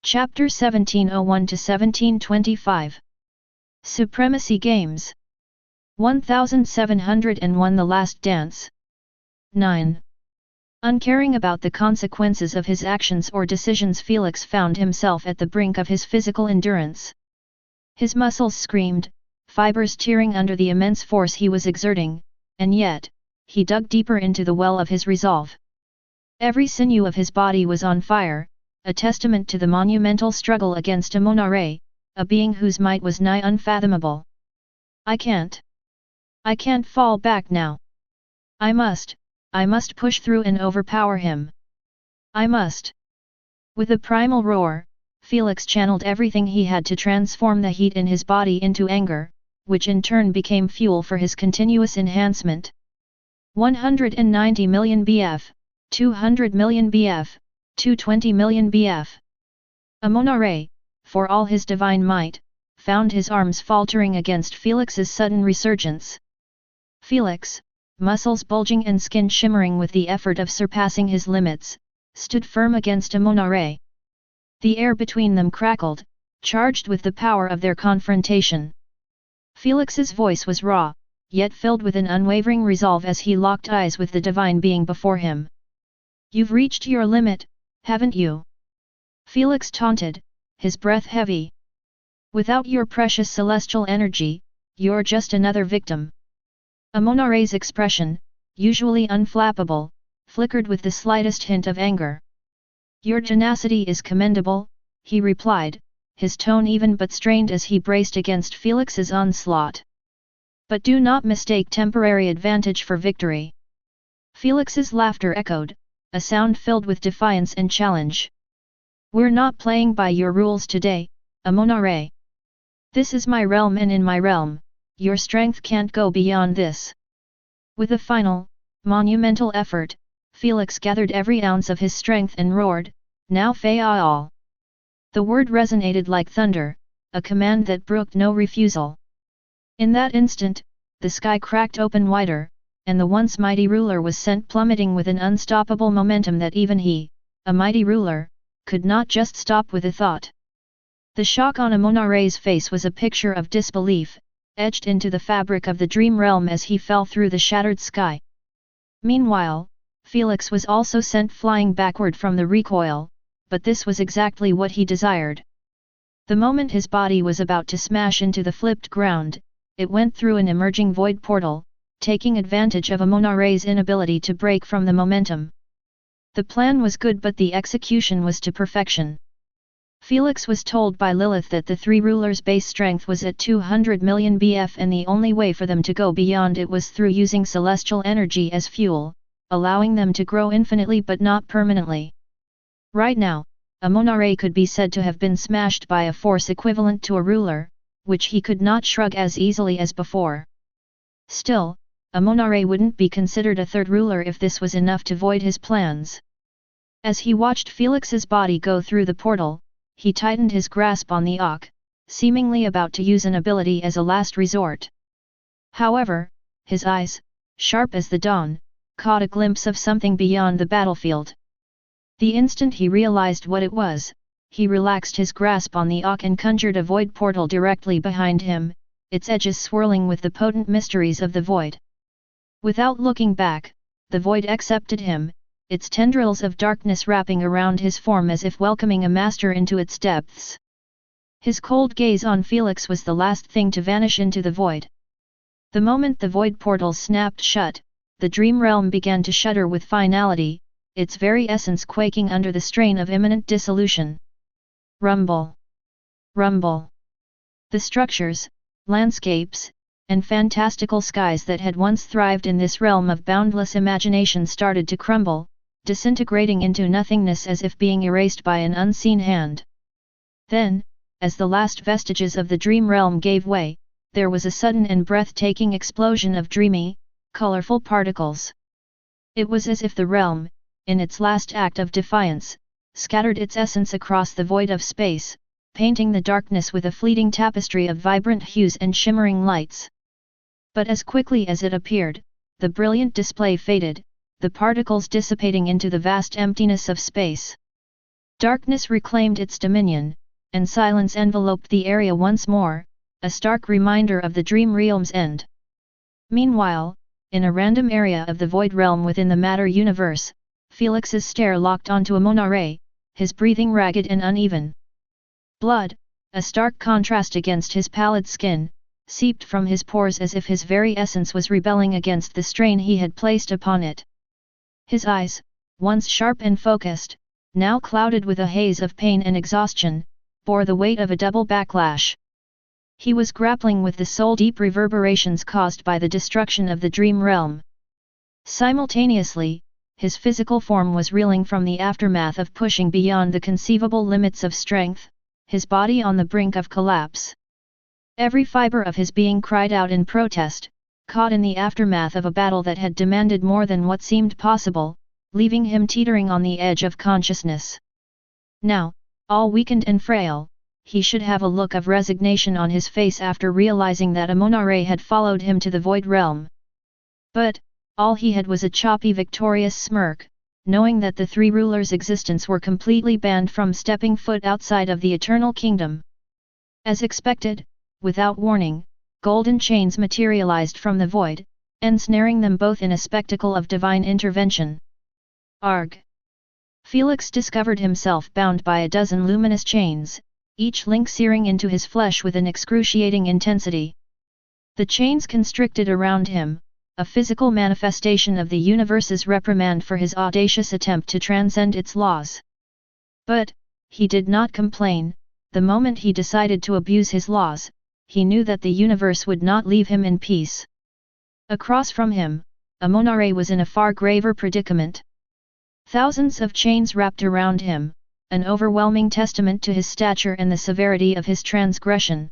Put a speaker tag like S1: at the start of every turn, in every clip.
S1: Chapter 1701–1725 Supremacy Games 1701 The Last Dance 9. Uncaring about the consequences of his actions or decisions, Felix found himself at the brink of his physical endurance. His muscles screamed, fibers tearing under the immense force he was exerting, and yet, he dug deeper into the well of his resolve. Every sinew of his body was on fire, a testament to the monumental struggle against Amonare, a being whose might was nigh unfathomable. I can't fall back now. I must push through and overpower him. I must. With a primal roar, Felix channeled everything he had to transform the heat in his body into anger, which in turn became fuel for his continuous enhancement. 190 million BF, 200 million BF, 220 million BF. Amonare, for all his divine might, found his arms faltering against Felix's sudden resurgence. Felix, muscles bulging and skin shimmering with the effort of surpassing his limits, stood firm against Amonare. The air between them crackled, charged with the power of their confrontation. Felix's voice was raw, yet filled with an unwavering resolve as he locked eyes with the divine being before him. You've reached your limit, haven't you? Felix taunted, his breath heavy. Without your precious celestial energy, you're just another victim. Amonare's expression, usually unflappable, flickered with the slightest hint of anger. Your tenacity is commendable, he replied, his tone even but strained as he braced against Felix's onslaught. But do not mistake temporary advantage for victory. Felix's laughter echoed, a sound filled with defiance and challenge. We're not playing by your rules today, Amonare. This is my realm, and in my realm, your strength can't go beyond this. With a final, monumental effort, Felix gathered every ounce of his strength and roared, Now Fa'al. The word resonated like thunder, a command that brooked no refusal. In that instant, the sky cracked open wider, and the once mighty ruler was sent plummeting with an unstoppable momentum that even he, a mighty ruler, could not just stop with a thought. The shock on Amonare's face was a picture of disbelief, etched into the fabric of the dream realm as he fell through the shattered sky. Meanwhile, Felix was also sent flying backward from the recoil, but this was exactly what he desired. The moment his body was about to smash into the flipped ground, it went through an emerging void portal, taking advantage of Amonare's inability to break from the momentum. The plan was good, but the execution was to perfection. Felix was told by Lilith that the three rulers' base strength was at 200 million BF, and the only way for them to go beyond it was through using celestial energy as fuel, allowing them to grow infinitely but not permanently. Right now, Amonare could be said to have been smashed by a force equivalent to a ruler, which he could not shrug as easily as before. Still, Amonare wouldn't be considered a third ruler if this was enough to void his plans. As he watched Felix's body go through the portal, he tightened his grasp on the Auk, seemingly about to use an ability as a last resort. However, his eyes, sharp as the dawn, caught a glimpse of something beyond the battlefield. The instant he realized what it was, he relaxed his grasp on the Auk and conjured a void portal directly behind him, its edges swirling with the potent mysteries of the void. Without looking back, the void accepted him, its tendrils of darkness wrapping around his form as if welcoming a master into its depths. His cold gaze on Felix was the last thing to vanish into the void. The moment the void portal snapped shut, the dream realm began to shudder with finality, its very essence quaking under the strain of imminent dissolution. Rumble! Rumble! The structures, landscapes, and fantastical skies that had once thrived in this realm of boundless imagination started to crumble, disintegrating into nothingness as if being erased by an unseen hand. Then, as the last vestiges of the dream realm gave way, there was a sudden and breathtaking explosion of dreamy, colorful particles. It was as if the realm, in its last act of defiance, scattered its essence across the void of space, painting the darkness with a fleeting tapestry of vibrant hues and shimmering lights. But as quickly as it appeared, the brilliant display faded, the particles dissipating into the vast emptiness of space. Darkness reclaimed its dominion, and silence enveloped the area once more, a stark reminder of the dream realm's end. Meanwhile, in a random area of the void realm within the matter universe, Felix's stare locked onto Amonare, his breathing ragged and uneven. Blood, a stark contrast against his pallid skin, seeped from his pores as if his very essence was rebelling against the strain he had placed upon it. His eyes, once sharp and focused, now clouded with a haze of pain and exhaustion, bore the weight of a double backlash. He was grappling with the soul-deep reverberations caused by the destruction of the dream realm. Simultaneously, his physical form was reeling from the aftermath of pushing beyond the conceivable limits of strength, his body on the brink of collapse. Every fiber of his being cried out in protest, caught in the aftermath of a battle that had demanded more than what seemed possible, leaving him teetering on the edge of consciousness. Now, all weakened and frail, he should have a look of resignation on his face after realizing that Amonare had followed him to the void realm. But, all he had was a choppy victorious smirk, knowing that the three rulers' existence were completely banned from stepping foot outside of the Eternal Kingdom. As expected, without warning, golden chains materialized from the void, ensnaring them both in a spectacle of divine intervention. Arg! Felix discovered himself bound by a dozen luminous chains, each link searing into his flesh with an excruciating intensity. The chains constricted around him, a physical manifestation of the universe's reprimand for his audacious attempt to transcend its laws. But, he did not complain. The moment he decided to abuse his laws, he knew that the universe would not leave him in peace. Across from him, Amonare was in a far graver predicament. Thousands of chains wrapped around him, an overwhelming testament to his stature and the severity of his transgression.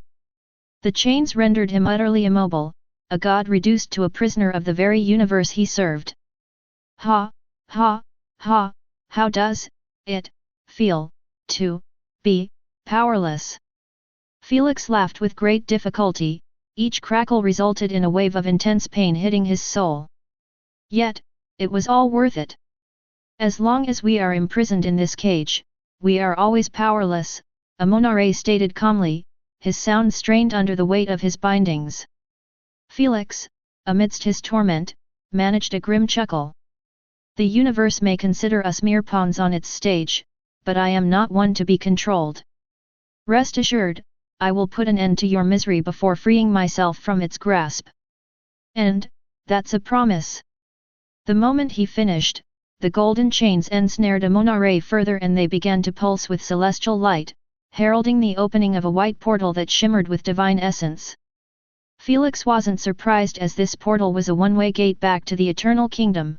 S1: The chains rendered him utterly immobile, a god reduced to a prisoner of the very universe he served. Ha, ha, ha, how does it feel to be powerless? Felix laughed with great difficulty, each crackle resulted in a wave of intense pain hitting his soul. Yet, it was all worth it. As long as we are imprisoned in this cage, we are always powerless, Amonare stated calmly, his sound strained under the weight of his bindings. Felix, amidst his torment, managed a grim chuckle. The universe may consider us mere pawns on its stage, but I am not one to be controlled. Rest assured, I will put an end to your misery before freeing myself from its grasp. And, that's a promise. The moment he finished, the golden chains ensnared Amonare further and they began to pulse with celestial light, heralding the opening of a white portal that shimmered with divine essence. Felix wasn't surprised as this portal was a one-way gate back to the Eternal Kingdom.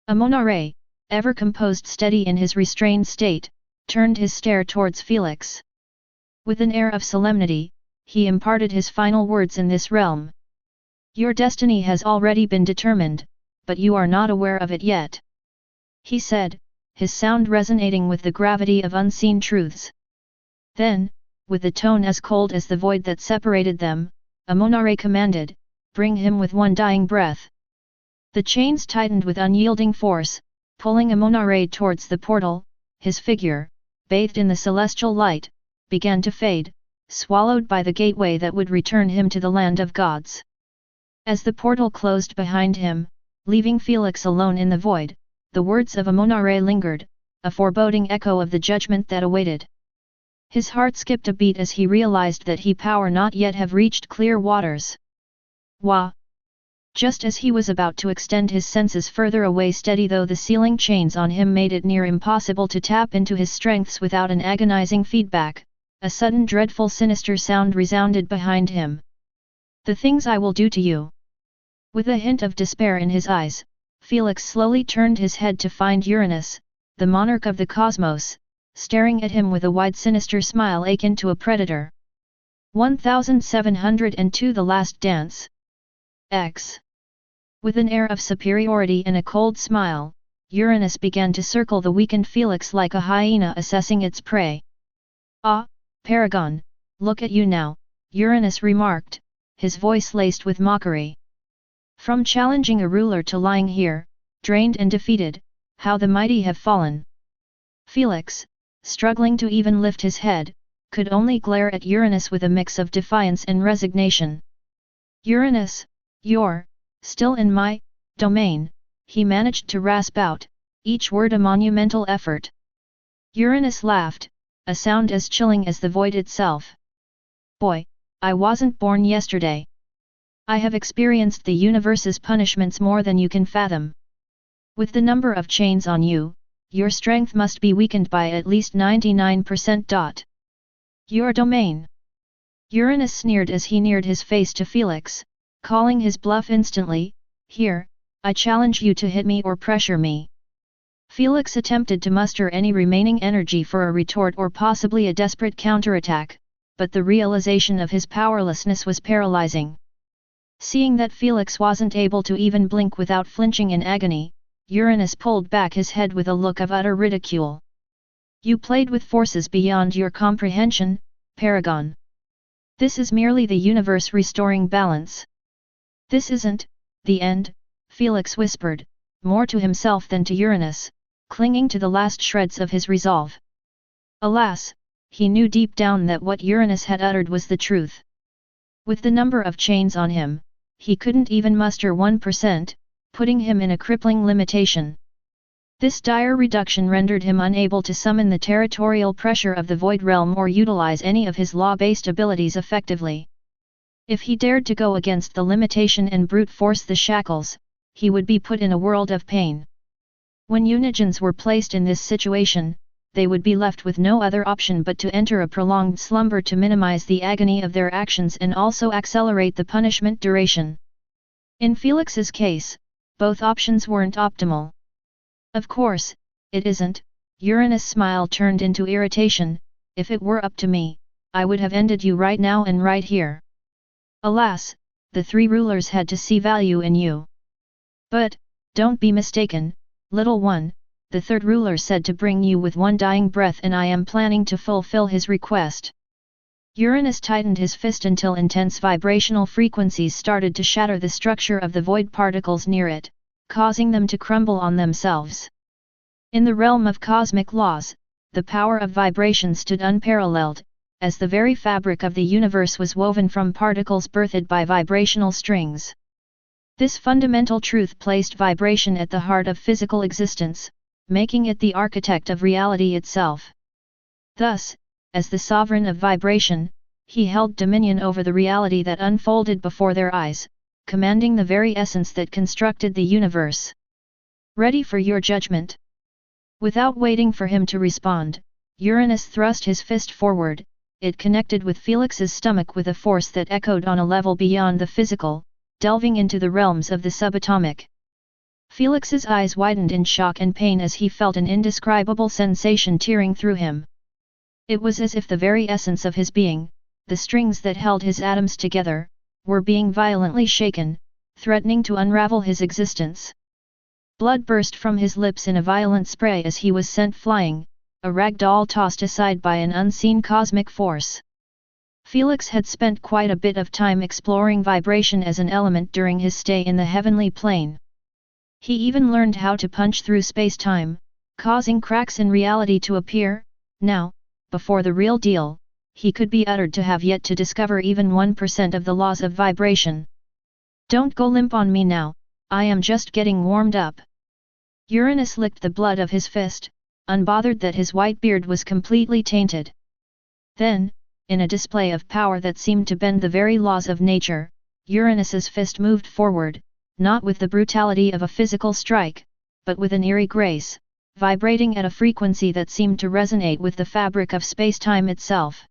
S1: Amonare, ever composed steady in his restrained state, turned his stare towards Felix. With an air of solemnity, he imparted his final words in this realm. Your destiny has already been determined, but you are not aware of it yet. He said, his sound resonating with the gravity of unseen truths. Then, with a tone as cold as the void that separated them, Amonare commanded, bring him with one dying breath. The chains tightened with unyielding force, pulling Amonare towards the portal. His figure, bathed in the celestial light, began to fade, swallowed by the gateway that would return him to the land of gods. As the portal closed behind him, leaving Felix alone in the void, the words of Amonare lingered, a foreboding echo of the judgment that awaited. His heart skipped a beat as he realized that he power not yet have reached clear waters. Wah! Just as he was about to extend his senses further away, steady though the sealing chains on him made it near impossible to tap into his strengths without an agonizing feedback, a sudden dreadful sinister sound resounded behind him. The things I will do to you. With a hint of despair in his eyes, Felix slowly turned his head to find Uranus, the monarch of the cosmos, staring at him with a wide sinister smile akin to a predator. 1702 The Last Dance. X. With an air of superiority and a cold smile, Uranus began to circle the weakened Felix like a hyena assessing its prey. Ah, Paragon, look at you now, Uranus remarked, his voice laced with mockery. From challenging a ruler to lying here, drained and defeated, how the mighty have fallen. Felix, struggling to even lift his head, could only glare at Uranus with a mix of defiance and resignation. "Uranus, you're still in my domain," he managed to rasp out, each word a monumental effort. Uranus laughed, a sound as chilling as the void itself. "Boy, I wasn't born yesterday. I have experienced the universe's punishments more than you can fathom. With the number of chains on you, your strength must be weakened by at least 99%. Your domain." Uranus sneered as he neared his face to Felix, calling his bluff instantly. "Here, I challenge you to hit me or pressure me." Felix attempted to muster any remaining energy for a retort or possibly a desperate counterattack, but the realization of his powerlessness was paralyzing. Seeing that Felix wasn't able to even blink without flinching in agony, Uranus pulled back his head with a look of utter ridicule. "You played with forces beyond your comprehension, Paragon. This is merely the universe restoring balance. This isn't the end," Felix whispered, more to himself than to Uranus, clinging to the last shreds of his resolve. Alas, he knew deep down that what Uranus had uttered was the truth. With the number of chains on him, he couldn't even muster 1%, putting him in a crippling limitation. This dire reduction rendered him unable to summon the territorial pressure of the Void Realm or utilize any of his law-based abilities effectively. If he dared to go against the limitation and brute force the shackles, he would be put in a world of pain. When Unigens were placed in this situation, they would be left with no other option but to enter a prolonged slumber to minimize the agony of their actions and also accelerate the punishment duration. In Felix's case, both options weren't optimal. "Of course, it isn't," Uranus' smile turned into irritation. "If it were up to me, I would have ended you right now and right here." Alas, the three rulers had to see value in you. "But, don't be mistaken, little one," the third ruler said, "to bring you with one dying breath, and I am planning to fulfill his request." Uranus tightened his fist until intense vibrational frequencies started to shatter the structure of the void particles near it, causing them to crumble on themselves. In the realm of cosmic laws, the power of vibration stood unparalleled, as the very fabric of the universe was woven from particles birthed by vibrational strings. This fundamental truth placed vibration at the heart of physical existence, making it the architect of reality itself. Thus, as the sovereign of vibration, he held dominion over the reality that unfolded before their eyes, commanding the very essence that constructed the universe. "Ready for your judgment?" Without waiting for him to respond, Uranus thrust his fist forward. It connected with Felix's stomach with a force that echoed on a level beyond the physical, delving into the realms of the subatomic. Felix's eyes widened in shock and pain as he felt an indescribable sensation tearing through him. It was as if the very essence of his being, the strings that held his atoms together, were being violently shaken, threatening to unravel his existence. Blood burst from his lips in a violent spray as he was sent flying, a rag doll tossed aside by an unseen cosmic force. Felix had spent quite a bit of time exploring vibration as an element during his stay in the heavenly plane. He even learned how to punch through space-time, causing cracks in reality to appear. Now, before the real deal, he could be uttered to have yet to discover even 1% of the laws of vibration. "Don't go limp on me now, I am just getting warmed up." Uranus licked the blood of his fist, unbothered that his white beard was completely tainted. Then, in a display of power that seemed to bend the very laws of nature, Uranus's fist moved forward, not with the brutality of a physical strike, but with an eerie grace, vibrating at a frequency that seemed to resonate with the fabric of space-time itself.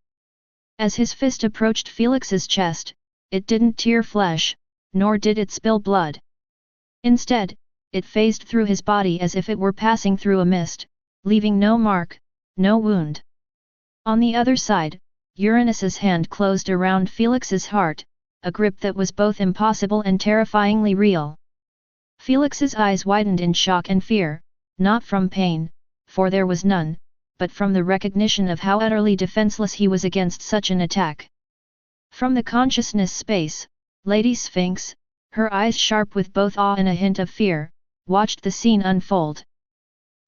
S1: As his fist approached Felix's chest, it didn't tear flesh, nor did it spill blood. Instead, it phased through his body as if it were passing through a mist, leaving no mark, no wound. On the other side, Uranus's hand closed around Felix's heart, a grip that was both impossible and terrifyingly real. Felix's eyes widened in shock and fear, not from pain, for there was none, but from the recognition of how utterly defenseless he was against such an attack. From the consciousness space, Lady Sphinx, her eyes sharp with both awe and a hint of fear, watched the scene unfold.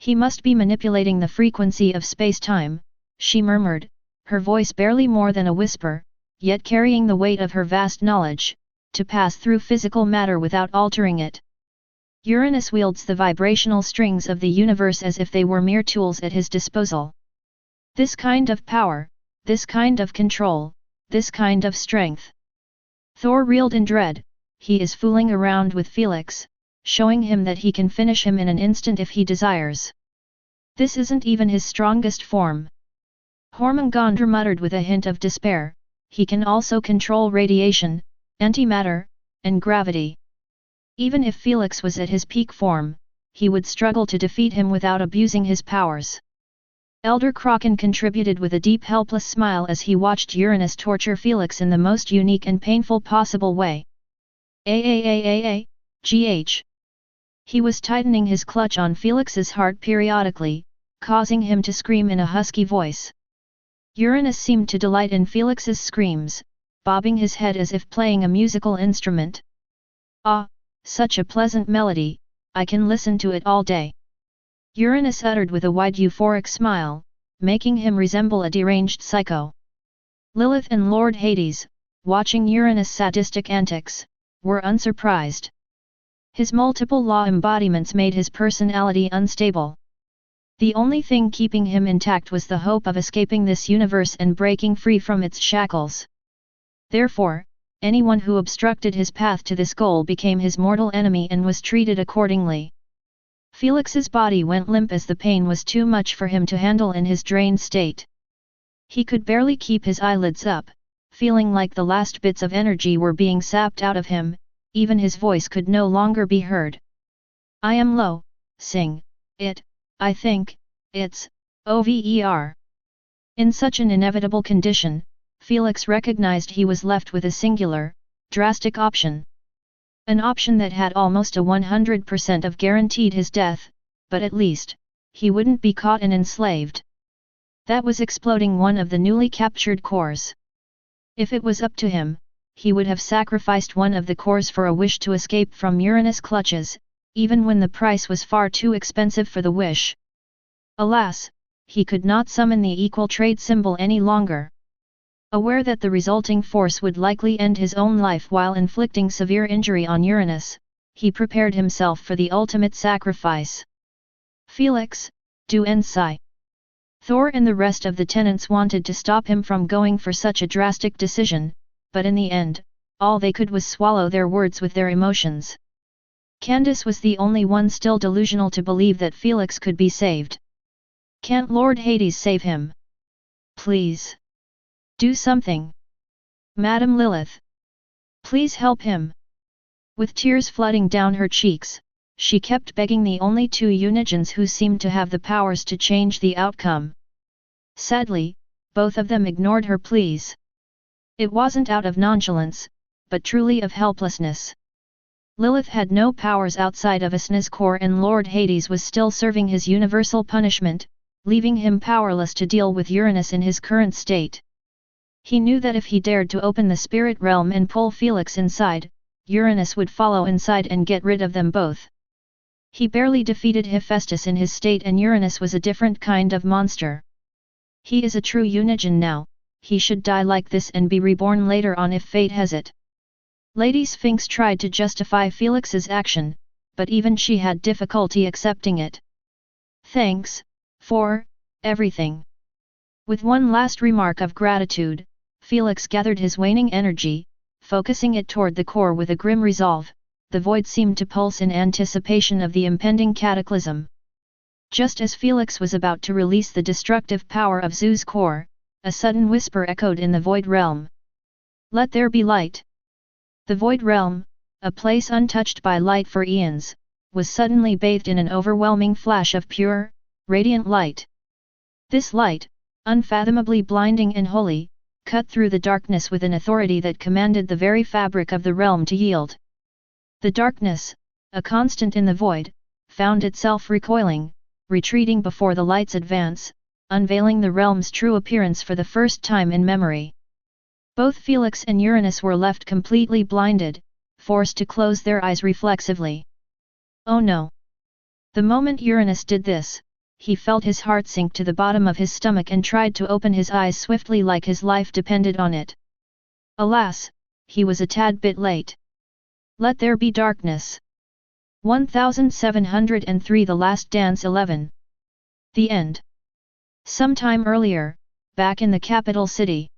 S1: He must be manipulating the frequency of space-time, she murmured, her voice barely more than a whisper, yet carrying the weight of her vast knowledge, to pass through physical matter without altering it. Uranus wields the vibrational strings of the universe as if they were mere tools at his disposal. This kind of power, this kind of control, this kind of strength. Thor reeled in dread. He is fooling around with Felix, showing him that he can finish him in an instant if he desires. This isn't even his strongest form. Hormungandr muttered with a hint of despair, he can also control radiation, antimatter, and gravity. Even if Felix was at his peak form, he would struggle to defeat him without abusing his powers. Elder Kraken contributed with a deep helpless smile as he watched Uranus torture Felix in the most unique and painful possible way. Gh. He was tightening his clutch on Felix's heart periodically, causing him to scream in a husky voice. Uranus seemed to delight in Felix's screams, bobbing his head as if playing a musical instrument. Ah, such a pleasant melody, I can listen to it all day. Uranus uttered with a wide euphoric smile, making him resemble a deranged psycho. Lilith and Lord Hades, watching Uranus' sadistic antics, were unsurprised. His multiple law embodiments made his personality unstable. The only thing keeping him intact was the hope of escaping this universe and breaking free from its shackles. Therefore, anyone who obstructed his path to this goal became his mortal enemy and was treated accordingly. Felix's body went limp as the pain was too much for him to handle in his drained state. He could barely keep his eyelids up, feeling like the last bits of energy were being sapped out of him. Even his voice could no longer be heard. I am low, sing, it, I think, it's, over. In such an inevitable condition, Felix recognized he was left with a singular, drastic option. An option that had almost a 100% of guaranteed his death, but at least, he wouldn't be caught and enslaved. That was exploding one of the newly captured cores. If it was up to him, he would have sacrificed one of the cores for a wish to escape from Uranus' clutches, even when the price was far too expensive for the wish. Alas, he could not summon the equal trade symbol any longer. Aware that the resulting force would likely end his own life while inflicting severe injury on Uranus, he prepared himself for the ultimate sacrifice. Felix, du Ensai. Thor and the rest of the tenants wanted to stop him from going for such a drastic decision, but in the end, all they could was swallow their words with their emotions. Candace was the only one still delusional to believe that Felix could be saved. Can't Lord Hades save him? Please. Do something. Madam Lilith. Please help him. With tears flooding down her cheeks, she kept begging the only two Unigens who seemed to have the powers to change the outcome. Sadly, both of them ignored her pleas. It wasn't out of nonchalance, but truly of helplessness. Lilith had no powers outside of Asna's core and Lord Hades was still serving his universal punishment, leaving him powerless to deal with Uranus in his current state. He knew that if he dared to open the spirit realm and pull Felix inside, Uranus would follow inside and get rid of them both. He barely defeated Hephaestus in his state and Uranus was a different kind of monster. He is a true Unigen now. He should die like this and be reborn later on if fate has it. Lady Sphinx tried to justify Felix's action, but even she had difficulty accepting it. Thanks, for, everything. With one last remark of gratitude, Felix gathered his waning energy, focusing it toward the core with a grim resolve. The void seemed to pulse in anticipation of the impending cataclysm. Just as Felix was about to release the destructive power of Zeus' core, a sudden whisper echoed in the void realm. Let there be light. The void realm, a place untouched by light for eons, was suddenly bathed in an overwhelming flash of pure, radiant light. This light, unfathomably blinding and holy, cut through the darkness with an authority that commanded the very fabric of the realm to yield. The darkness, a constant in the void, found itself recoiling, retreating before the light's advance, unveiling the realm's true appearance for the first time in memory. Both Felix and Uranus were left completely blinded, forced to close their eyes reflexively. Oh no! The moment Uranus did this, he felt his heart sink to the bottom of his stomach and tried to open his eyes swiftly like his life depended on it. Alas, he was a tad bit late. Let there be darkness. 1703 The Last Dance 11. The end. Sometime earlier, back in the capital city.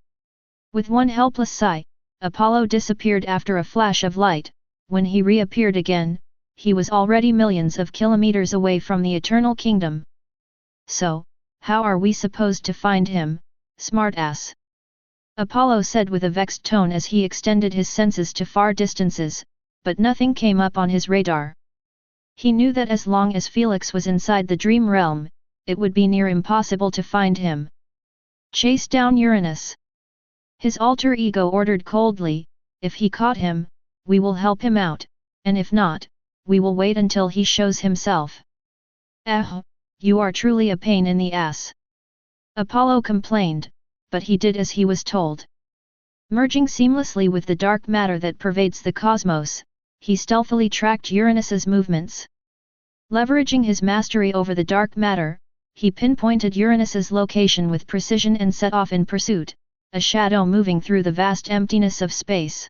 S1: With one helpless sigh, Apollo disappeared after a flash of light. When he reappeared again, he was already millions of kilometers away from the Eternal Kingdom. So, how are we supposed to find him, smartass? Apollo said with a vexed tone as he extended his senses to far distances, but nothing came up on his radar. He knew that as long as Felix was inside the dream realm, it would be near impossible to find him. Chase down Uranus. His alter ego ordered coldly, if he caught him, we will help him out, and if not, we will wait until he shows himself. You are truly a pain in the ass. Apollo complained, but he did as he was told. Merging seamlessly with the dark matter that pervades the cosmos, he stealthily tracked Uranus's movements. Leveraging his mastery over the dark matter, he pinpointed Uranus's location with precision and set off in pursuit, a shadow moving through the vast emptiness of space.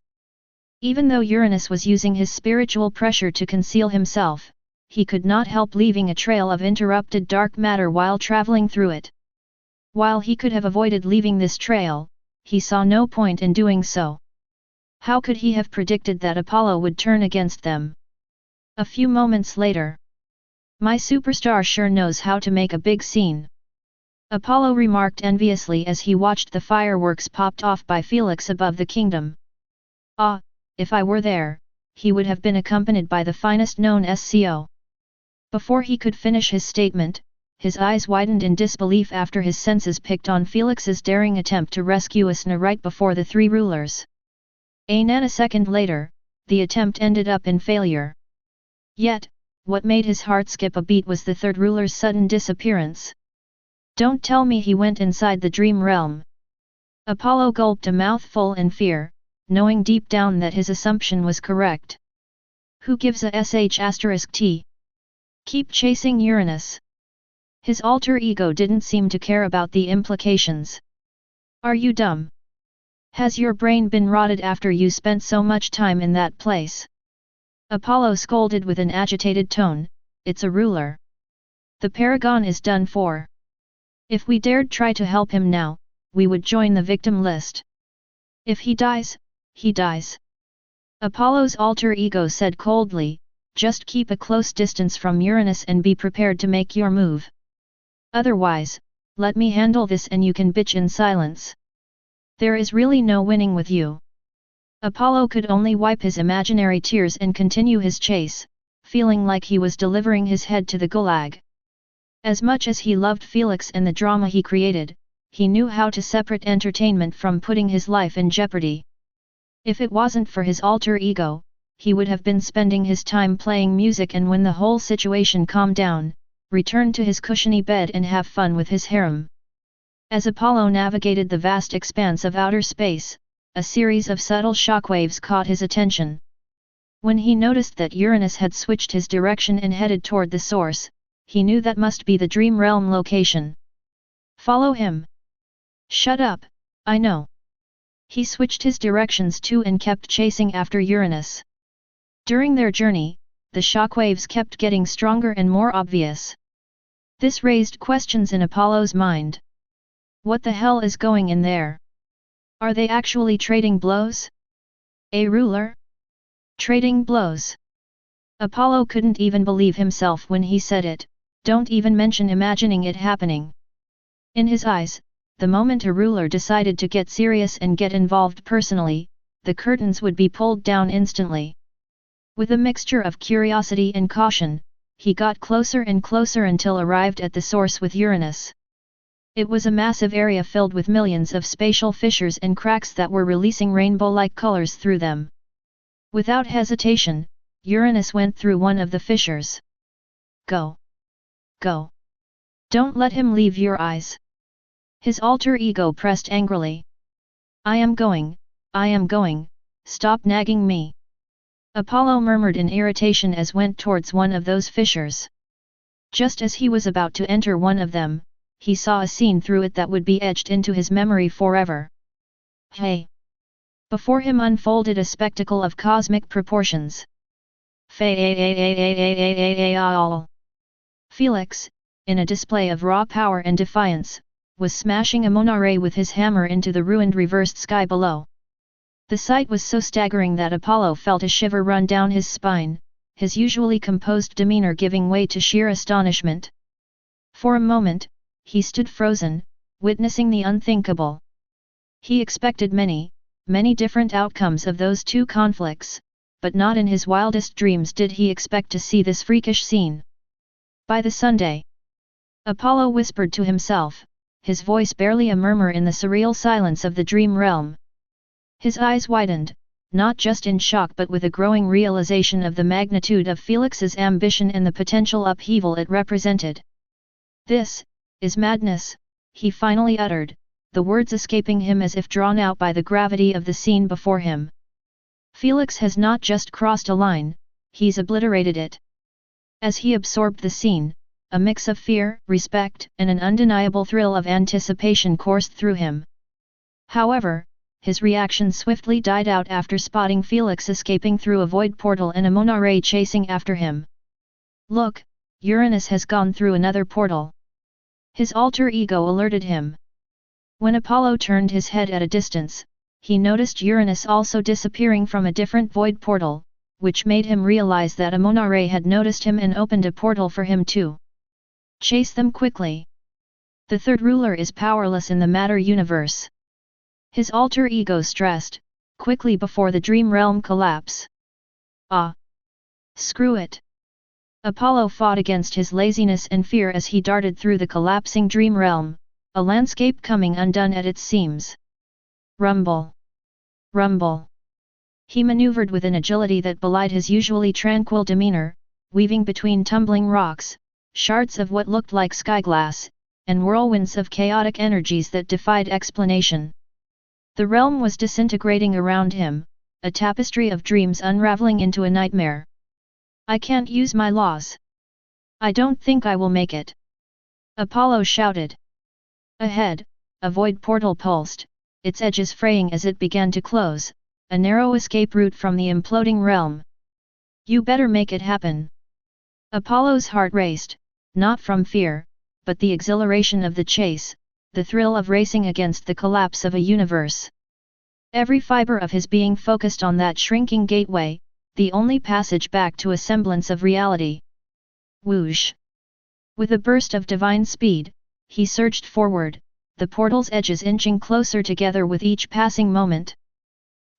S1: Even though Uranus was using his spiritual pressure to conceal himself, he could not help leaving a trail of interrupted dark matter while traveling through it. While he could have avoided leaving this trail, he saw no point in doing so. How could he have predicted that Apollo would turn against them? A few moments later. My superstar sure knows how to make a big scene. Apollo remarked enviously as he watched the fireworks popped off by Felix above the kingdom. Ah, if I were there, he would have been accompanied by the finest known SCO. Before he could finish his statement, his eyes widened in disbelief after his senses picked on Felix's daring attempt to rescue Asna right before the three rulers. A nanosecond later, the attempt ended up in failure. Yet, what made his heart skip a beat was the third ruler's sudden disappearance. Don't tell me he went inside the dream realm. Apollo gulped a mouthful in fear, knowing deep down that his assumption was correct. Who gives a sh*t? Keep chasing Uranus. His alter ego didn't seem to care about the implications. Are you dumb? Has your brain been rotted after you spent so much time in that place? Apollo scolded with an agitated tone, it's a ruler. The paragon is done for. If we dared try to help him now, we would join the victim list. If he dies, he dies. Apollo's alter ego said coldly, just keep a close distance from Uranus and be prepared to make your move. Otherwise, let me handle this and you can bitch in silence. There is really no winning with you. Apollo could only wipe his imaginary tears and continue his chase, feeling like he was delivering his head to the gulag. As much as he loved Felix and the drama he created, he knew how to separate entertainment from putting his life in jeopardy. If it wasn't for his alter ego, he would have been spending his time playing music and when the whole situation calmed down, return to his cushiony bed and have fun with his harem. As Apollo navigated the vast expanse of outer space, a series of subtle shockwaves caught his attention. When he noticed that Uranus had switched his direction and headed toward the source, he knew that must be the dream realm location. Follow him. Shut up, I know. He switched his directions too and kept chasing after Uranus. During their journey, the shockwaves kept getting stronger and more obvious. This raised questions in Apollo's mind. What the hell is going in there? Are they actually trading blows? A ruler? Trading blows? Apollo couldn't even believe himself when he said it, don't even mention imagining it happening. In his eyes, the moment a ruler decided to get serious and get involved personally, the curtains would be pulled down instantly. With a mixture of curiosity and caution, he got closer and closer until arrived at the source with Uranus. It was a massive area filled with millions of spatial fissures and cracks that were releasing rainbow-like colors through them. Without hesitation, Uranus went through one of the fissures. Go! Go! Don't let him leave your eyes! His alter ego pressed angrily. I am going, stop nagging me! Apollo murmured in irritation as went towards one of those fissures. Just as he was about to enter one of them, he saw a scene through it that would be etched into his memory forever. Hey! Before him unfolded a spectacle of cosmic proportions. Felix, in a display of raw power and defiance, was smashing a monare with his hammer into the ruined reversed sky below. The sight was so staggering that Apollo felt a shiver run down his spine, his usually composed demeanor giving way to sheer astonishment. For a moment, he stood frozen, witnessing the unthinkable. He expected many different outcomes of those two conflicts, but not in his wildest dreams did he expect to see this freakish scene. By the Sunday, Apollo whispered to himself, his voice barely a murmur in the surreal silence of the dream realm. His eyes widened, not just in shock but with a growing realization of the magnitude of Felix's ambition and the potential upheaval it represented. "This is madness," he finally uttered, the words escaping him as if drawn out by the gravity of the scene before him. Felix has not just crossed a line, he's obliterated it. As he absorbed the scene, a mix of fear, respect, and an undeniable thrill of anticipation coursed through him. However, his reaction swiftly died out after spotting Felix escaping through a void portal and a monare chasing after him. "Look, Uranus has gone through another portal." His alter ego alerted him. When Apollo turned his head at a distance, he noticed Uranus also disappearing from a different void portal, which made him realize that a monare had noticed him and opened a portal for him too. "Chase them quickly. The third ruler is powerless in the matter universe," his alter ego stressed, quickly before the dream realm collapse. "Ah! Screw it!" Apollo fought against his laziness and fear as he darted through the collapsing dream realm, a landscape coming undone at its seams. Rumble! Rumble! He maneuvered with an agility that belied his usually tranquil demeanor, weaving between tumbling rocks, shards of what looked like skyglass, and whirlwinds of chaotic energies that defied explanation. The realm was disintegrating around him, a tapestry of dreams unraveling into a nightmare. "I can't use my laws. I don't think I will make it," Apollo shouted. Ahead, a void portal pulsed, its edges fraying as it began to close, a narrow escape route from the imploding realm. "You better make it happen." Apollo's heart raced, not from fear, but the exhilaration of the chase, the thrill of racing against the collapse of a universe. Every fiber of his being focused on that shrinking gateway, the only passage back to a semblance of reality. Whoosh! With a burst of divine speed, he surged forward, the portal's edges inching closer together with each passing moment.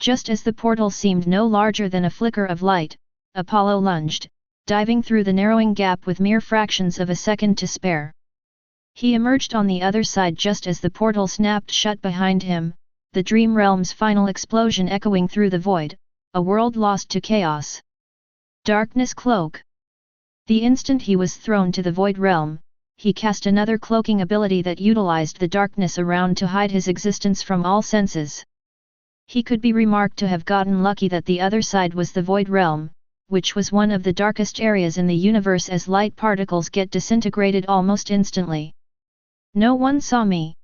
S1: Just as the portal seemed no larger than a flicker of light, Apollo lunged, diving through the narrowing gap with mere fractions of a second to spare. He emerged on the other side just as the portal snapped shut behind him, the dream realm's final explosion echoing through the void, a world lost to chaos. Darkness cloak. The instant he was thrown to the void realm, he cast another cloaking ability that utilized the darkness around to hide his existence from all senses. He could be remarked to have gotten lucky that the other side was the void realm, which was one of the darkest areas in the universe as light particles get disintegrated almost instantly. "No one saw me,"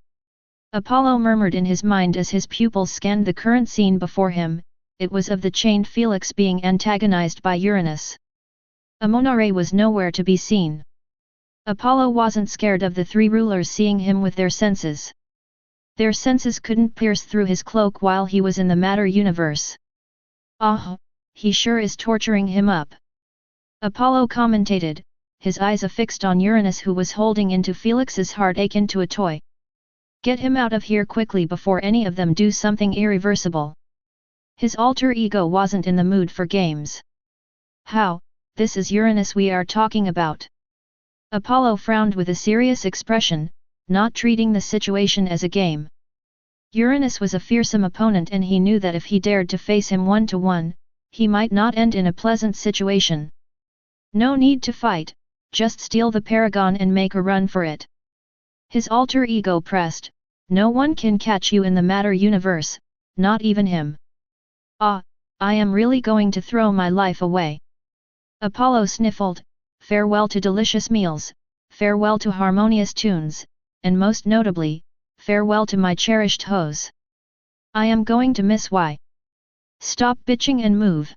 S1: Apollo murmured in his mind as his pupils scanned the current scene before him. It was of the chained Felix being antagonized by Uranus. A monare was nowhere to be seen. Apollo wasn't scared of the three rulers seeing him with their senses. Their senses couldn't pierce through his cloak while he was in the matter universe. "Ah, he sure is torturing him up," Apollo commentated, his eyes affixed on Uranus who was holding into Felix's heartache into a toy. "Get him out of here quickly before any of them do something irreversible." His alter ego wasn't in the mood for games. "How, this is Uranus we are talking about?" Apollo frowned with a serious expression, not treating the situation as a game. Uranus was a fearsome opponent and he knew that if he dared to face him one-to-one, he might not end in a pleasant situation. "No need to fight, just steal the paragon and make a run for it." His alter ego pressed, "No one can catch you in the matter universe, not even him." "Ah, I am really going to throw my life away." Apollo sniffled, "Farewell to delicious meals, farewell to harmonious tunes, and most notably, farewell to my cherished hose. I am going to miss Y. Stop bitching and move.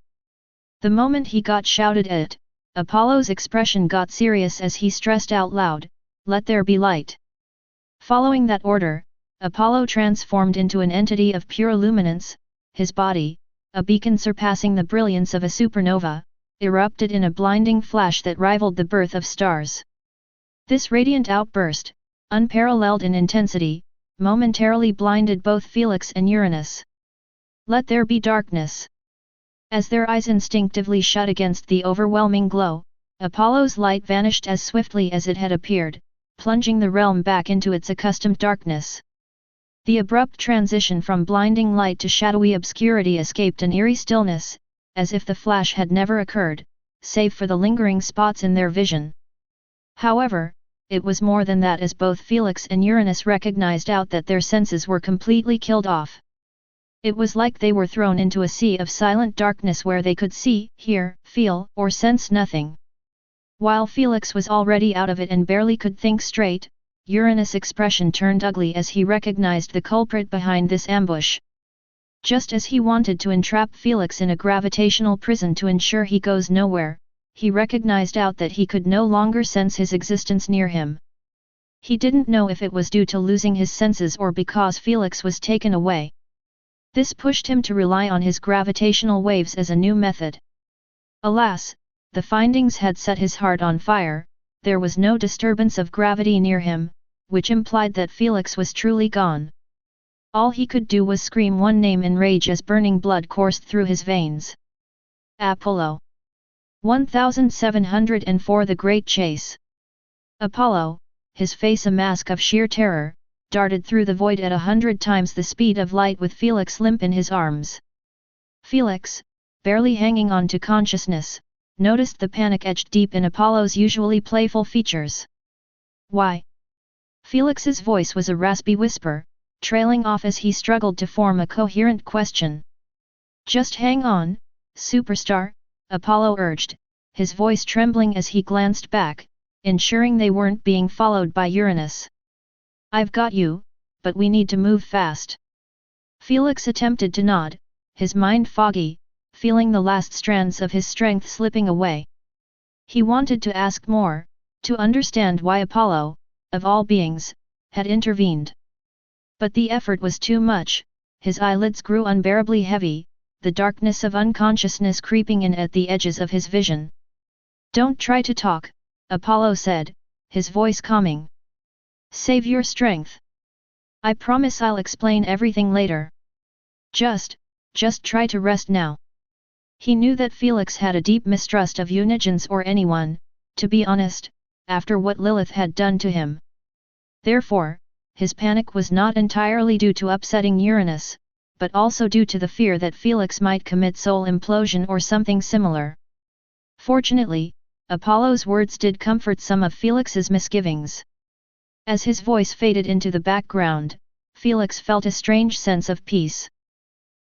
S1: The moment he got shouted at, Apollo's expression got serious as he stressed out loud, let there be light. Following that order, Apollo transformed into an entity of pure luminance, his body, a beacon surpassing the brilliance of a supernova, erupted in a blinding flash that rivaled the birth of stars. This radiant outburst, unparalleled in intensity, momentarily blinded both Felix and Uranus. Let there be darkness. As their eyes instinctively shut against the overwhelming glow, Apollo's light vanished as swiftly as it had appeared, plunging the realm back into its accustomed darkness. The abrupt transition from blinding light to shadowy obscurity escaped an eerie stillness, as if the flash had never occurred, save for the lingering spots in their vision. However, it was more than that, as both Felix and Uranus recognized out that their senses were completely killed off. It was like they were thrown into a sea of silent darkness where they could see, hear, feel, or sense nothing. While Felix was already out of it and barely could think straight, Uranus' expression turned ugly as he recognized the culprit behind this ambush. Just as he wanted to entrap Felix in a gravitational prison to ensure he goes nowhere, he recognized out that he could no longer sense his existence near him. He didn't know if it was due to losing his senses or because Felix was taken away. This pushed him to rely on his gravitational waves as a new method. Alas, the findings had set his heart on fire. There was no disturbance of gravity near him, which implied that Felix was truly gone. All he could do was scream one name in rage as burning blood coursed through his veins. Apollo. 1704 The Great Chase. Apollo, his face a mask of sheer terror, darted through the void at 100 times the speed of light with Felix limp in his arms. Felix, barely hanging on to consciousness, noticed the panic etched deep in Apollo's usually playful features. Why? Felix's voice was a raspy whisper, trailing off as he struggled to form a coherent question. Just hang on, superstar, Apollo urged, his voice trembling as he glanced back, ensuring they weren't being followed by Uranus. I've got you, but we need to move fast. Felix attempted to nod, his mind foggy, feeling the last strands of his strength slipping away. He wanted to ask more, to understand why Apollo, of all beings, had intervened. But the effort was too much, his eyelids grew unbearably heavy, the darkness of unconsciousness creeping in at the edges of his vision. Don't try to talk, Apollo said, his voice calming. Save your strength. I promise I'll explain everything later. Just try to rest now. He knew that Felix had a deep mistrust of Unigens or anyone, to be honest, after what Lilith had done to him. Therefore, his panic was not entirely due to upsetting Uranus, but also due to the fear that Felix might commit soul implosion or something similar. Fortunately, Apollo's words did comfort some of Felix's misgivings. As his voice faded into the background, Felix felt a strange sense of peace.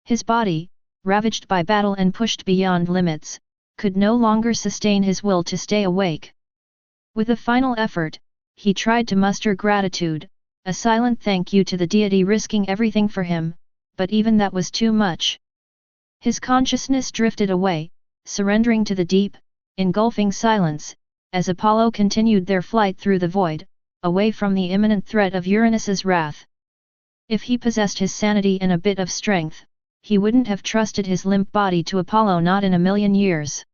S1: His body, ravaged by battle and pushed beyond limits, could no longer sustain his will to stay awake. With a final effort, he tried to muster gratitude, a silent thank you to the deity risking everything for him, but even that was too much. His consciousness drifted away, surrendering to the deep, engulfing silence, as Apollo continued their flight through the void, away from the imminent threat of Uranus's wrath. If he possessed his sanity and a bit of strength, he wouldn't have trusted his limp body to Apollo, not in a million years.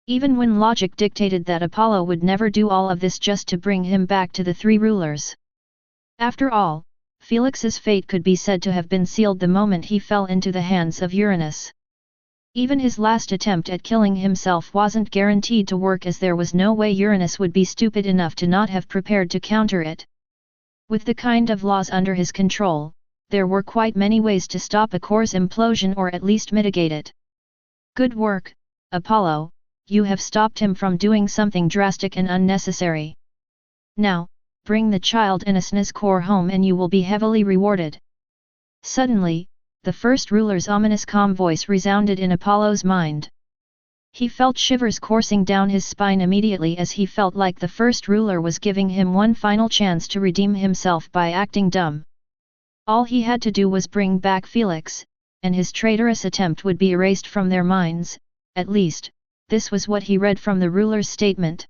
S1: Even when logic dictated that Apollo would never do all of this just to bring him back to the three rulers. After all, Felix's fate could be said to have been sealed the moment he fell into the hands of Uranus. Even his last attempt at killing himself wasn't guaranteed to work, as there was no way Uranus would be stupid enough to not have prepared to counter it. With the kind of laws under his control, there were quite many ways to stop a core's implosion or at least mitigate it. Good work, Apollo, you have stopped him from doing something drastic and unnecessary. Now, bring the child in Asna's core home and you will be heavily rewarded. Suddenly, the first ruler's ominous calm voice resounded in Apollo's mind. He felt shivers coursing down his spine immediately as he felt like the first ruler was giving him one final chance to redeem himself by acting dumb. All he had to do was bring back Felix, and his traitorous attempt would be erased from their minds. At least, this was what he read from the ruler's statement.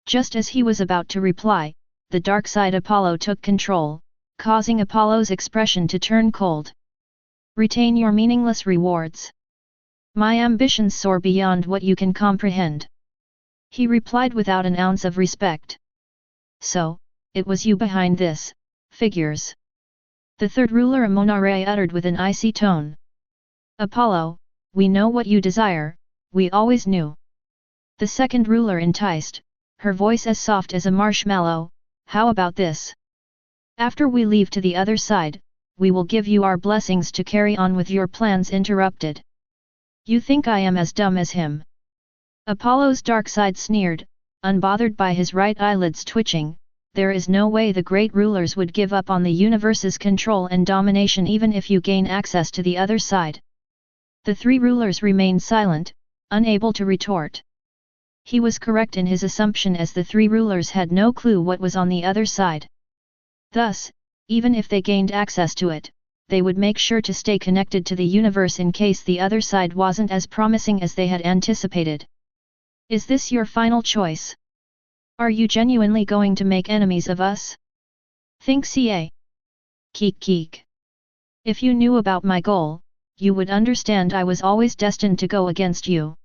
S1: Just as he was about to reply, the dark side Apollo took control, causing Apollo's expression to turn cold. Retain your meaningless rewards. My ambitions soar beyond what you can comprehend. He replied without an ounce of respect. So, it was you behind this, figures. The third ruler Amonare uttered with an icy tone. Apollo, we know what you desire, we always knew. The second ruler enticed, her voice as soft as a marshmallow, how about this? After we leave to the other side, we will give you our blessings to carry on with your plans interrupted. You think I am as dumb as him? Apollo's dark side sneered, unbothered by his right eyelids twitching. There is no way the great rulers would give up on the universe's control and domination even if you gain access to the other side. The three rulers remained silent, unable to retort. He was correct in his assumption as the three rulers had no clue what was on the other side. Thus, even if they gained access to it, they would make sure to stay connected to the universe in case the other side wasn't as promising as they had anticipated. Is this your final choice? Are you genuinely going to make enemies of us? Think ca. Keek. If you knew about my goal, you would understand I was always destined to go against you.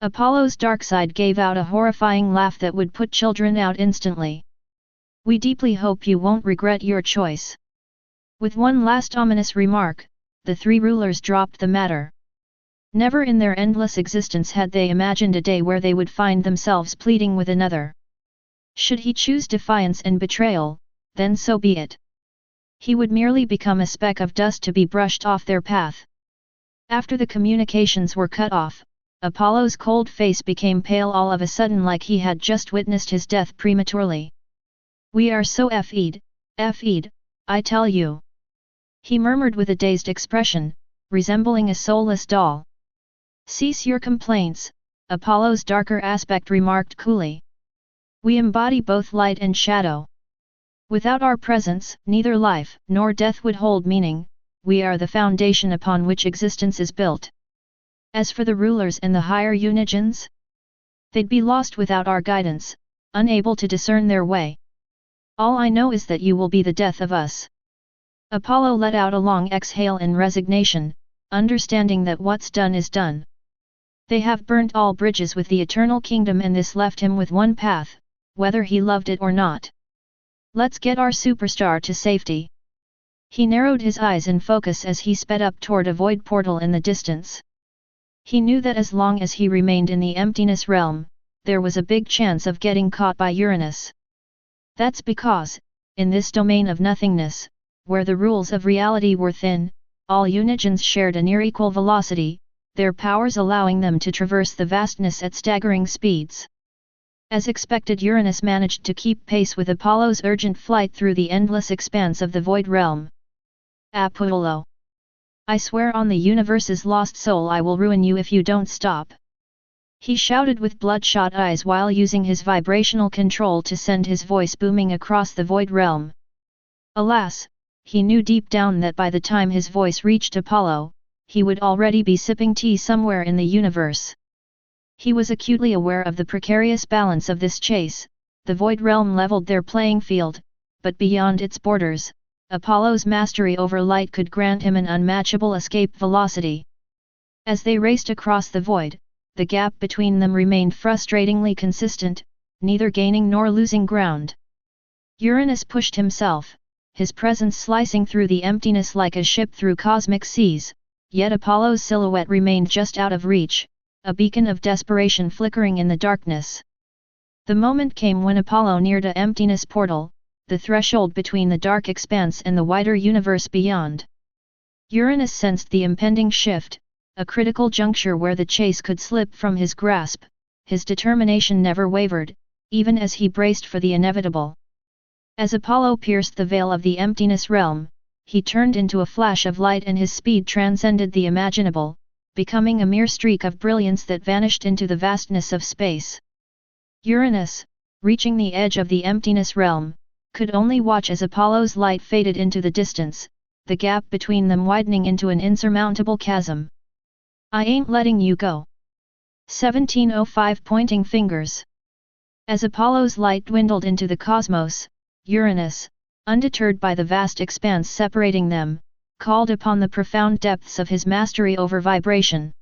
S1: Apollo's dark side gave out a horrifying laugh that would put children out instantly. We deeply hope you won't regret your choice. With one last ominous remark, the three rulers dropped the matter. Never in their endless existence had they imagined a day where they would find themselves pleading with another. Should he choose defiance and betrayal, then so be it. He would merely become a speck of dust to be brushed off their path. After the communications were cut off, Apollo's cold face became pale all of a sudden like he had just witnessed his death prematurely. We are so FE'd, I tell you. He murmured with a dazed expression, resembling a soulless doll. Cease your complaints, Apollo's darker aspect remarked coolly. We embody both light and shadow. Without our presence, neither life nor death would hold meaning. We are the foundation upon which existence is built. As for the rulers and the higher Unigens, they'd be lost without our guidance, unable to discern their way. All I know is that you will be the death of us. Apollo let out a long exhale in resignation, understanding that what's done is done. They have burnt all bridges with the eternal kingdom and this left him with one path, whether he loved it or not. Let's get our superstar to safety. He narrowed his eyes in focus as he sped up toward a void portal in the distance. He knew that as long as he remained in the emptiness realm, there was a big chance of getting caught by Uranus. That's because, in this domain of nothingness, where the rules of reality were thin, all Unigens shared a near equal velocity, their powers allowing them to traverse the vastness at staggering speeds. As expected, Uranus managed to keep pace with Apollo's urgent flight through the endless expanse of the void realm. Apollo! I swear on the universe's lost soul I will ruin you if you don't stop! He shouted with bloodshot eyes while using his vibrational control to send his voice booming across the void realm. Alas, he knew deep down that by the time his voice reached Apollo, he would already be sipping tea somewhere in the universe. He was acutely aware of the precarious balance of this chase. The void realm leveled their playing field, but beyond its borders, Apollo's mastery over light could grant him an unmatchable escape velocity. As they raced across the void, the gap between them remained frustratingly consistent, neither gaining nor losing ground. Uranus pushed himself, his presence slicing through the emptiness like a ship through cosmic seas, yet Apollo's silhouette remained just out of reach, a beacon of desperation flickering in the darkness. The moment came when Apollo neared an emptiness portal, the threshold between the dark expanse and the wider universe beyond. Uranus sensed the impending shift, a critical juncture where the chase could slip from his grasp. His determination never wavered, even as he braced for the inevitable. As Apollo pierced the veil of the emptiness realm, he turned into a flash of light and his speed transcended the imaginable, becoming a mere streak of brilliance that vanished into the vastness of space. Uranus, reaching the edge of the emptiness realm, could only watch as Apollo's light faded into the distance, the gap between them widening into an insurmountable chasm. "I ain't letting you go." 1705 Pointing fingers. As Apollo's light dwindled into the cosmos, Uranus, undeterred by the vast expanse separating them, called upon the profound depths of his mastery over vibration.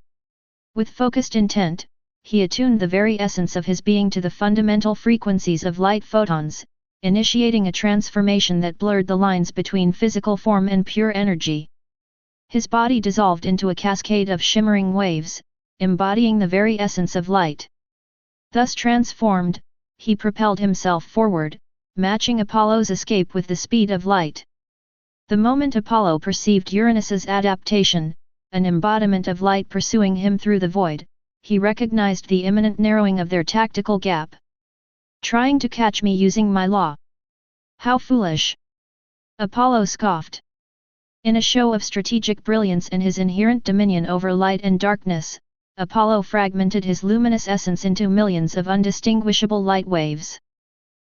S1: With focused intent, he attuned the very essence of his being to the fundamental frequencies of light photons, initiating a transformation that blurred the lines between physical form and pure energy. His body dissolved into a cascade of shimmering waves, embodying the very essence of light. Thus transformed, he propelled himself forward, matching Apollo's escape with the speed of light. The moment Apollo perceived Uranus's adaptation, an embodiment of light pursuing him through the void, he recognized the imminent narrowing of their tactical gap. "Trying to catch me using my law? How foolish!" Apollo scoffed. In a show of strategic brilliance and his inherent dominion over light and darkness, Apollo fragmented his luminous essence into millions of undistinguishable light waves.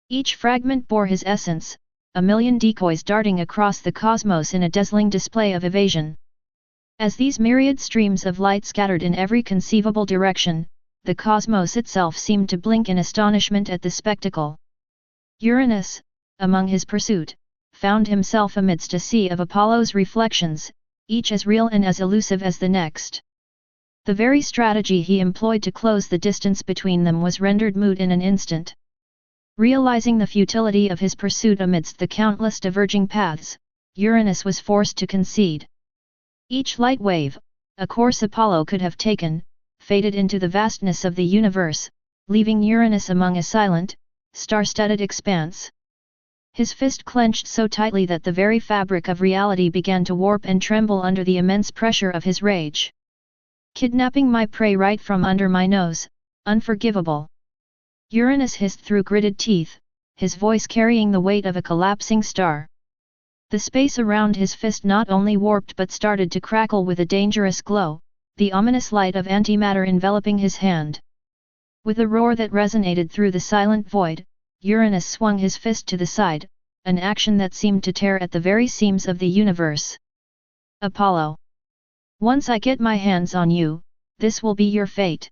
S1: Each fragment bore his essence, a million decoys darting across the cosmos in a dazzling display of evasion. As these myriad streams of light scattered in every conceivable direction, the cosmos itself seemed to blink in astonishment at the spectacle. Uranus, among his pursuit, found himself amidst a sea of Apollo's reflections, each as real and as elusive as the next. The very strategy he employed to close the distance between them was rendered moot in an instant. Realizing the futility of his pursuit amidst the countless diverging paths, Uranus was forced to concede. Each light wave, a course Apollo could have taken, faded into the vastness of the universe, leaving Uranus among a silent, star-studded expanse. His fist clenched so tightly that the very fabric of reality began to warp and tremble under the immense pressure of his rage. "Kidnapping my prey right from under my nose, unforgivable!" Uranus hissed through gritted teeth, his voice carrying the weight of a collapsing star. The space around his fist not only warped but started to crackle with a dangerous glow, the ominous light of antimatter enveloping his hand. With a roar that resonated through the silent void, Uranus swung his fist to the side, an action that seemed to tear at the very seams of the universe. "Apollo! Once I get my hands on you, this will be your fate."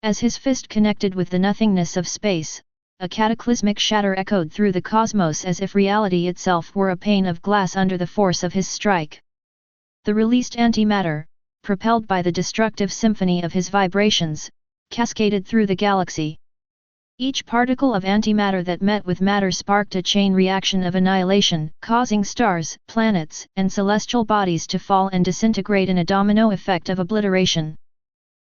S1: As his fist connected with the nothingness of space, a cataclysmic shatter echoed through the cosmos as if reality itself were a pane of glass under the force of his strike. The released antimatter, propelled by the destructive symphony of his vibrations, cascaded through the galaxy. Each particle of antimatter that met with matter sparked a chain reaction of annihilation, causing stars, planets, and celestial bodies to fall and disintegrate in a domino effect of obliteration.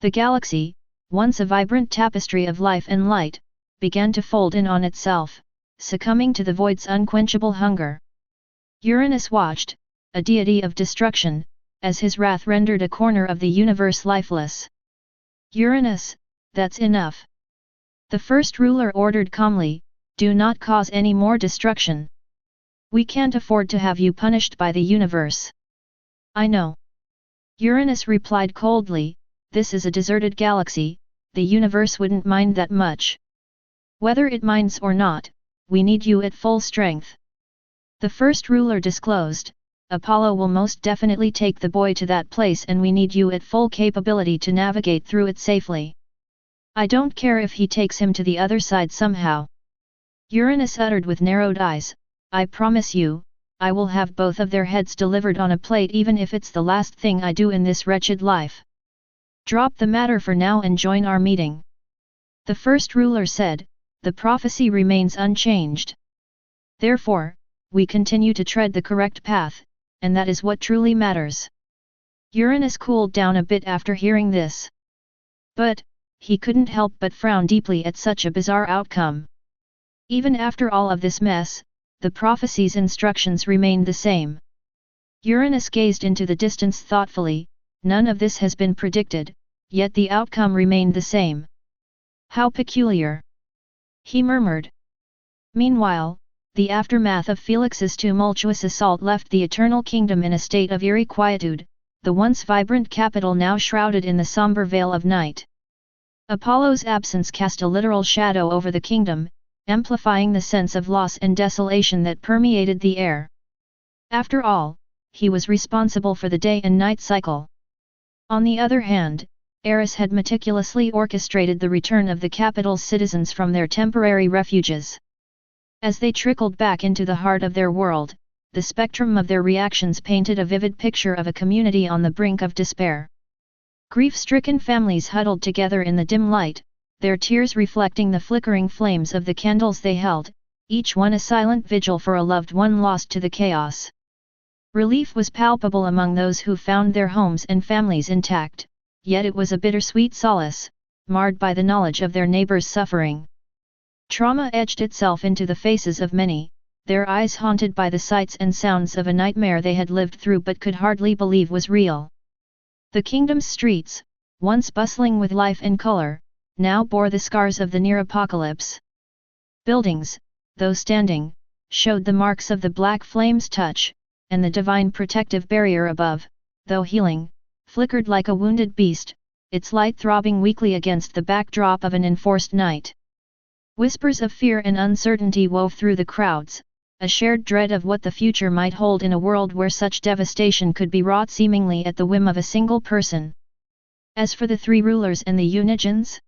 S1: The galaxy, once a vibrant tapestry of life and light, began to fold in on itself, succumbing to the void's unquenchable hunger. Uranus watched, a deity of destruction, as his wrath rendered a corner of the universe lifeless. "Uranus, that's enough." The first ruler ordered calmly, "Do not cause any more destruction. We can't afford to have you punished by the universe." "I know." Uranus replied coldly, "This is a deserted galaxy, the universe wouldn't mind that much. Whether it minds or not, we need you at full strength." The first ruler disclosed, "Apollo will most definitely take the boy to that place and we need you at full capability to navigate through it safely. I don't care if he takes him to the other side somehow." Uranus uttered with narrowed eyes, "I promise you, I will have both of their heads delivered on a plate even if it's the last thing I do in this wretched life. Drop the matter for now and join our meeting." The first ruler said, "The prophecy remains unchanged. Therefore, we continue to tread the correct path, and that is what truly matters." Uranus cooled down a bit after hearing this. But, he couldn't help but frown deeply at such a bizarre outcome. Even after all of this mess, the prophecy's instructions remained the same. Uranus gazed into the distance thoughtfully, none of this has been predicted, yet the outcome remained the same. "How peculiar!" he murmured. Meanwhile, the aftermath of Felix's tumultuous assault left the Eternal Kingdom in a state of eerie quietude, the once vibrant capital now shrouded in the somber veil of night. Apollo's absence cast a literal shadow over the kingdom, amplifying the sense of loss and desolation that permeated the air. After all, he was responsible for the day and night cycle. On the other hand, Eris had meticulously orchestrated the return of the capital's citizens from their temporary refuges. As they trickled back into the heart of their world, the spectrum of their reactions painted a vivid picture of a community on the brink of despair. Grief-stricken families huddled together in the dim light, their tears reflecting the flickering flames of the candles they held, each one a silent vigil for a loved one lost to the chaos. Relief was palpable among those who found their homes and families intact, yet it was a bittersweet solace, marred by the knowledge of their neighbors' suffering. Trauma etched itself into the faces of many, their eyes haunted by the sights and sounds of a nightmare they had lived through but could hardly believe was real. The kingdom's streets, once bustling with life and color, now bore the scars of the near apocalypse. Buildings, though standing, showed the marks of the black flame's touch, and the divine protective barrier above, though healing, flickered like a wounded beast, its light throbbing weakly against the backdrop of an enforced night. Whispers of fear and uncertainty wove through the crowds, a shared dread of what the future might hold in a world where such devastation could be wrought seemingly at the whim of a single person. As for the three rulers and the Unigens,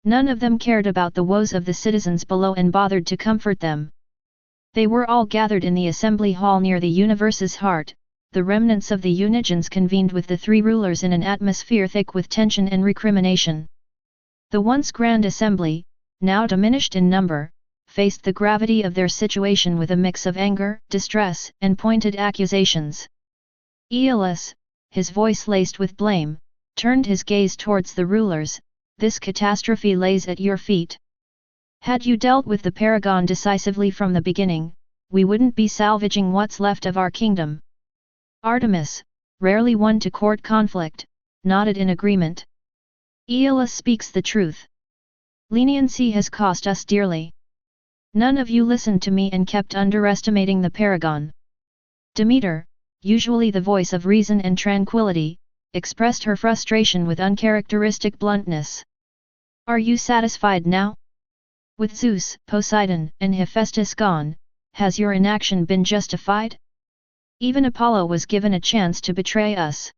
S1: none of them cared about the woes of the citizens below and bothered to comfort them. They were all gathered in the assembly hall near the universe's heart. The remnants of the Unigens convened with the three rulers in an atmosphere thick with tension and recrimination. The once grand assembly, now diminished in number, faced the gravity of their situation with a mix of anger, distress, and pointed accusations. Aeolus, his voice laced with blame, turned his gaze towards the rulers. This catastrophe lays at your feet. Had you dealt with the paragon decisively from the beginning, we wouldn't be salvaging what's left of our kingdom. Artemis, rarely one to court conflict, nodded in agreement. Aeolus speaks the truth. Leniency has cost us dearly. None of you listened to me and kept underestimating the paragon. Demeter, usually the voice of reason and tranquility, expressed her frustration with uncharacteristic bluntness. Are you satisfied now? With Zeus, Poseidon, and Hephaestus gone, has your inaction been justified? Even Apollo was given a chance to betray us.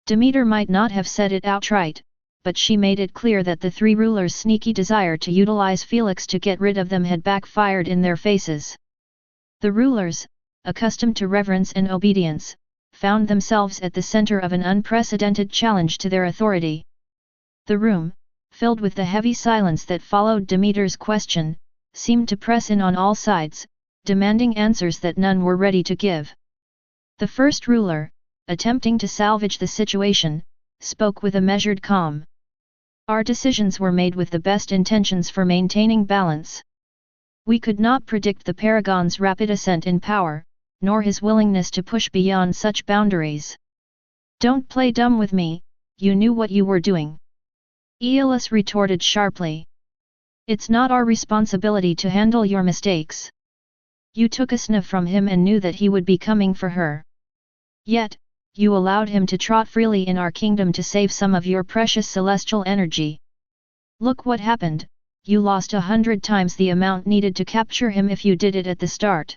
S1: Demeter might not have said it outright, but she made it clear that the three rulers' sneaky desire to utilize Felix to get rid of them had backfired in their faces. The rulers, accustomed to reverence and obedience, found themselves at the center of an unprecedented challenge to their authority. The room, filled with the heavy silence that followed Demeter's question, seemed to press in on all sides, demanding answers that none were ready to give. The first ruler, attempting to salvage the situation, spoke with a measured calm. Our decisions were made with the best intentions for maintaining balance. We could not predict the paragon's rapid ascent in power, nor his willingness to push beyond such boundaries. Don't play dumb with me, you knew what you were doing. Aeolus retorted sharply. It's not our responsibility to handle your mistakes. You took a sniff from him and knew that he would be coming for her. Yet, you allowed him to trot freely in our kingdom to save some of your precious celestial energy. Look what happened, you lost 100 times the amount needed to capture him if you did it at the start.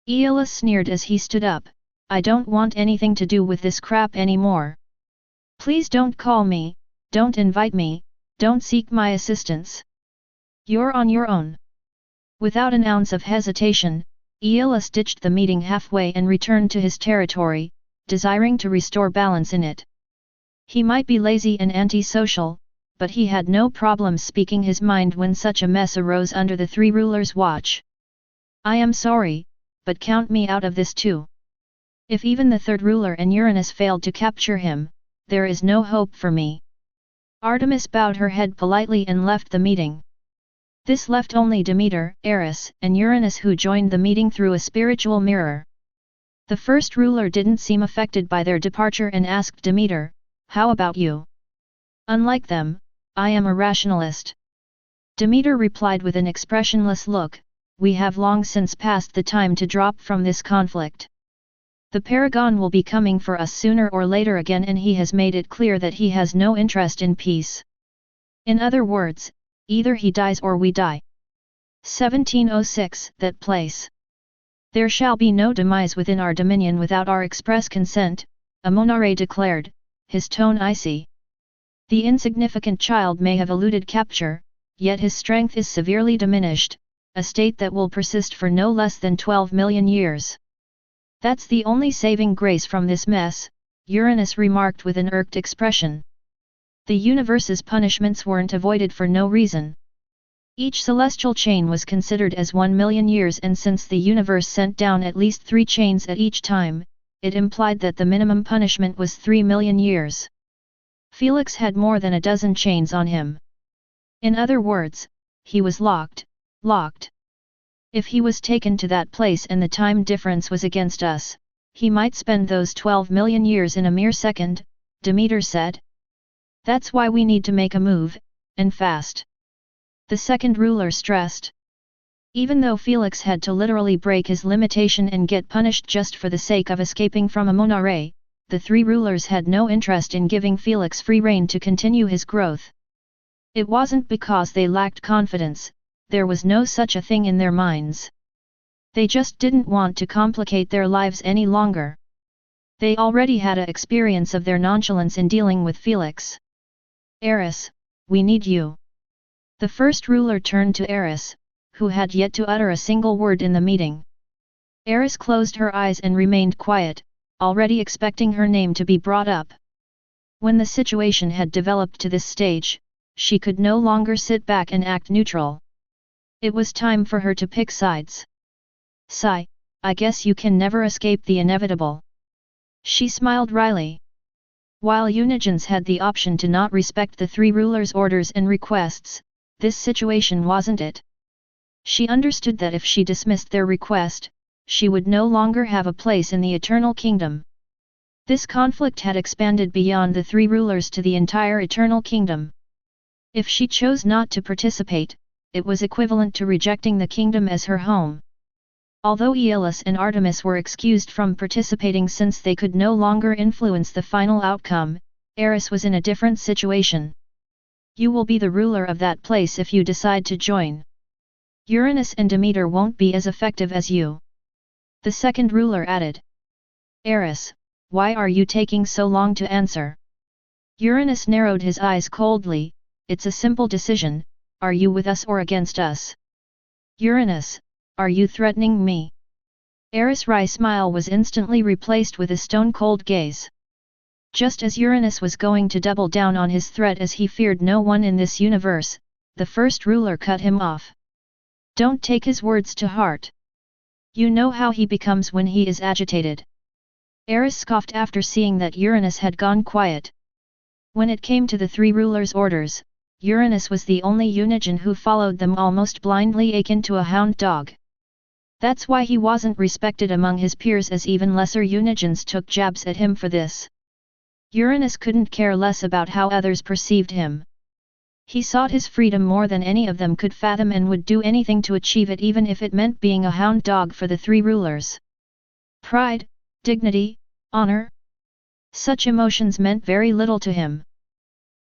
S1: Aeolus sneered as he stood up. I don't want anything to do with this crap anymore. Please don't call me, don't invite me, don't seek my assistance. You're on your own. Without an ounce of hesitation, Aeolus ditched the meeting halfway and returned to his territory, desiring to restore balance in it. He might be lazy and antisocial, but he had no problem speaking his mind when such a mess arose under the three rulers' watch. I am sorry, but count me out of this too. If even the third ruler and Uranus failed to capture him, there is no hope for me. Artemis bowed her head politely and left the meeting. This left only Demeter, Eris, and Uranus, who joined the meeting through a spiritual mirror. The first ruler didn't seem affected by their departure and asked Demeter, "How about you?" "Unlike them, I am a rationalist." Demeter replied with an expressionless look, "We have long since passed the time to drop from this conflict. The Paragon will be coming for us sooner or later again, and he has made it clear that he has no interest in peace. In other words, either he dies or we die. 1706 That place. There shall be no demise within our dominion without our express consent, Amonare declared, his tone icy. The insignificant child may have eluded capture, yet his strength is severely diminished, a state that will persist for no less than 12 million years. That's the only saving grace from this mess, Uranus remarked with an irked expression. The universe's punishments weren't avoided for no reason. Each celestial chain was considered as 1 million years, and since the universe sent down at least 3 chains at each time, it implied that the minimum punishment was 3 million years. Felix had more than a dozen chains on him. In other words, he was locked. If he was taken to that place and the time difference was against us, he might spend those 12 million years in a mere second, Demeter said. That's why we need to make a move, and fast. The second ruler stressed. Even though Felix had to literally break his limitation and get punished just for the sake of escaping from Amonare, the 3 rulers had no interest in giving Felix free rein to continue his growth. It wasn't because they lacked confidence, there was no such a thing in their minds. They just didn't want to complicate their lives any longer. They already had an experience of their nonchalance in dealing with Felix. Eris, we need you. The first ruler turned to Eris, who had yet to utter a single word in the meeting. Eris closed her eyes and remained quiet, already expecting her name to be brought up. When the situation had developed to this stage, she could no longer sit back and act neutral. It was time for her to pick sides. Sigh, I guess you can never escape the inevitable. She smiled wryly. While Unigens had the option to not respect the 3 rulers' orders and requests, this situation wasn't it. She understood that if she dismissed their request, she would no longer have a place in the Eternal Kingdom. This conflict had expanded beyond the 3 rulers to the entire Eternal Kingdom. If she chose not to participate, it was equivalent to rejecting the kingdom as her home. Although Aeolus and Artemis were excused from participating since they could no longer influence the final outcome, Eris was in a different situation. You will be the ruler of that place if you decide to join. Uranus and Demeter won't be as effective as you. The second ruler added. Eris, why are you taking so long to answer? Uranus narrowed his eyes coldly. It's a simple decision, are you with us or against us? Uranus, are you threatening me? Eris' wry smile was instantly replaced with a stone-cold gaze. Just as Uranus was going to double down on his threat as he feared no one in this universe, the first ruler cut him off. Don't take his words to heart. You know how he becomes when he is agitated. Eris scoffed after seeing that Uranus had gone quiet. When it came to the 3 rulers' orders, Uranus was the only Unigen who followed them almost blindly, akin to a hound dog. That's why he wasn't respected among his peers, as even lesser Unigens took jabs at him for this. Uranus couldn't care less about how others perceived him. He sought his freedom more than any of them could fathom and would do anything to achieve it, even if it meant being a hound dog for the 3 rulers. Pride, dignity, honor. Such emotions meant very little to him.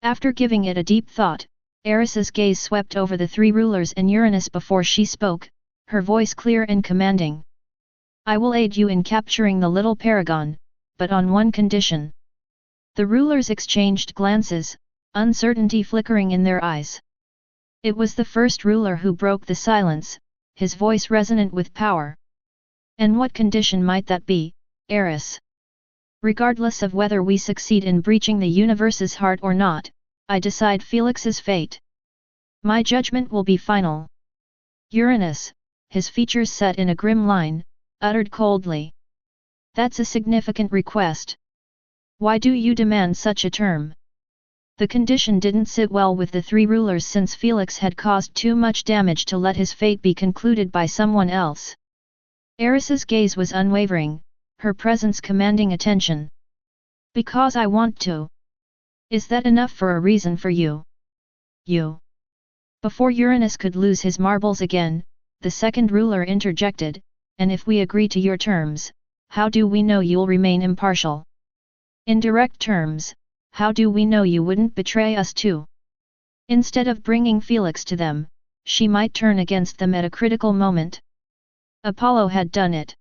S1: After giving it a deep thought, Eris's gaze swept over the 3 rulers and Uranus before she spoke, her voice clear and commanding. I will aid you in capturing the little paragon, but on one condition. The rulers exchanged glances, uncertainty flickering in their eyes. It was the first ruler who broke the silence, his voice resonant with power. And what condition might that be, Eris? Regardless of whether we succeed in breaching the universe's heart or not, I decide Felix's fate. My judgment will be final. Uranus, his features set in a grim line, uttered coldly. That's a significant request. Why do you demand such a term? The condition didn't sit well with the 3 rulers, since Felix had caused too much damage to let his fate be concluded by someone else. Eris's gaze was unwavering, her presence commanding attention. Because I want to. Is that enough for a reason for you? You. Before Uranus could lose his marbles again, the second ruler interjected, and if we agree to your terms, how do we know you'll remain impartial? In direct terms, how do we know you wouldn't betray us too? Instead of bringing Felix to them, she might turn against them at a critical moment. Apollo had done it.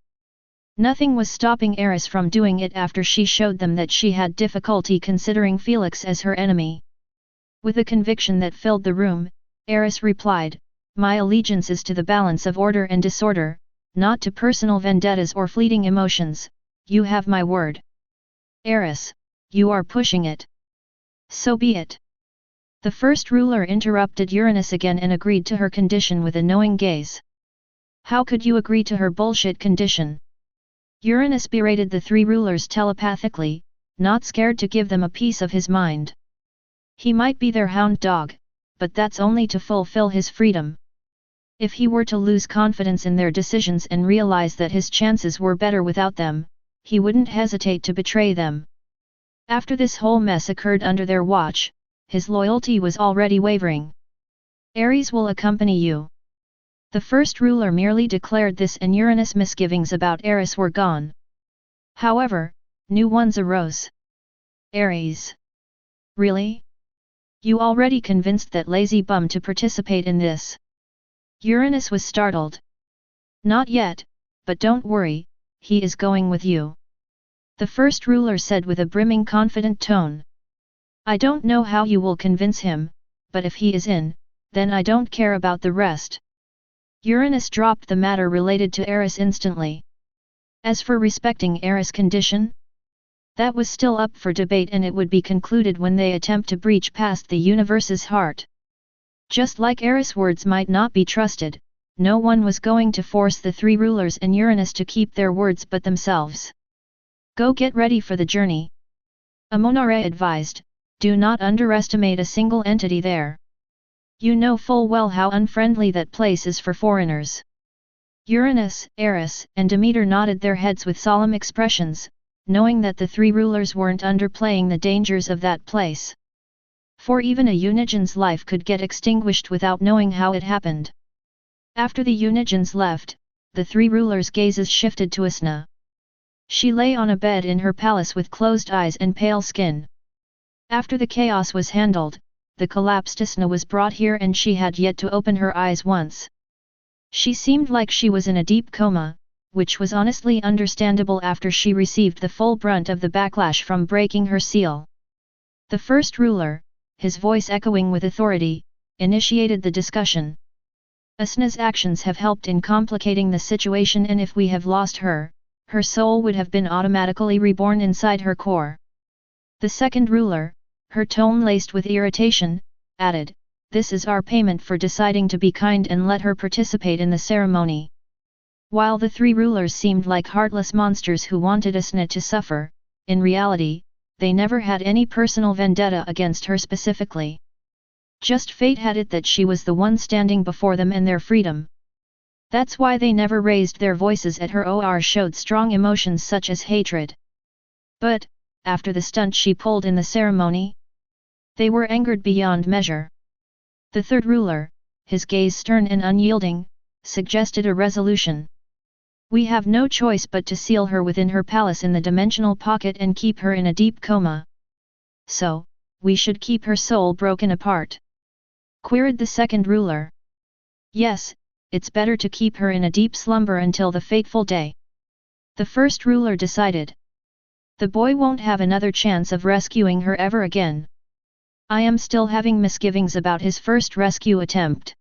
S1: Nothing was stopping Eris from doing it after she showed them that she had difficulty considering Felix as her enemy. With a conviction that filled the room, Eris replied, "My allegiance is to the balance of order and disorder, not to personal vendettas or fleeting emotions, you have my word." "Eris, you are pushing it." "So be it." The first ruler interrupted Uranus again and agreed to her condition with a knowing gaze. "How could you agree to her bullshit condition?" Uranus berated the three rulers telepathically, not scared to give them a piece of his mind. He might be their hound dog, but that's only to fulfill his freedom. If he were to lose confidence in their decisions and realize that his chances were better without them, he wouldn't hesitate to betray them. After this whole mess occurred under their watch, his loyalty was already wavering. "Ares will accompany you." The first ruler merely declared this and Uranus' misgivings about Eris were gone. However, new ones arose. "Ares? Really? You already convinced that lazy bum to participate in this?" Uranus was startled. "Not yet, but don't worry, he is going with you," the first ruler said with a brimming confident tone. "I don't know how you will convince him, but if he is in, then I don't care about the rest." Uranus dropped the matter related to Eris instantly. As for respecting Eris' condition, that was still up for debate and it would be concluded when they attempt to breach past the universe's heart. Just like Eris' words might not be trusted, no one was going to force the three rulers and Uranus to keep their words but themselves. "Go get ready for the journey," Amonare advised, "do not underestimate a single entity there. You know full well how unfriendly that place is for foreigners." Uranus, Eris, and Demeter nodded their heads with solemn expressions, knowing that the three rulers weren't underplaying the dangers of that place. For even a Unigen's life could get extinguished without knowing how it happened. After the Unigens left, the three rulers' gazes shifted to Asna. She lay on a bed in her palace with closed eyes and pale skin. After the chaos was handled, the collapsed Asna was brought here and she had yet to open her eyes once. She seemed like she was in a deep coma, which was honestly understandable after she received the full brunt of the backlash from breaking her seal. The first ruler, his voice echoing with authority, initiated the discussion. "Asna's actions have helped in complicating the situation and if we have lost her, her soul would have been automatically reborn inside her core." The second ruler, her tone laced with irritation, added, "This is our payment for deciding to be kind and let her participate in the ceremony." While the three rulers seemed like heartless monsters who wanted Asna to suffer, in reality, they never had any personal vendetta against her specifically. Just fate had it that she was the one standing before them and their freedom. That's why they never raised their voices at her or showed strong emotions such as hatred. But, after the stunt she pulled in the ceremony, they were angered beyond measure. The third ruler, his gaze stern and unyielding, suggested a resolution. "We have no choice but to seal her within her palace in the dimensional pocket and keep her in a deep coma." "So, we should keep her soul broken apart?" queried the second ruler. "Yes, it's better to keep her in a deep slumber until the fateful day," the first ruler decided. "The boy won't have another chance of rescuing her ever again. I am still having misgivings about his first rescue attempt."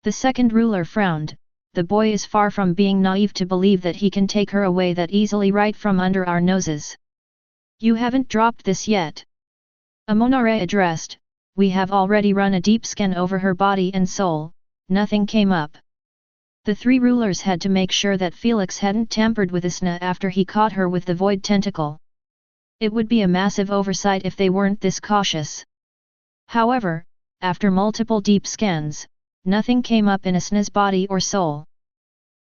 S1: The second ruler frowned. "The boy is far from being naive to believe that he can take her away that easily right from under our noses." "You haven't dropped this yet," Amonare addressed. "We have already run a deep scan over her body and soul, nothing came up." The three rulers had to make sure that Felix hadn't tampered with Asna after he caught her with the void tentacle. It would be a massive oversight if they weren't this cautious. However, after multiple deep scans, nothing came up in Asna's body or soul.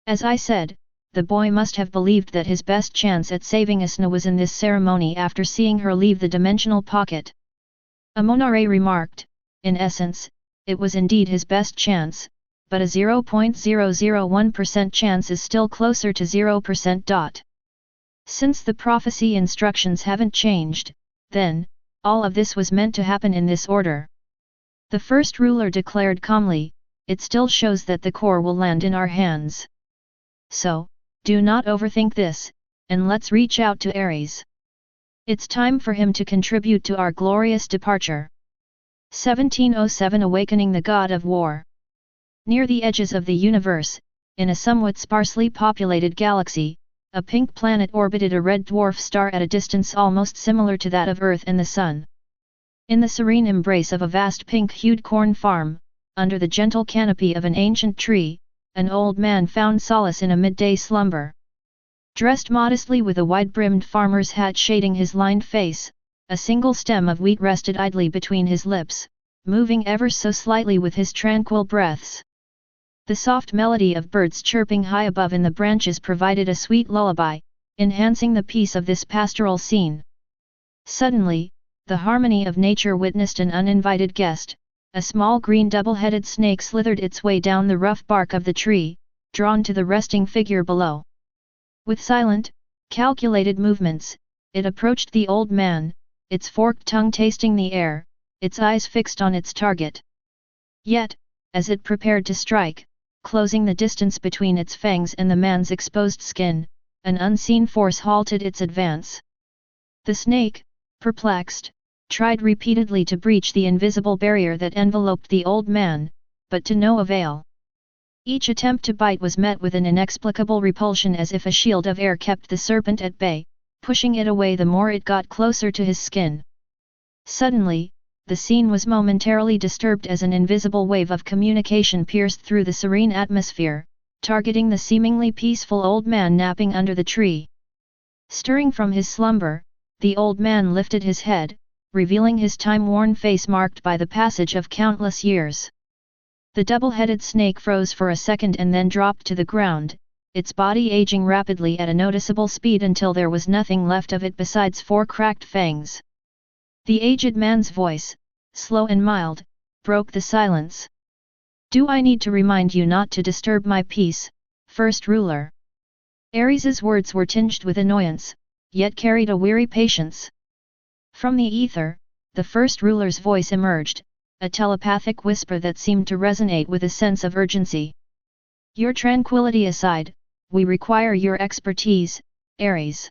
S1: As I said, the boy must have believed that his best chance at saving Asna was in this ceremony after seeing her leave the dimensional pocket. Amonare remarked, "In essence, it was indeed his best chance, but a 0.001% chance is still closer to 0%. Since the prophecy instructions haven't changed, then, all of this was meant to happen in this order. The first ruler declared calmly, it still shows that the core will land in our hands. So, do not overthink this, and let's reach out to Ares. It's time for him to contribute to our glorious departure. 1707 Awakening the God of War. Near the edges of the universe, in a somewhat sparsely populated galaxy, a pink planet orbited a red dwarf star at a distance almost similar to that of Earth and the Sun. In the serene embrace of a vast pink-hued corn farm, under the gentle canopy of an ancient tree, an old man found solace in a midday slumber. Dressed modestly with a wide-brimmed farmer's hat shading his lined face, a single stem of wheat rested idly between his lips, moving ever so slightly with his tranquil breaths. The soft melody of birds chirping high above in the branches provided a sweet lullaby, enhancing the peace of this pastoral scene. Suddenly, the harmony of nature witnessed an uninvited guest. A small green double-headed snake slithered its way down the rough bark of the tree, drawn to the resting figure below. With silent, calculated movements, it approached the old man, its forked tongue tasting the air, its eyes fixed on its target. Yet, as it prepared to strike, closing the distance between its fangs and the man's exposed skin, an unseen force halted its advance. The snake, perplexed, tried repeatedly to breach the invisible barrier that enveloped the old man, but to no avail. Each attempt to bite was met with an inexplicable repulsion, as if a shield of air kept the serpent at bay, pushing it away the more it got closer to his skin. Suddenly, the scene was momentarily disturbed as an invisible wave of communication pierced through the serene atmosphere, targeting the seemingly peaceful old man napping under the tree. Stirring from his slumber, the old man lifted his head, revealing his time-worn face marked by the passage of countless years. The double-headed snake froze for a second and then dropped to the ground, its body aging rapidly at a noticeable speed until there was nothing left of it besides 4 cracked fangs. The aged man's voice, slow and mild, broke the silence. "Do I need to remind you not to disturb my peace, first ruler?" Ares's words were tinged with annoyance, yet carried a weary patience. From the ether, the first ruler's voice emerged, a telepathic whisper that seemed to resonate with a sense of urgency. "Your tranquility aside, we require your expertise, Ares."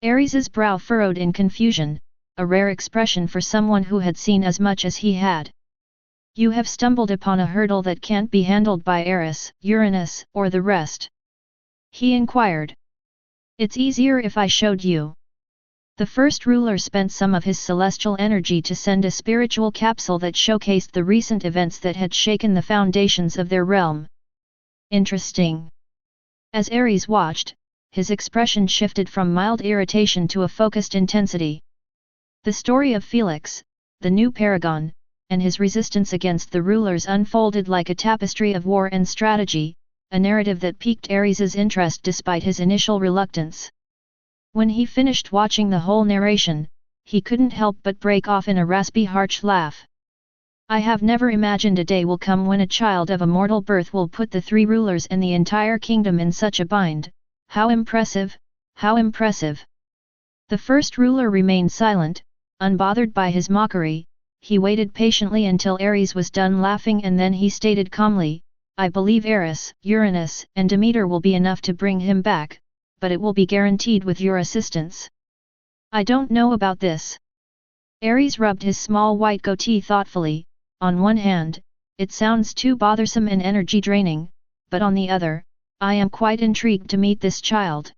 S1: Ares's brow furrowed in confusion, a rare expression for someone who had seen as much as he had. "You have stumbled upon a hurdle that can't be handled by Eris, Uranus, or the rest?" he inquired. "It's easier if I showed you." The first ruler spent some of his celestial energy to send a spiritual capsule that showcased the recent events that had shaken the foundations of their realm. "Interesting." As Ares watched, his expression shifted from mild irritation to a focused intensity. The story of Felix, the new paragon, and his resistance against the rulers unfolded like a tapestry of war and strategy, a narrative that piqued Ares's interest despite his initial reluctance. When he finished watching the whole narration, he couldn't help but break off in a raspy harsh laugh. "I have never imagined a day will come when a child of a mortal birth will put the 3 rulers and the entire kingdom in such a bind. How impressive, how impressive!" The first ruler remained silent, unbothered by his mockery. He waited patiently until Ares was done laughing and then he stated calmly, "I believe Eris, Uranus, and Demeter will be enough to bring him back, but it will be guaranteed with your assistance." "I don't know about this." Ares rubbed his small white goatee thoughtfully. "On one hand, it sounds too bothersome and energy-draining, but on the other, I am quite intrigued to meet this child.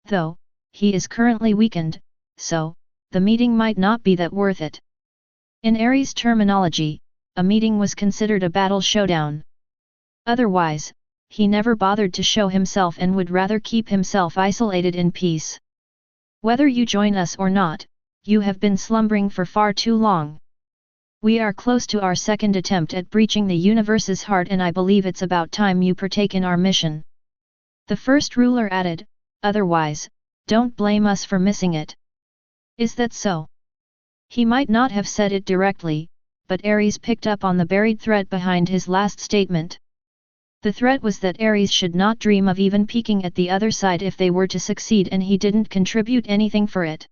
S1: Though, he is currently weakened, so, the meeting might not be that worth it." In Ares' terminology, a meeting was considered a battle showdown. Otherwise, he never bothered to show himself and would rather keep himself isolated in peace. "Whether you join us or not, you have been slumbering for far too long. We are close to our second attempt at breaching the universe's heart and I believe it's about time you partake in our mission." The first ruler added, "Otherwise, don't blame us for missing it." "Is that so?" He might not have said it directly, but Ares picked up on the buried thread behind his last statement. The threat was that Ares should not dream of even peeking at the other side if they were to succeed, and he didn't contribute anything for it.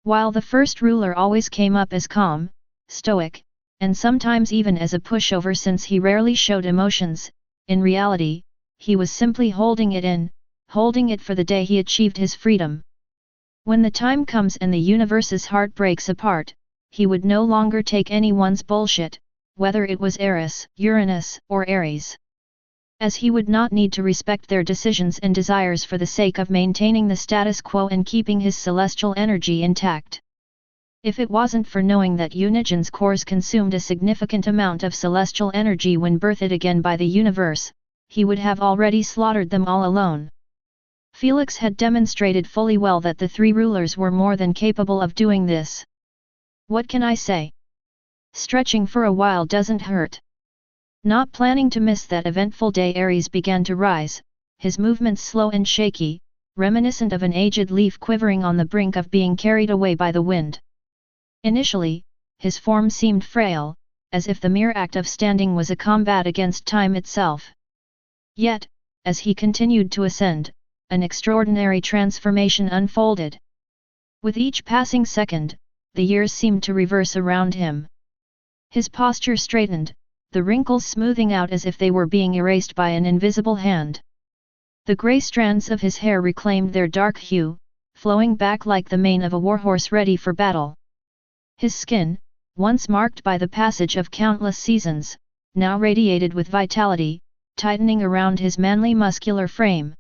S1: While the first ruler always came up as calm, stoic, and sometimes even as a pushover since he rarely showed emotions, in reality, he was simply holding it for the day he achieved his freedom. When the time comes and the universe's heart breaks apart, he would no longer take anyone's bullshit, whether it was Eris, Uranus, or Ares. As he would not need to respect their decisions and desires for the sake of maintaining the status quo and keeping his celestial energy intact. If it wasn't for knowing that Unigen's cores consumed a significant amount of celestial energy when birthed again by the universe, he would have already slaughtered them all alone. Felix had demonstrated fully well that the three rulers were more than capable of doing this. What can I say? Stretching for a while doesn't hurt. Not planning to miss that eventful day, Ares began to rise, his movements slow and shaky, reminiscent of an aged leaf quivering on the brink of being carried away by the wind. Initially, his form seemed frail, as if the mere act of standing was a combat against time itself. Yet, as he continued to ascend, an extraordinary transformation unfolded. With each passing second, the years seemed to reverse around him. His posture straightened, the wrinkles smoothing out as if they were being erased by an invisible hand. The grey strands of his hair reclaimed their dark hue, flowing back like the mane of a warhorse ready for battle. His skin, once marked by the passage of countless seasons, now radiated with vitality, tightening around his manly muscular frame.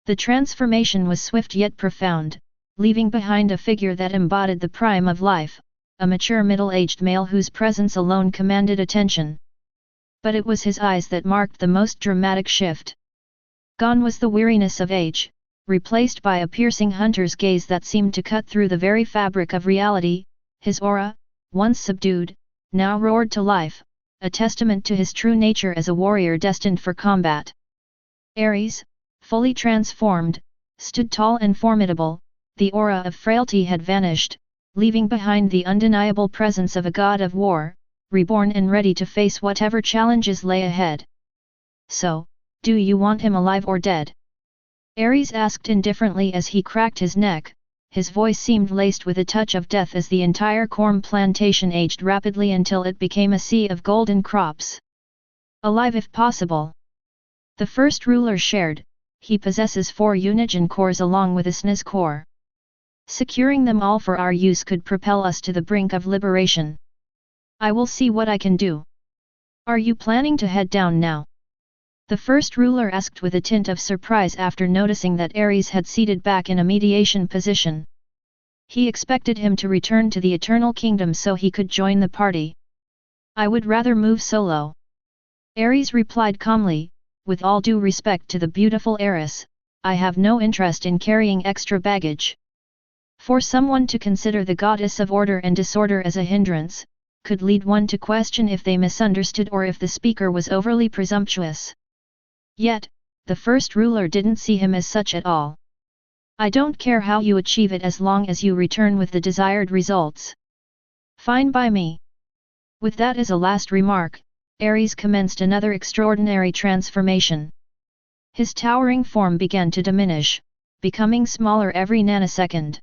S1: The transformation was swift yet profound, leaving behind a figure that embodied the prime of life, a mature middle-aged male whose presence alone commanded attention. But it was his eyes that marked the most dramatic shift. Gone was the weariness of age, replaced by a piercing hunter's gaze that seemed to cut through the very fabric of reality. His aura, once subdued, now roared to life, a testament to his true nature as a warrior destined for combat. Ares, fully transformed, stood tall and formidable, the aura of frailty had vanished, leaving behind the undeniable presence of a god of war, reborn and ready to face whatever challenges lay ahead. So, do you want him alive or dead? Ares asked indifferently as he cracked his neck. His voice seemed laced with a touch of death as the entire corn plantation aged rapidly until it became a sea of golden crops. Alive if possible. The first ruler shared, he possesses 4 Unigen cores along with a SNES core. Securing them all for our use could propel us to the brink of liberation. I will see what I can do. Are you planning to head down now? The first ruler asked with a tint of surprise after noticing that Ares had seated back in a mediation position. He expected him to return to the Eternal Kingdom so he could join the party. I would rather move solo. Ares replied calmly, with all due respect to the beautiful Eris, I have no interest in carrying extra baggage. For someone to consider the goddess of order and disorder as a hindrance, could lead one to question if they misunderstood or if the speaker was overly presumptuous. Yet, the first ruler didn't see him as such at all. I don't care how you achieve it as long as you return with the desired results. Fine by me. With that as a last remark, Ares commenced another extraordinary transformation. His towering form began to diminish, becoming smaller every nanosecond.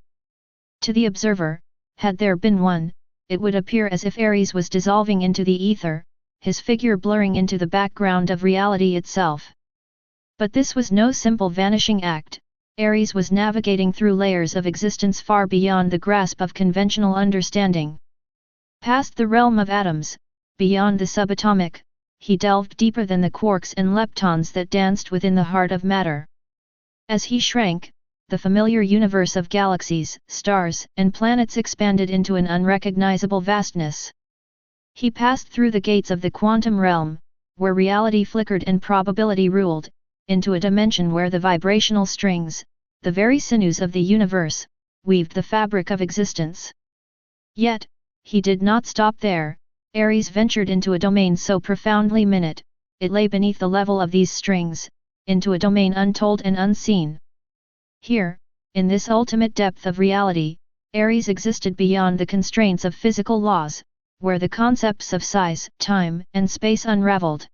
S1: To the observer, had there been one, it would appear as if Ares was dissolving into the ether, his figure blurring into the background of reality itself. But this was no simple vanishing act. Ares was navigating through layers of existence far beyond the grasp of conventional understanding. Past the realm of atoms, beyond the subatomic, he delved deeper than the quarks and leptons that danced within the heart of matter. As he shrank, the familiar universe of galaxies, stars, and planets expanded into an unrecognizable vastness. He passed through the gates of the quantum realm, where reality flickered and probability ruled, into a dimension where the vibrational strings, the very sinews of the universe, weaved the fabric of existence. Yet, he did not stop there. Ares ventured into a domain so profoundly minute, it lay beneath the level of these strings, into a domain untold and unseen. Here, in this ultimate depth of reality, Ares existed beyond the constraints of physical laws, where the concepts of size, time, and space unraveled.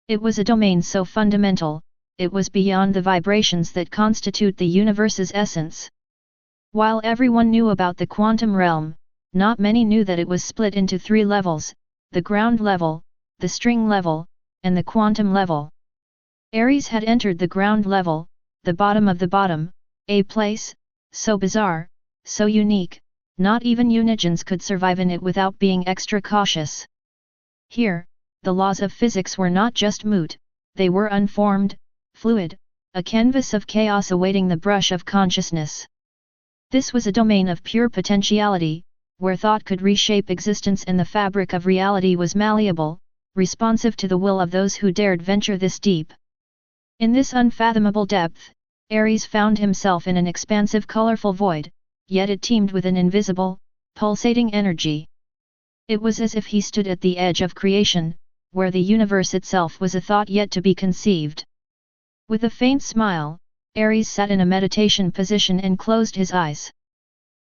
S1: It was a domain so fundamental, it was beyond the vibrations that constitute the universe's essence. While everyone knew about the quantum realm, not many knew that it was split into 3 levels, the ground level, the string level, and the quantum level. Ares had entered the ground level, the bottom of the bottom, a place, so bizarre, so unique, not even unigens could survive in it without being extra cautious. Here, the laws of physics were not just moot, they were unformed, fluid, a canvas of chaos awaiting the brush of consciousness. This was a domain of pure potentiality, where thought could reshape existence and the fabric of reality was malleable, responsive to the will of those who dared venture this deep. In this unfathomable depth, Ares found himself in an expansive colorful void, yet it teemed with an invisible, pulsating energy. It was as if he stood at the edge of creation, where the universe itself was a thought yet to be conceived. With a faint smile, Ares sat in a meditation position and closed his eyes.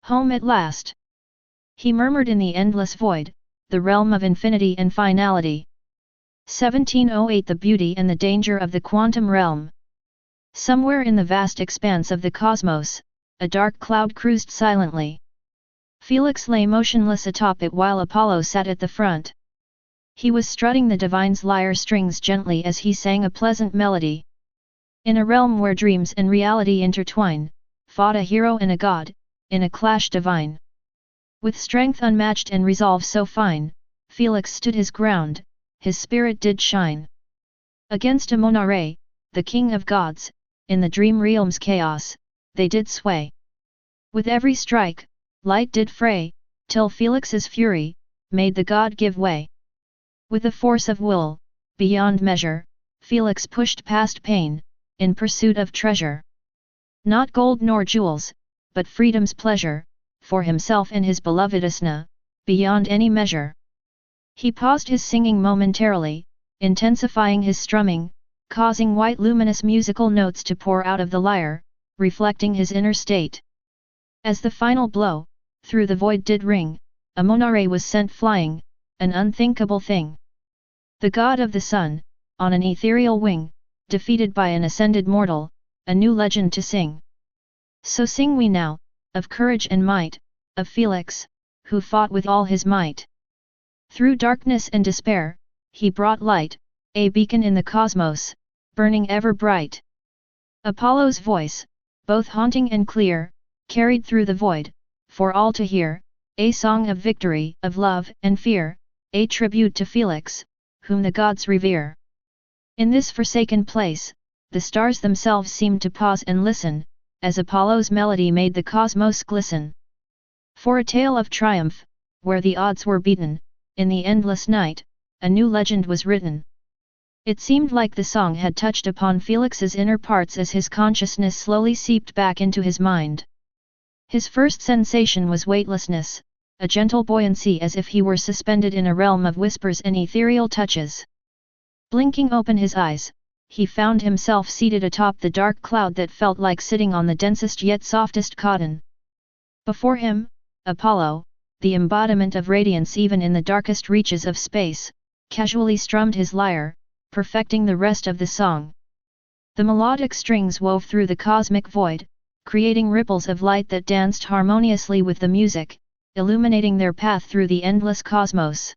S1: Home at last! He murmured in the endless void, the realm of infinity and finality. 1708 The beauty and the danger of the quantum realm. Somewhere in the vast expanse of the cosmos, a dark cloud cruised silently. Felix lay motionless atop it while Apollo sat at the front. He was strutting the divine's lyre strings gently as he sang a pleasant melody. In a realm where dreams and reality intertwine, fought a hero and a god, in a clash divine. With strength unmatched and resolve so fine, Felix stood his ground, his spirit did shine. Against Amonare, the king of gods, in the dream realm's chaos, they did sway. With every strike, light did fray, till Felix's fury made the god give way. With a force of will, beyond measure, Felix pushed past pain, in pursuit of treasure. Not gold nor jewels, but freedom's pleasure, for himself and his beloved Asna, beyond any measure. He paused his singing momentarily, intensifying his strumming, causing white luminous musical notes to pour out of the lyre, reflecting his inner state. As the final blow, through the void did ring, Amonare was sent flying, an unthinkable thing. The god of the sun, on an ethereal wing, defeated by an ascended mortal, a new legend to sing. So sing we now, of courage and might, of Felix, who fought with all his might. Through darkness and despair, he brought light, a beacon in the cosmos, burning ever bright. Apollo's voice, both haunting and clear, carried through the void, for all to hear, a song of victory, of love and fear, a tribute to Felix, whom the gods revere. In this forsaken place, the stars themselves seemed to pause and listen, as Apollo's melody made the cosmos glisten. For a tale of triumph, where the odds were beaten, in the endless night, a new legend was written. It seemed like the song had touched upon Felix's inner parts as his consciousness slowly seeped back into his mind. His first sensation was weightlessness, a gentle buoyancy as if he were suspended in a realm of whispers and ethereal touches. Blinking open his eyes, he found himself seated atop the dark cloud that felt like sitting on the densest yet softest cotton. Before him, Apollo, the embodiment of radiance even in the darkest reaches of space, casually strummed his lyre, perfecting the rest of the song. The melodic strings wove through the cosmic void, creating ripples of light that danced harmoniously with the music, illuminating their path through the endless cosmos.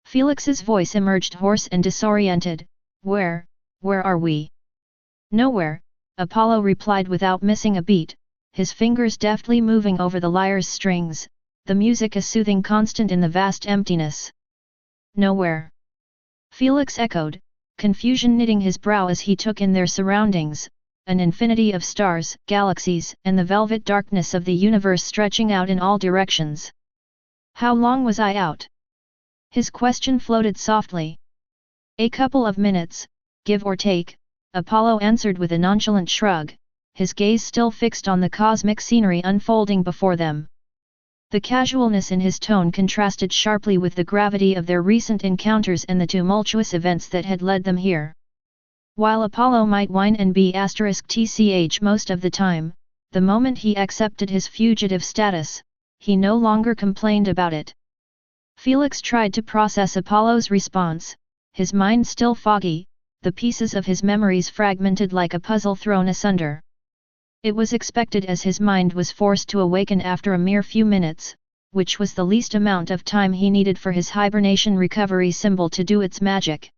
S1: Felix's voice emerged hoarse and disoriented. Where are we? Nowhere, Apollo replied without missing a beat, his fingers deftly moving over the lyre's strings, the music a soothing constant in the vast emptiness. Nowhere. Felix echoed, confusion knitting his brow as he took in their surroundings, an infinity of stars, galaxies, and the velvet darkness of the universe stretching out in all directions. How long was I out? His question floated softly. A couple of minutes, give or take, Apollo answered with a nonchalant shrug, his gaze still fixed on the cosmic scenery unfolding before them. The casualness in his tone contrasted sharply with the gravity of their recent encounters and the tumultuous events that had led them here. While Apollo might whine and be *tch most of the time, the moment he accepted his fugitive status, he no longer complained about it. Felix tried to process Apollo's response, his mind still foggy, the pieces of his memories fragmented like a puzzle thrown asunder. It was expected, as his mind was forced to awaken after a mere few minutes, which was the least amount of time he needed for his hibernation recovery symbol to do its magic.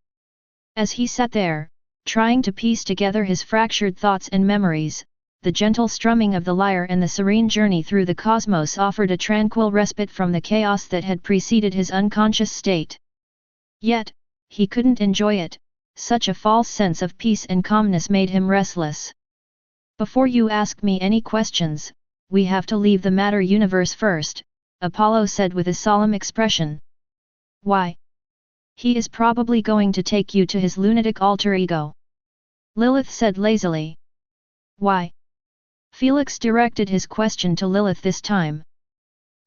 S1: As he sat there, trying to piece together his fractured thoughts and memories, the gentle strumming of the lyre and the serene journey through the cosmos offered a tranquil respite from the chaos that had preceded his unconscious state. Yet, he couldn't enjoy it. Such a false sense of peace and calmness made him restless. "Before you ask me any questions, we have to leave the matter universe first," Apollo said with a solemn expression. "Why?" "He is probably going to take you to his lunatic alter ego," Lilith said lazily. "Why?" Felix directed his question to Lilith this time.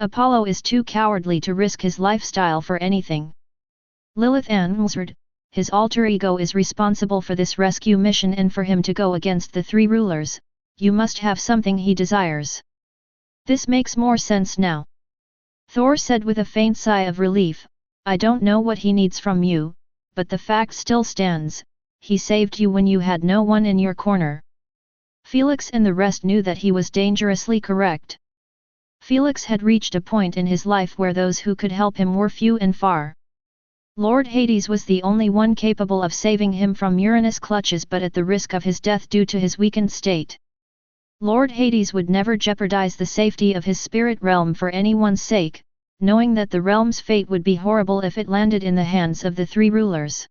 S1: "Apollo is too cowardly to risk his lifestyle for anything," Lilith answered. "His alter ego is responsible for this rescue mission, and for him to go against the three rulers, you must have something he desires." "This makes more sense now," Thor said with a faint sigh of relief. "I don't know what he needs from you, but the fact still stands, he saved you when you had no one in your corner." Felix and the rest knew that he was dangerously correct. Felix had reached a point in his life where those who could help him were few and far. Lord Hades was the only one capable of saving him from Uranus' clutches, but at the risk of his death due to his weakened state. Lord Hades would never jeopardize the safety of his spirit realm for anyone's sake, knowing that the realm's fate would be horrible if it landed in the hands of the three rulers.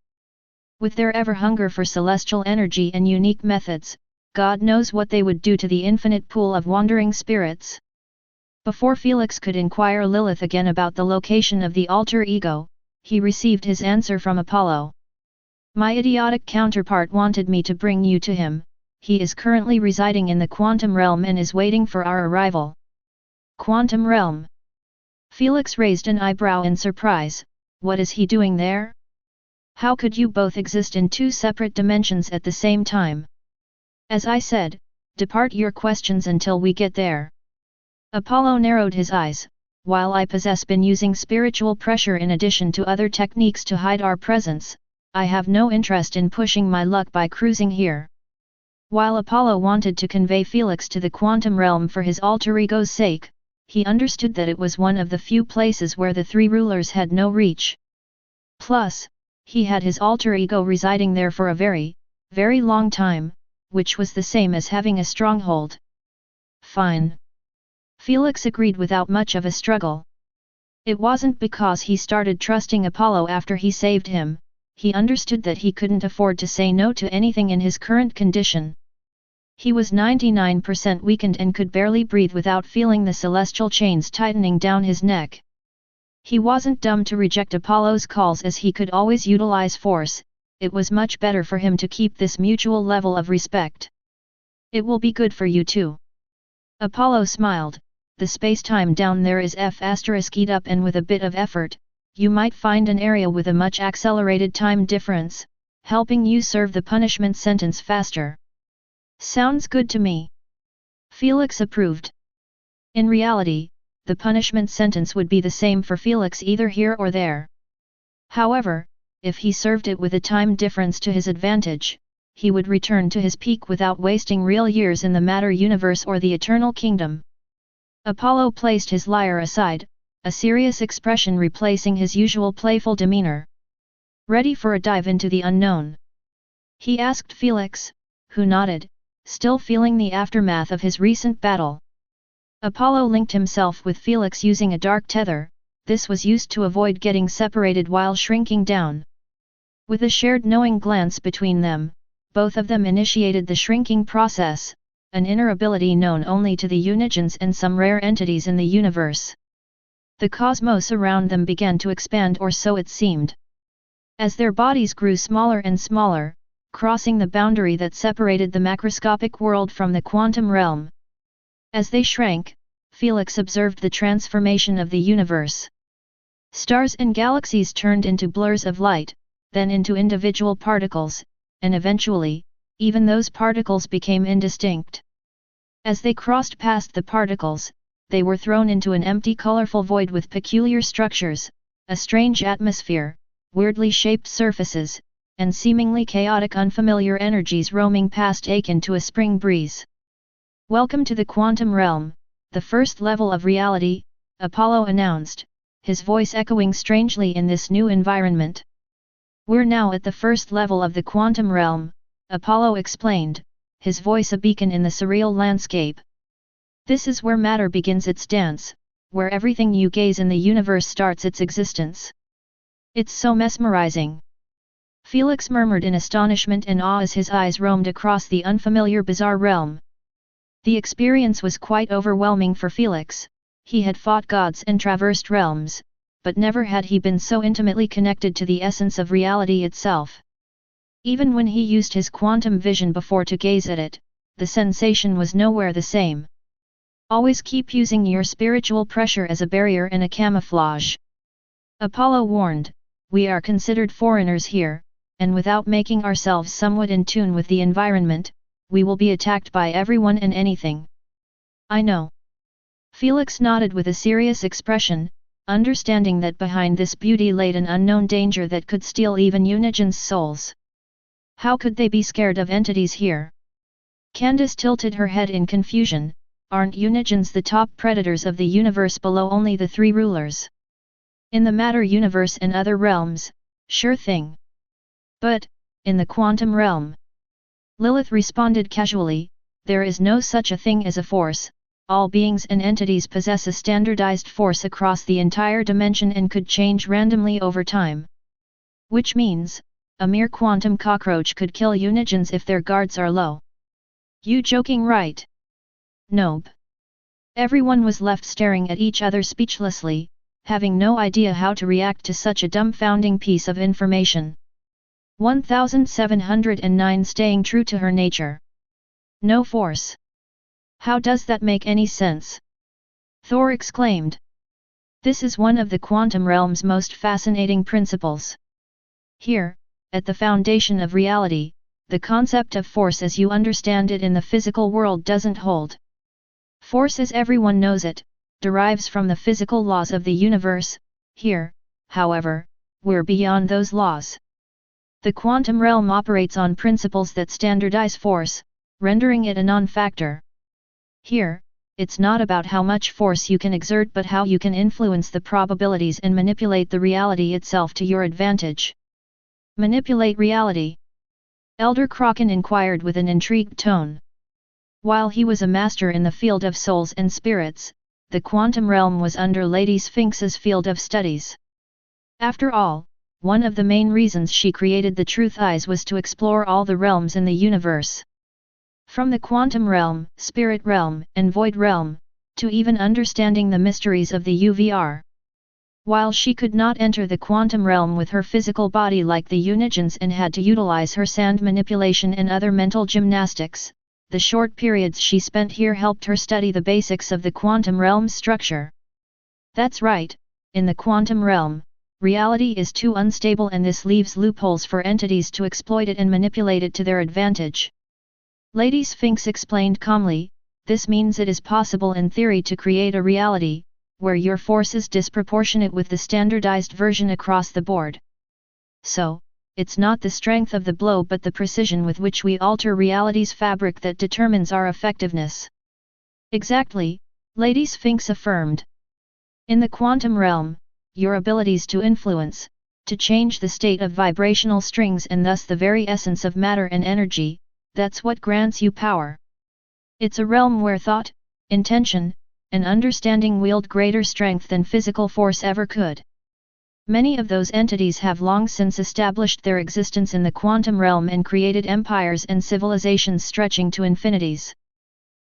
S1: With their ever hunger for celestial energy and unique methods, God knows what they would do to the infinite pool of wandering spirits. Before Felix could inquire Lilith again about the location of the alter ego, he received his answer from Apollo. "My idiotic counterpart wanted me to bring you to him. He is currently residing in the quantum realm and is waiting for our arrival." "Quantum realm?" Felix raised an eyebrow in surprise. "What is he doing there? How could you both exist in two separate dimensions at the same time?" "As I said, depart your questions until we get there." Apollo narrowed his eyes. "While I been using spiritual pressure in addition to other techniques to hide our presence, I have no interest in pushing my luck by cruising here." While Apollo wanted to convey Felix to the quantum realm for his alter ego's sake, he understood that it was one of the few places where the three rulers had no reach. Plus, he had his alter ego residing there for a very, very long time, which was the same as having a stronghold. "Fine." Felix agreed without much of a struggle. It wasn't because he started trusting Apollo after he saved him, he understood that he couldn't afford to say no to anything in his current condition. He was 99% weakened and could barely breathe without feeling the celestial chains tightening down his neck. He wasn't dumb to reject Apollo's calls, as he could always utilize force. It was much better for him to keep this mutual level of respect. "It will be good for you too." Apollo smiled. "The space-time down there is f***ed up, and with a bit of effort, you might find an area with a much accelerated time difference, helping you serve the punishment sentence faster." "Sounds good to me." Felix approved. In reality, the punishment sentence would be the same for Felix either here or there. However, if he served it with a time difference to his advantage, he would return to his peak without wasting real years in the matter universe or the eternal kingdom. Apollo placed his lyre aside, a serious expression replacing his usual playful demeanor. "Ready for a dive into the unknown?" he asked Felix, who nodded, still feeling the aftermath of his recent battle. Apollo linked himself with Felix using a dark tether. This was used to avoid getting separated while shrinking down. With a shared knowing glance between them, both of them initiated the shrinking process, an inner ability known only to the Unigens and some rare entities in the universe. The cosmos around them began to expand, or so it seemed. As their bodies grew smaller and smaller, crossing the boundary that separated the macroscopic world from the quantum realm. As they shrank, Felix observed the transformation of the universe. Stars and galaxies turned into blurs of light, then into individual particles, and eventually, even those particles became indistinct. As they crossed past the particles, they were thrown into an empty colorful void with peculiar structures, a strange atmosphere, weirdly shaped surfaces, and seemingly chaotic unfamiliar energies roaming past akin to a spring breeze. "Welcome to the quantum realm, the first level of reality," Apollo announced, his voice echoing strangely in this new environment. "We're now at the first level of the quantum realm," Apollo explained, his voice a beacon in the surreal landscape. "This is where matter begins its dance, where everything you gaze in the universe starts its existence. It's so mesmerizing." Felix murmured in astonishment and awe as his eyes roamed across the unfamiliar bizarre realm. The experience was quite overwhelming for Felix. He had fought gods and traversed realms, but never had he been so intimately connected to the essence of reality itself. Even when he used his quantum vision before to gaze at it, the sensation was nowhere the same. "Always keep using your spiritual pressure as a barrier and a camouflage," Apollo warned. "We are considered foreigners here, and without making ourselves somewhat in tune with the environment, we will be attacked by everyone and anything." "I know." Felix nodded with a serious expression, understanding that behind this beauty laid an unknown danger that could steal even Unigen's souls. How could they be scared of entities here? Candace tilted her head in confusion. "Aren't Unigens the top predators of the universe below only the three rulers? In the matter universe and other realms, sure thing. But, in the quantum realm," Lilith responded casually, "there is no such a thing as a force. All beings and entities possess a standardized force across the entire dimension and could change randomly over time. Which means, a mere quantum cockroach could kill Unigens if their guards are low." "You joking, right?" "Nope." Everyone was left staring at each other speechlessly, having no idea how to react to such a dumbfounding piece of information. 1709 Staying true to her nature. No force. How does that make any sense? Thor exclaimed. This is one of the quantum realm's most fascinating principles. Here, at the foundation of reality, the concept of force as you understand it in the physical world doesn't hold. Force as everyone knows it, derives from the physical laws of the universe. Here, however, we're beyond those laws. The quantum realm operates on principles that standardize force, rendering it a non-factor. Here, it's not about how much force you can exert but how you can influence the probabilities and manipulate the reality itself to your advantage. Manipulate reality? Elder Kraken inquired with an intrigued tone. While he was a master in the field of souls and spirits, the quantum realm was under Lady Sphinx's field of studies. After all, one of the main reasons she created the Truth Eyes was to explore all the realms in the universe. From the quantum realm, spirit realm, and void realm, to even understanding the mysteries of the UVR. While she could not enter the quantum realm with her physical body like the Unigens and had to utilize her sand manipulation and other mental gymnastics, the short periods she spent here helped her study the basics of the quantum realm's structure. That's right, in the quantum realm, reality is too unstable and this leaves loopholes for entities to exploit it and manipulate it to their advantage. Lady Sphinx explained calmly, this means it is possible in theory to create a reality, where your force is disproportionate with the standardized version across the board. So, it's not the strength of the blow but the precision with which we alter reality's fabric that determines our effectiveness. Exactly, Lady Sphinx affirmed. In the quantum realm, your abilities to influence, to change the state of vibrational strings and thus the very essence of matter and energy, that's what grants you power. It's a realm where thought, intention, and understanding wield greater strength than physical force ever could. Many of those entities have long since established their existence in the quantum realm and created empires and civilizations stretching to infinities.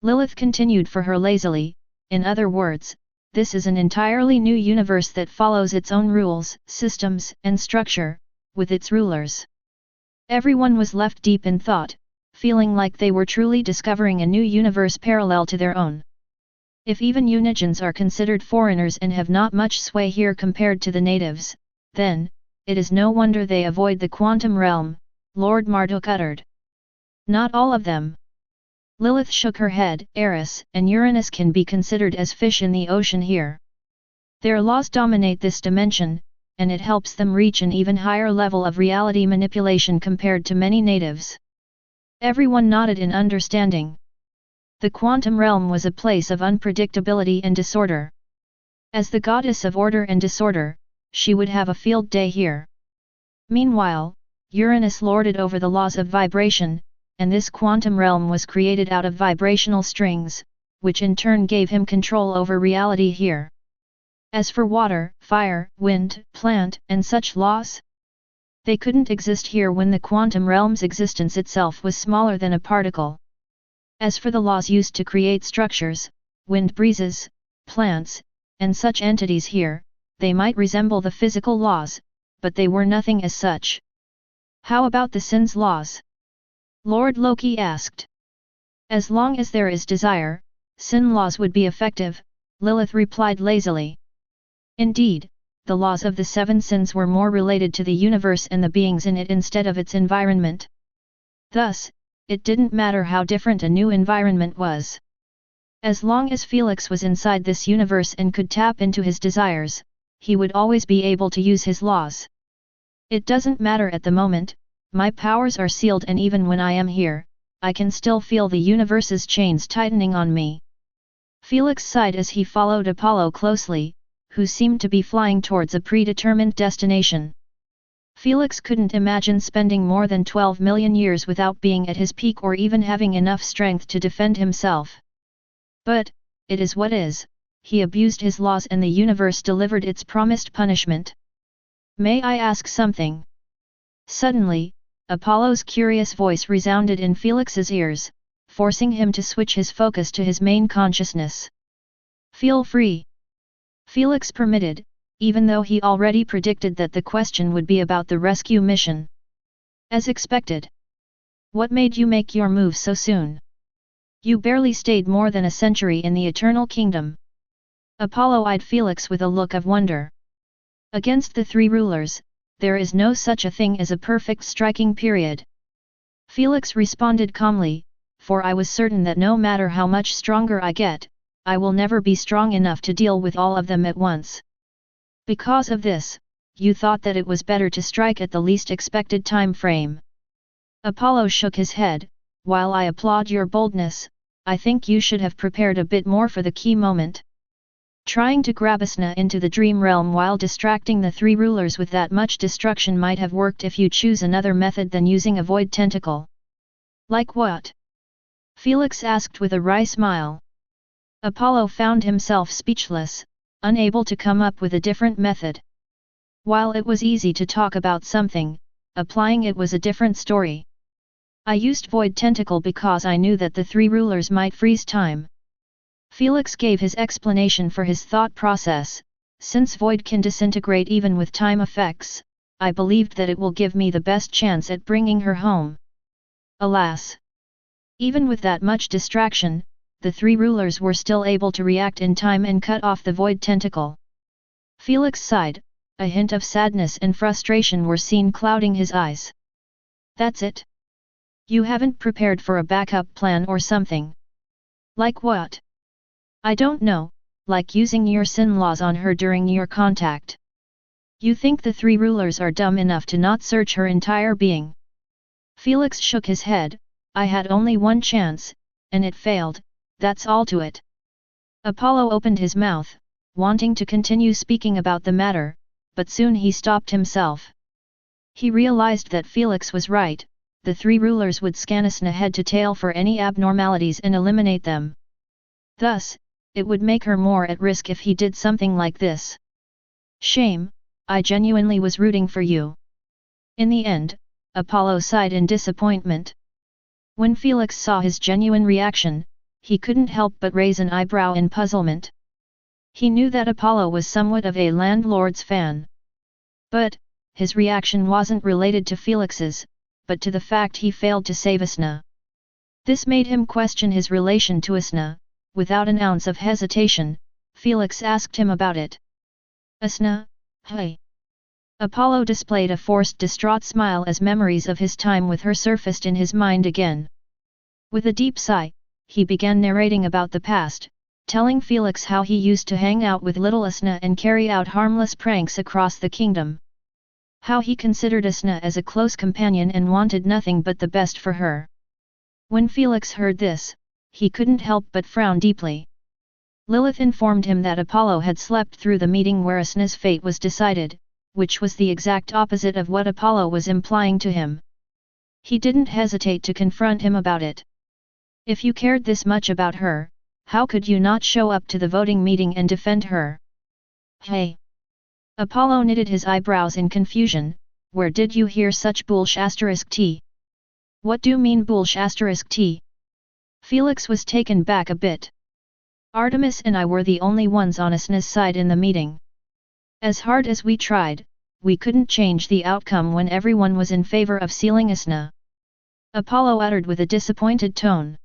S1: Lilith continued for her lazily, in other words, this is an entirely new universe that follows its own rules, systems, and structure, with its rulers. Everyone was left deep in thought, feeling like they were truly discovering a new universe parallel to their own. If even Unigens are considered foreigners and have not much sway here compared to the natives, then, it is no wonder they avoid the quantum realm, Lord Marduk uttered. Not all of them. Lilith shook her head. Eris and Uranus can be considered as fish in the ocean here. Their laws dominate this dimension, and it helps them reach an even higher level of reality manipulation compared to many natives. Everyone nodded in understanding. The quantum realm was a place of unpredictability and disorder. As the goddess of order and disorder, she would have a field day here. Meanwhile, Uranus lorded over the laws of vibration, and this quantum realm was created out of vibrational strings, which in turn gave him control over reality here. As for water, fire, wind, plant, and such laws, they couldn't exist here when the quantum realm's existence itself was smaller than a particle. As for the laws used to create structures, wind breezes, plants, and such entities here, they might resemble the physical laws, but they were nothing as such. How about the sin's laws? Lord Loki asked. As long as there is desire, sin laws would be effective, Lilith replied lazily. Indeed, the laws of the seven sins were more related to the universe and the beings in it instead of its environment. Thus, it didn't matter how different a new environment was. As long as Felix was inside this universe and could tap into his desires, he would always be able to use his laws. It doesn't matter at the moment, my powers are sealed, and even when I am here, I can still feel the universe's chains tightening on me. Felix sighed as he followed Apollo closely, who seemed to be flying towards a predetermined destination. Felix couldn't imagine spending more than 12 million years without being at his peak or even having enough strength to defend himself. But, it is what is, he abused his laws and the universe delivered its promised punishment. May I ask something? Suddenly, Apollo's curious voice resounded in Felix's ears, forcing him to switch his focus to his main consciousness. Feel free. Felix permitted, even though he already predicted that the question would be about the rescue mission. As expected. What made you make your move so soon? You barely stayed more than a century in the Eternal Kingdom. Apollo eyed Felix with a look of wonder. Against the three rulers, there is no such a thing as a perfect striking period. Felix responded calmly, for I was certain that no matter how much stronger I get, I will never be strong enough to deal with all of them at once. Because of this, you thought that it was better to strike at the least expected time frame. Apollo shook his head. While I applaud your boldness, I think you should have prepared a bit more for the key moment. Trying to grab Asna into the dream realm while distracting the three rulers with that much destruction might have worked if you choose another method than using a void tentacle. Like what? Felix asked with a wry smile. Apollo found himself speechless, unable to come up with a different method. While it was easy to talk about something, applying it was a different story. I used Void Tentacle because I knew that the three rulers might freeze time. Felix gave his explanation for his thought process. Since Void can disintegrate even with time effects, I believed that it will give me the best chance at bringing her home. Alas! Even with that much distraction, the three rulers were still able to react in time and cut off the Void Tentacle. Felix sighed, a hint of sadness and frustration were seen clouding his eyes. That's it? You haven't prepared for a backup plan or something? Like what? I don't know, like using your sin laws on her during your contact. You think the three rulers are dumb enough to not search her entire being? Felix shook his head. I had only one chance, and it failed, that's all to it. Apollo opened his mouth, wanting to continue speaking about the matter, but soon he stopped himself. He realized that Felix was right, the three rulers would scan Asna head to tail for any abnormalities and eliminate them. Thus, it would make her more at risk if he did something like this. Shame, I genuinely was rooting for you. In the end, Apollo sighed in disappointment. When Felix saw his genuine reaction, he couldn't help but raise an eyebrow in puzzlement. He knew that Apollo was somewhat of a landlord's fan. But, his reaction wasn't related to Felix's, but to the fact he failed to save Asna. This made him question his relation to Asna. Without an ounce of hesitation, Felix asked him about it. Asna, hey. Apollo displayed a forced distraught smile as memories of his time with her surfaced in his mind again. With a deep sigh, he began narrating about the past, telling Felix how he used to hang out with little Asna and carry out harmless pranks across the kingdom. How he considered Asna as a close companion and wanted nothing but the best for her. When Felix heard this, he couldn't help but frown deeply. Lilith informed him that Apollo had slept through the meeting where Asna's fate was decided, which was the exact opposite of what Apollo was implying to him. He didn't hesitate to confront him about it. If you cared this much about her, how could you not show up to the voting meeting and defend her? Hey! Apollo knitted his eyebrows in confusion. Where did you hear such bullsh*t? What do you mean bullsh*t? Felix was taken back a bit. Artemis and I were the only ones on Asna's side in the meeting. As hard as we tried, we couldn't change the outcome when everyone was in favor of sealing Asna. Apollo uttered with a disappointed tone.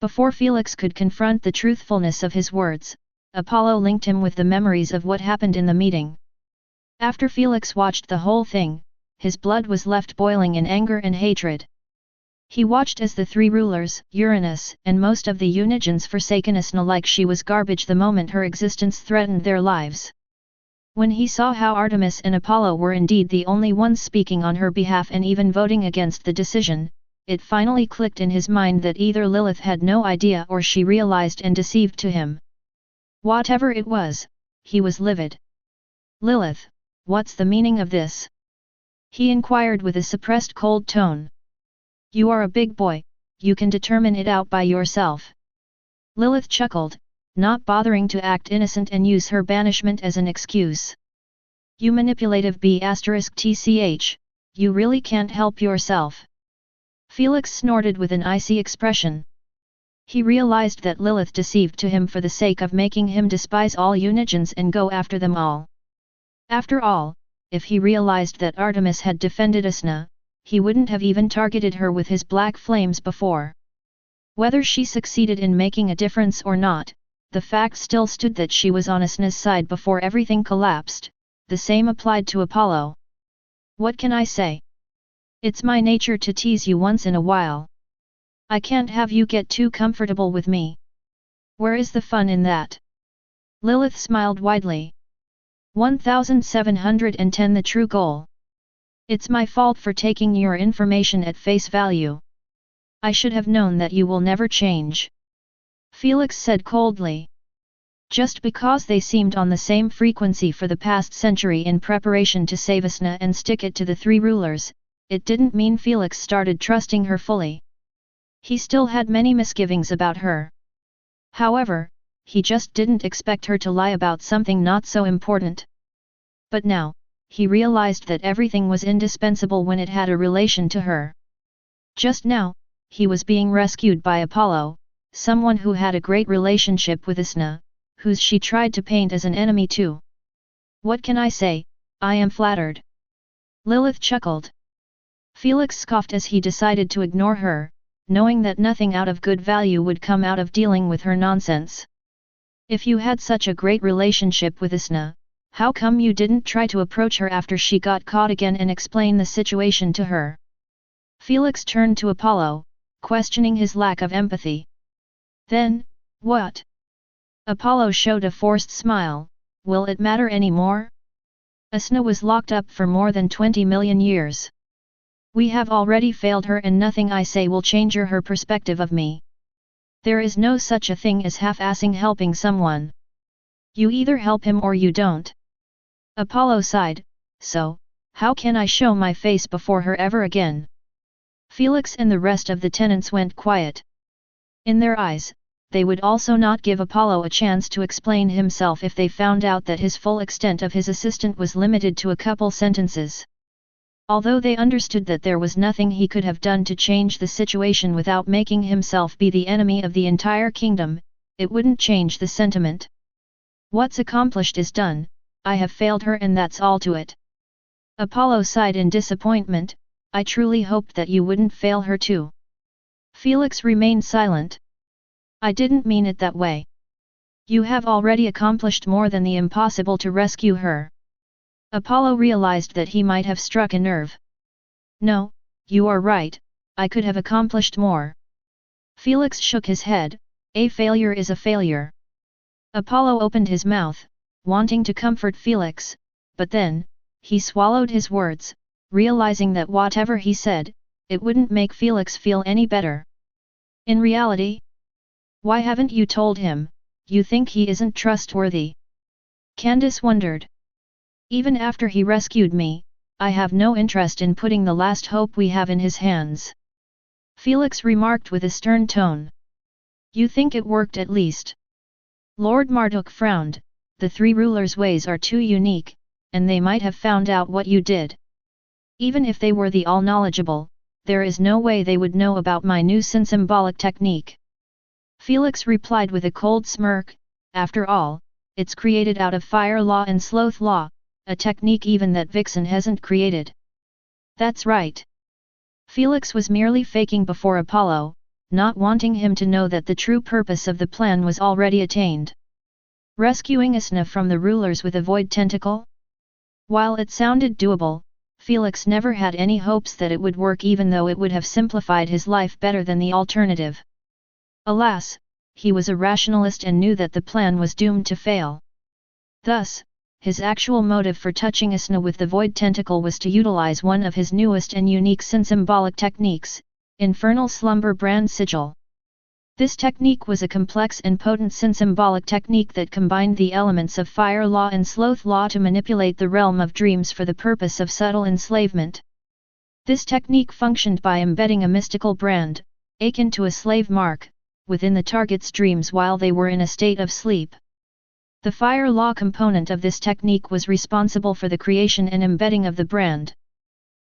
S1: Before Felix could confront the truthfulness of his words, Apollo linked him with the memories of what happened in the meeting. After Felix watched the whole thing, his blood was left boiling in anger and hatred. He watched as the three rulers, Uranus, and most of the Unigens forsaken Asna like she was garbage the moment her existence threatened their lives. When he saw how Artemis and Apollo were indeed the only ones speaking on her behalf and even voting against the decision, it finally clicked in his mind that either Lilith had no idea or she realized and deceived to him. Whatever it was, he was livid. Lilith, what's the meaning of this? He inquired with a suppressed cold tone. You are a big boy, you can determine it out by yourself. Lilith chuckled, not bothering to act innocent and use her banishment as an excuse. You manipulative b*tch, you really can't help yourself. Felix snorted with an icy expression. He realized that Lilith deceived to him for the sake of making him despise all Unigens and go after them all. After all, if he realized that Artemis had defended Asna, he wouldn't have even targeted her with his black flames before. Whether she succeeded in making a difference or not, the fact still stood that she was on Asna's side before everything collapsed. The same applied to Apollo. What can I say? It's my nature to tease you once in a while. I can't have you get too comfortable with me. Where is the fun in that? Lilith smiled widely. 1710 The true goal. It's my fault for taking your information at face value. I should have known that you will never change. Felix said coldly. Just because they seemed on the same frequency for the past century in preparation to save Asna and stick it to the three rulers, it didn't mean Felix started trusting her fully. He still had many misgivings about her. However, he just didn't expect her to lie about something not so important. But now, he realized that everything was indispensable when it had a relation to her. Just now, he was being rescued by Apollo, someone who had a great relationship with Asna, whose she tried to paint as an enemy too. What can I say? I am flattered. Lilith chuckled. Felix scoffed as he decided to ignore her, knowing that nothing out of good value would come out of dealing with her nonsense. If you had such a great relationship with Asna, how come you didn't try to approach her after she got caught again and explain the situation to her? Felix turned to Apollo, questioning his lack of empathy. Then, what? Apollo showed a forced smile. Will it matter any more? Asna was locked up for more than 20 million years. We have already failed her and nothing I say will change her perspective of me. There is no such a thing as half-assing helping someone. You either help him or you don't. Apollo sighed, so, how can I show my face before her ever again? Felix and the rest of the tenants went quiet. In their eyes, they would also not give Apollo a chance to explain himself if they found out that his full extent of his assistant was limited to a couple sentences. Although they understood that there was nothing he could have done to change the situation without making himself be the enemy of the entire kingdom, it wouldn't change the sentiment. What's accomplished is done, I have failed her and that's all to it. Apollo sighed in disappointment, I truly hoped that you wouldn't fail her too. Felix remained silent. I didn't mean it that way. You have already accomplished more than the impossible to rescue her. Apollo realized that he might have struck a nerve. No, you are right, I could have accomplished more. Felix shook his head, a failure is a failure. Apollo opened his mouth, wanting to comfort Felix, but then, he swallowed his words, realizing that whatever he said, it wouldn't make Felix feel any better. In reality? Why haven't you told him? You think he isn't trustworthy? Candace wondered. Even after he rescued me, I have no interest in putting the last hope we have in his hands. Felix remarked with a stern tone. You think it worked at least? Lord Marduk frowned. The three rulers' ways are too unique, and they might have found out what you did. Even if they were the all-knowledgeable, there is no way they would know about my new symbolic technique. Felix replied with a cold smirk, after all, it's created out of fire law and sloth law, a technique even that Vixen hasn't created. That's right. Felix was merely faking before Apollo, not wanting him to know that the true purpose of the plan was already attained. Rescuing Isna from the rulers with a void tentacle? While it sounded doable, Felix never had any hopes that it would work, even though it would have simplified his life better than the alternative. Alas, he was a rationalist and knew that the plan was doomed to fail. Thus, his actual motive for touching Isna with the void tentacle was to utilize one of his newest and unique symbolic techniques, Infernal Slumber Brand Sigil. This technique was a complex and potent symbolic technique that combined the elements of fire law and sloth law to manipulate the realm of dreams for the purpose of subtle enslavement. This technique functioned by embedding a mystical brand, akin to a slave mark, within the target's dreams while they were in a state of sleep. The fire law component of this technique was responsible for the creation and embedding of the brand.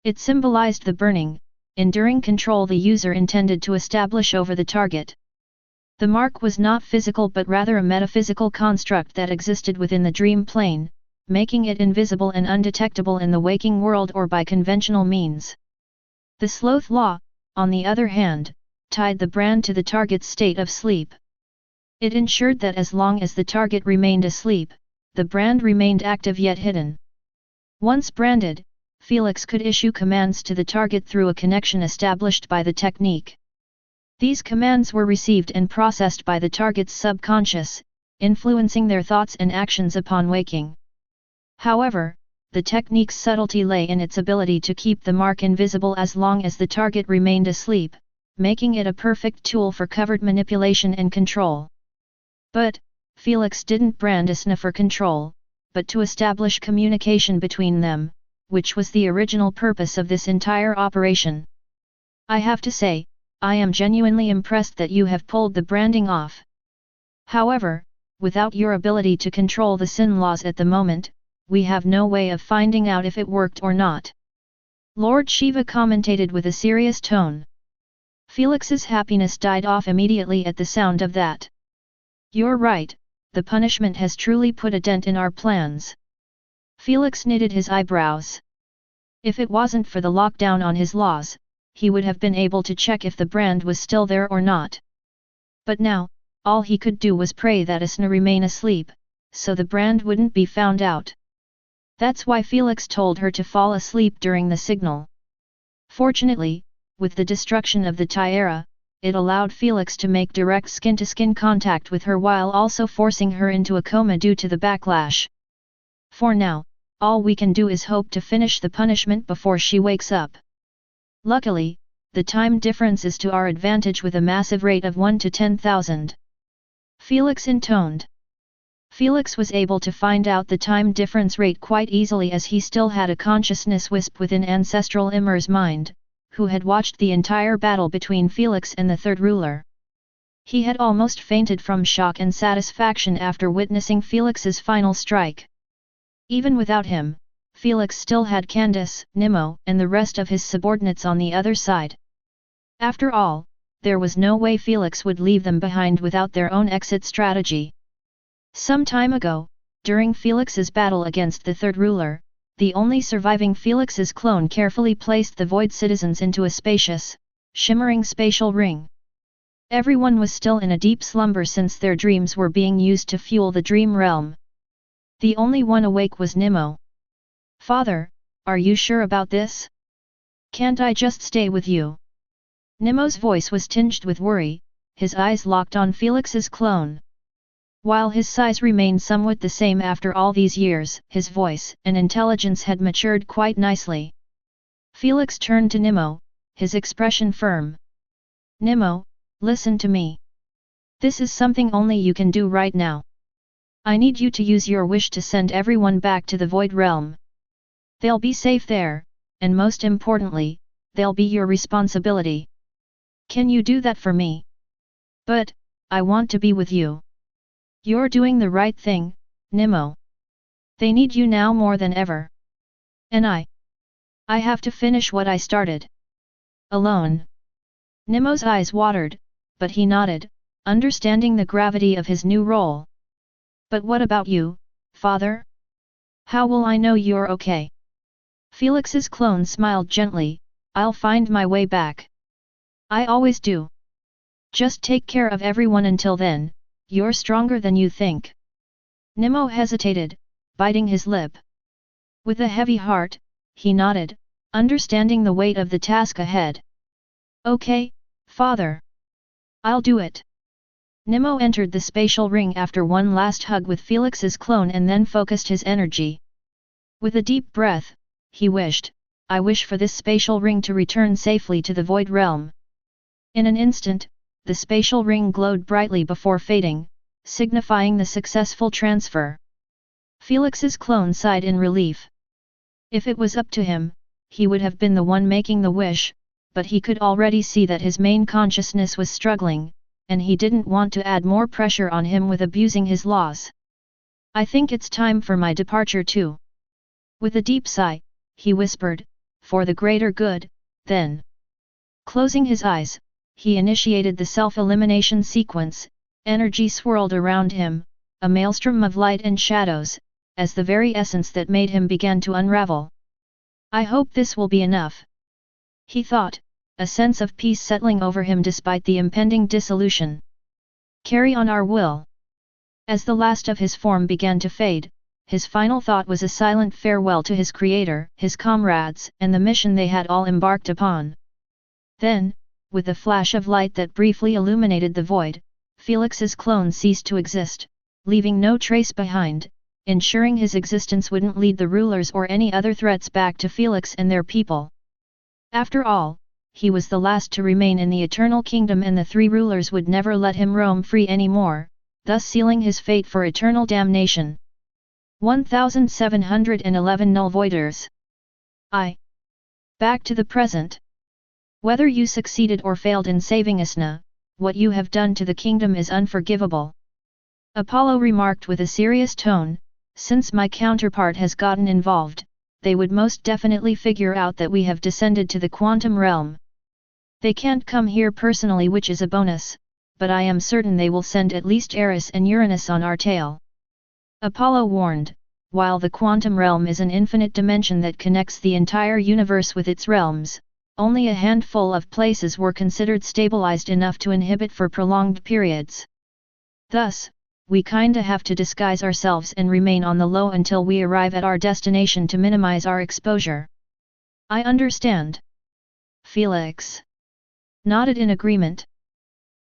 S1: It symbolized the burning, enduring control the user intended to establish over the target. The mark was not physical but rather a metaphysical construct that existed within the dream plane, making it invisible and undetectable in the waking world or by conventional means. The sloth law, on the other hand, tied the brand to the target's state of sleep. It ensured that as long as the target remained asleep, the brand remained active yet hidden. Once branded, Felix could issue commands to the target through a connection established by the technique. These commands were received and processed by the target's subconscious, influencing their thoughts and actions upon waking. However, the technique's subtlety lay in its ability to keep the mark invisible as long as the target remained asleep, making it a perfect tool for covert manipulation and control. But, Felix didn't brand Isna for control, but to establish communication between them, which was the original purpose of this entire operation. I have to say, I am genuinely impressed that you have pulled the branding off. However, without your ability to control the sin laws at the moment, we have no way of finding out if it worked or not. Lord Shiva commented with a serious tone. Felix's happiness died off immediately at the sound of that. You're right, the punishment has truly put a dent in our plans. Felix knitted his eyebrows. If it wasn't for the lockdown on his laws, he would have been able to check if the brand was still there or not. But now, all he could do was pray that Isna remain asleep, so the brand wouldn't be found out. That's why Felix told her to fall asleep during the signal. Fortunately, with the destruction of the Tiara, it allowed Felix to make direct skin-to-skin contact with her while also forcing her into a coma due to the backlash. For now, all we can do is hope to finish the punishment before she wakes up. Luckily, the time difference is to our advantage with a massive rate of 1 to 10,000. Felix intoned. Felix was able to find out the time difference rate quite easily as he still had a consciousness wisp within Ancestral Ymir's mind, who had watched the entire battle between Felix and the third ruler. He had almost fainted from shock and satisfaction after witnessing Felix's final strike. Even without him, Felix still had Candace, Nimmo, and the rest of his subordinates on the other side. After all, there was no way Felix would leave them behind without their own exit strategy. Some time ago, during Felix's battle against the third ruler, the only surviving Felix's clone carefully placed the Void citizens into a spacious, shimmering spatial ring. Everyone was still in a deep slumber since their dreams were being used to fuel the dream realm. The only one awake was Nimmo. Father, are you sure about this? Can't I just stay with you? Nimmo's voice was tinged with worry, his eyes locked on Felix's clone. While his size remained somewhat the same after all these years, his voice and intelligence had matured quite nicely. Felix turned to Nimmo, his expression firm. Nimmo, listen to me. This is something only you can do right now. I need you to use your wish to send everyone back to the Void Realm. They'll be safe there, and most importantly, they'll be your responsibility. Can you do that for me? But, I want to be with you. You're doing the right thing, Nimmo. They need you now more than ever. And I have to finish what I started. Alone. Nimmo's eyes watered, but he nodded, understanding the gravity of his new role. But what about you, father? How will I know you're okay? Felix's clone smiled gently, I'll find my way back. I always do. Just take care of everyone until then, you're stronger than you think. Nimmo hesitated, biting his lip. With a heavy heart, he nodded, understanding the weight of the task ahead. Okay, father. I'll do it. Nimmo entered the spatial ring after one last hug with Felix's clone and then focused his energy. With a deep breath, he wished, I wish for this spatial ring to return safely to the Void Realm. In an instant, the spatial ring glowed brightly before fading, signifying the successful transfer. Felix's clone sighed in relief. If it was up to him, he would have been the one making the wish, but he could already see that his main consciousness was struggling, and he didn't want to add more pressure on him with abusing his laws. I think it's time for my departure too. With a deep sigh, he whispered, for the greater good, then. Closing his eyes, he initiated the self-elimination sequence. Energy swirled around him, a maelstrom of light and shadows, as the very essence that made him began to unravel. I hope this will be enough. He thought, a sense of peace settling over him despite the impending dissolution. Carry on our will. As the last of his form began to fade, his final thought was a silent farewell to his creator, his comrades, and the mission they had all embarked upon. Then, with a flash of light that briefly illuminated the void, Felix's clone ceased to exist, leaving no trace behind, ensuring his existence wouldn't lead the rulers or any other threats back to Felix and their people. After all, he was the last to remain in the Eternal Kingdom and the three rulers would never let him roam free anymore, thus sealing his fate for eternal damnation. 1711 Null Voiders. Back to the present. Whether you succeeded or failed in saving Isna, what you have done to the kingdom is unforgivable. Apollo remarked with a serious tone, since my counterpart has gotten involved, they would most definitely figure out that we have descended to the quantum realm. They can't come here personally, which is a bonus, but I am certain they will send at least Eris and Uranus on our tail. Apollo warned, while the quantum realm is an infinite dimension that connects the entire universe with its realms, only a handful of places were considered stabilized enough to inhibit for prolonged periods. Thus, we kinda have to disguise ourselves and remain on the low until we arrive at our destination to minimize our exposure. I understand. Felix nodded in agreement.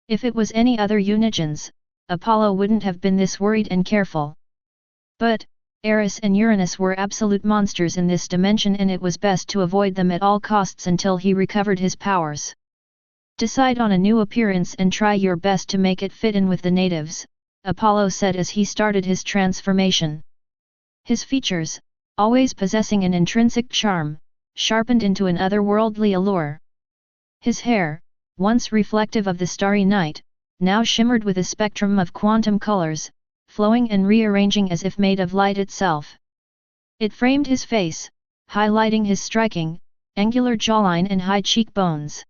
S1: If it was any other Unigens, Apollo wouldn't have been this worried and careful. But, Eris and Uranus were absolute monsters in this dimension and it was best to avoid them at all costs until he recovered his powers. Decide on a new appearance and try your best to make it fit in with the natives, Apollo said as he started his transformation. His features, always possessing an intrinsic charm, sharpened into an otherworldly allure. His hair, once reflective of the starry night, now shimmered with a spectrum of quantum colors, flowing and rearranging as if made of light itself. It framed his face, highlighting his striking, angular jawline and high cheekbones.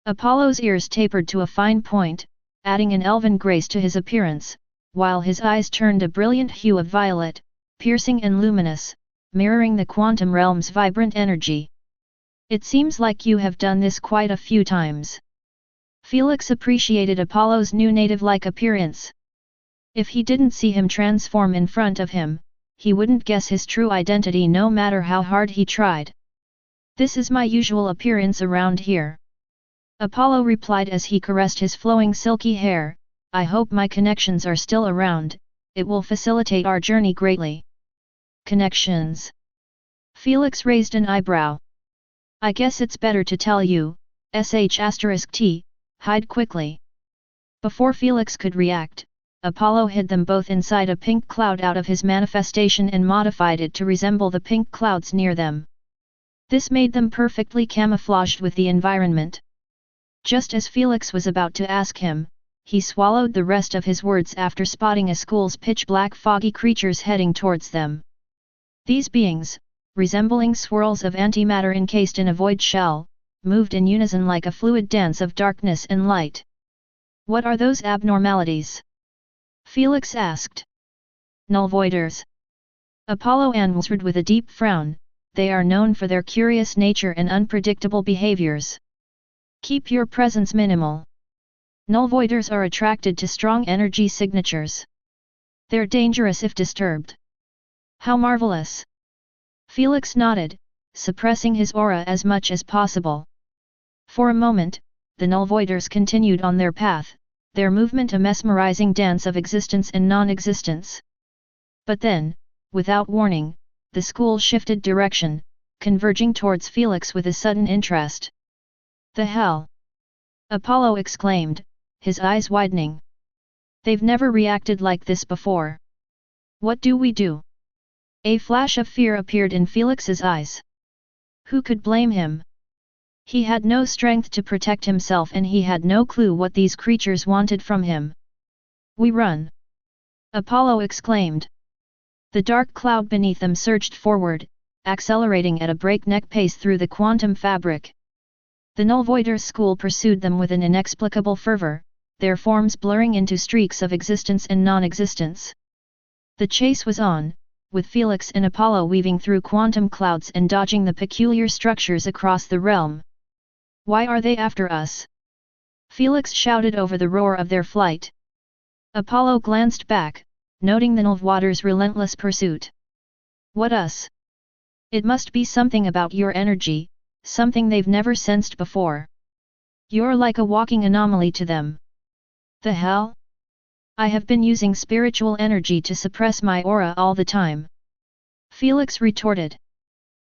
S1: Apollo's ears tapered to a fine point, adding an elven grace to his appearance, while his eyes turned a brilliant hue of violet, piercing and luminous, mirroring the quantum realm's vibrant energy. It seems like you have done this quite a few times. Felix appreciated Apollo's new native-like appearance. If he didn't see him transform in front of him, he wouldn't guess his true identity no matter how hard he tried. This is my usual appearance around here. Apollo replied as he caressed his flowing silky hair, I hope my connections are still around, it will facilitate our journey greatly. Connections? Felix raised an eyebrow. I guess it's better to tell you, *T, hide quickly. Before Felix could react, Apollo hid them both inside a pink cloud out of his manifestation and modified it to resemble the pink clouds near them. This made them perfectly camouflaged with the environment. Just as Felix was about to ask him, he swallowed the rest of his words after spotting a school's pitch-black foggy creatures heading towards them. These beings, resembling swirls of antimatter encased in a void shell, moved in unison like a fluid dance of darkness and light. What are those abnormalities? Felix asked. Nullvoiders. Apollo answered with a deep frown, they are known for their curious nature and unpredictable behaviors. Keep your presence minimal. Nullvoiders are attracted to strong energy signatures. They're dangerous if disturbed. How marvelous! Felix nodded, suppressing his aura as much as possible. For a moment, the Nullvoiders continued on their path, their movement a mesmerizing dance of existence and non-existence. But then, without warning, the school shifted direction, converging towards Felix with a sudden interest. The hell? Apollo exclaimed, his eyes widening. They've never reacted like this before. What do we do? A flash of fear appeared in Felix's eyes. Who could blame him? He had no strength to protect himself and he had no clue what these creatures wanted from him. We run! Apollo exclaimed. The dark cloud beneath them surged forward, accelerating at a breakneck pace through the quantum fabric. The Nullvoiders school pursued them with an inexplicable fervor, their forms blurring into streaks of existence and non-existence. The chase was on, with Felix and Apollo weaving through quantum clouds and dodging the peculiar structures across the realm. Why are they after us? Felix shouted over the roar of their flight. Apollo glanced back, noting the Nullvoiders' relentless pursuit. What us? It must be something about your energy, something they've never sensed before. You're like a walking anomaly to them. The hell? I have been using spiritual energy to suppress my aura all the time. Felix retorted.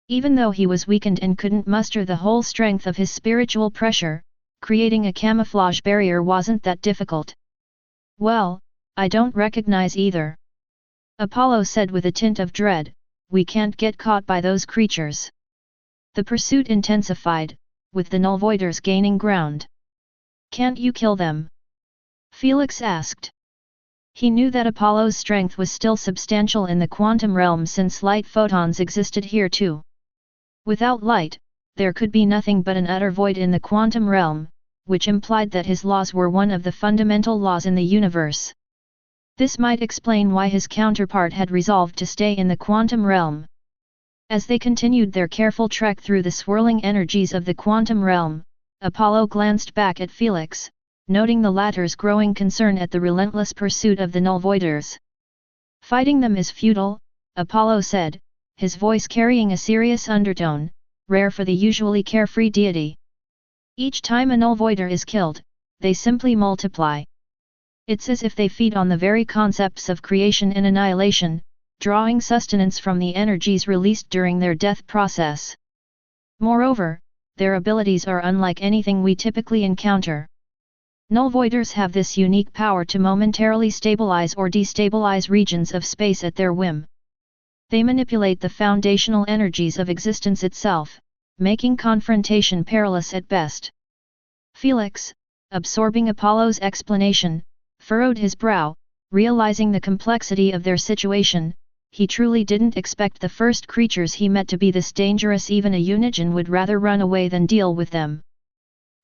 S1: Even though he was weakened and couldn't muster the whole strength of his spiritual pressure, creating a camouflage barrier wasn't that difficult. Well, I don't recognize either. Apollo said with a tint of dread, we can't get caught by those creatures. The pursuit intensified, with the Nullvoiders gaining ground. Can't you kill them? Felix asked. He knew that Apollo's strength was still substantial in the quantum realm since light photons existed here too. Without light, there could be nothing but an utter void in the quantum realm, which implied that his laws were one of the fundamental laws in the universe. This might explain why his counterpart had resolved to stay in the quantum realm. As they continued their careful trek through the swirling energies of the quantum realm, Apollo glanced back at Felix, noting the latter's growing concern at the relentless pursuit of the Nullvoiders. Fighting them is futile, Apollo said, his voice carrying a serious undertone, rare for the usually carefree deity. Each time a Nullvoider is killed, they simply multiply. It's as if they feed on the very concepts of creation and annihilation, drawing sustenance from the energies released during their death process. Moreover, their abilities are unlike anything we typically encounter. Nullvoiders have this unique power to momentarily stabilize or destabilize regions of space at their whim. They manipulate the foundational energies of existence itself, making confrontation perilous at best. Felix, absorbing Apollo's explanation, furrowed his brow, realizing the complexity of their situation. He truly didn't expect the first creatures he met to be this dangerous. Even a Unigen would rather run away than deal with them.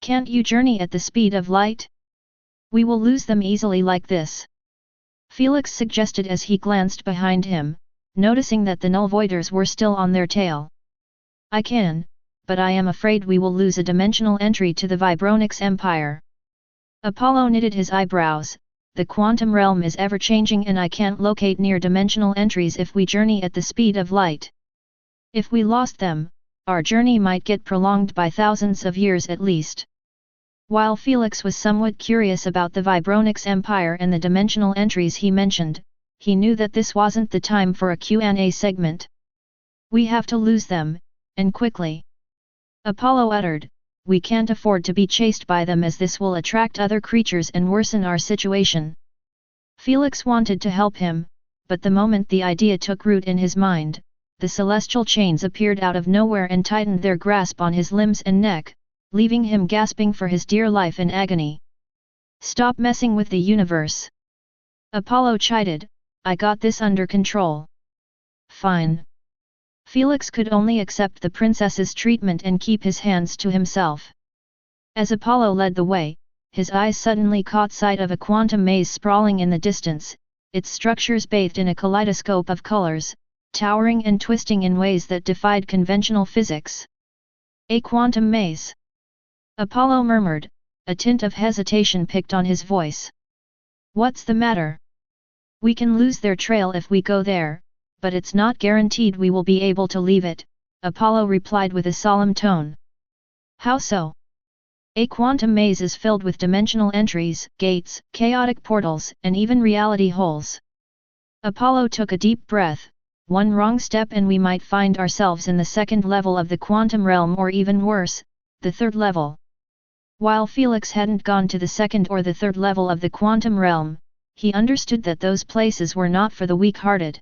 S1: Can't you journey at the speed of light? We will lose them easily like this. Felix suggested as he glanced behind him, noticing that the Nullvoiders were still on their tail. I can, but I am afraid we will lose a dimensional entry to the Vibronix Empire. Apollo knitted his eyebrows. The quantum realm is ever-changing and I can't locate near-dimensional entries if we journey at the speed of light. If we lost them, our journey might get prolonged by thousands of years at least. While Felix was somewhat curious about the Vibronics Empire and the dimensional entries he mentioned, he knew that this wasn't the time for a Q&A segment. We have to lose them, and quickly. Apollo uttered, we can't afford to be chased by them as this will attract other creatures and worsen our situation. Felix wanted to help him, but the moment the idea took root in his mind, the celestial chains appeared out of nowhere and tightened their grasp on his limbs and neck, leaving him gasping for his dear life in agony. Stop messing with the universe. Apollo chided, I got this under control. Fine. Felix could only accept the princess's treatment and keep his hands to himself. As Apollo led the way, his eyes suddenly caught sight of a quantum maze sprawling in the distance, its structures bathed in a kaleidoscope of colors, towering and twisting in ways that defied conventional physics. A quantum maze. Apollo murmured, a tint of hesitation picked on his voice. What's the matter? We can lose their trail if we go there, but it's not guaranteed we will be able to leave it, Apollo replied with a solemn tone. How so? A quantum maze is filled with dimensional entries, gates, chaotic portals, and even reality holes. Apollo took a deep breath. One wrong step and we might find ourselves in the second level of the quantum realm or even worse, the third level. While Felix hadn't gone to the second or the third level of the quantum realm, he understood that those places were not for the weak-hearted.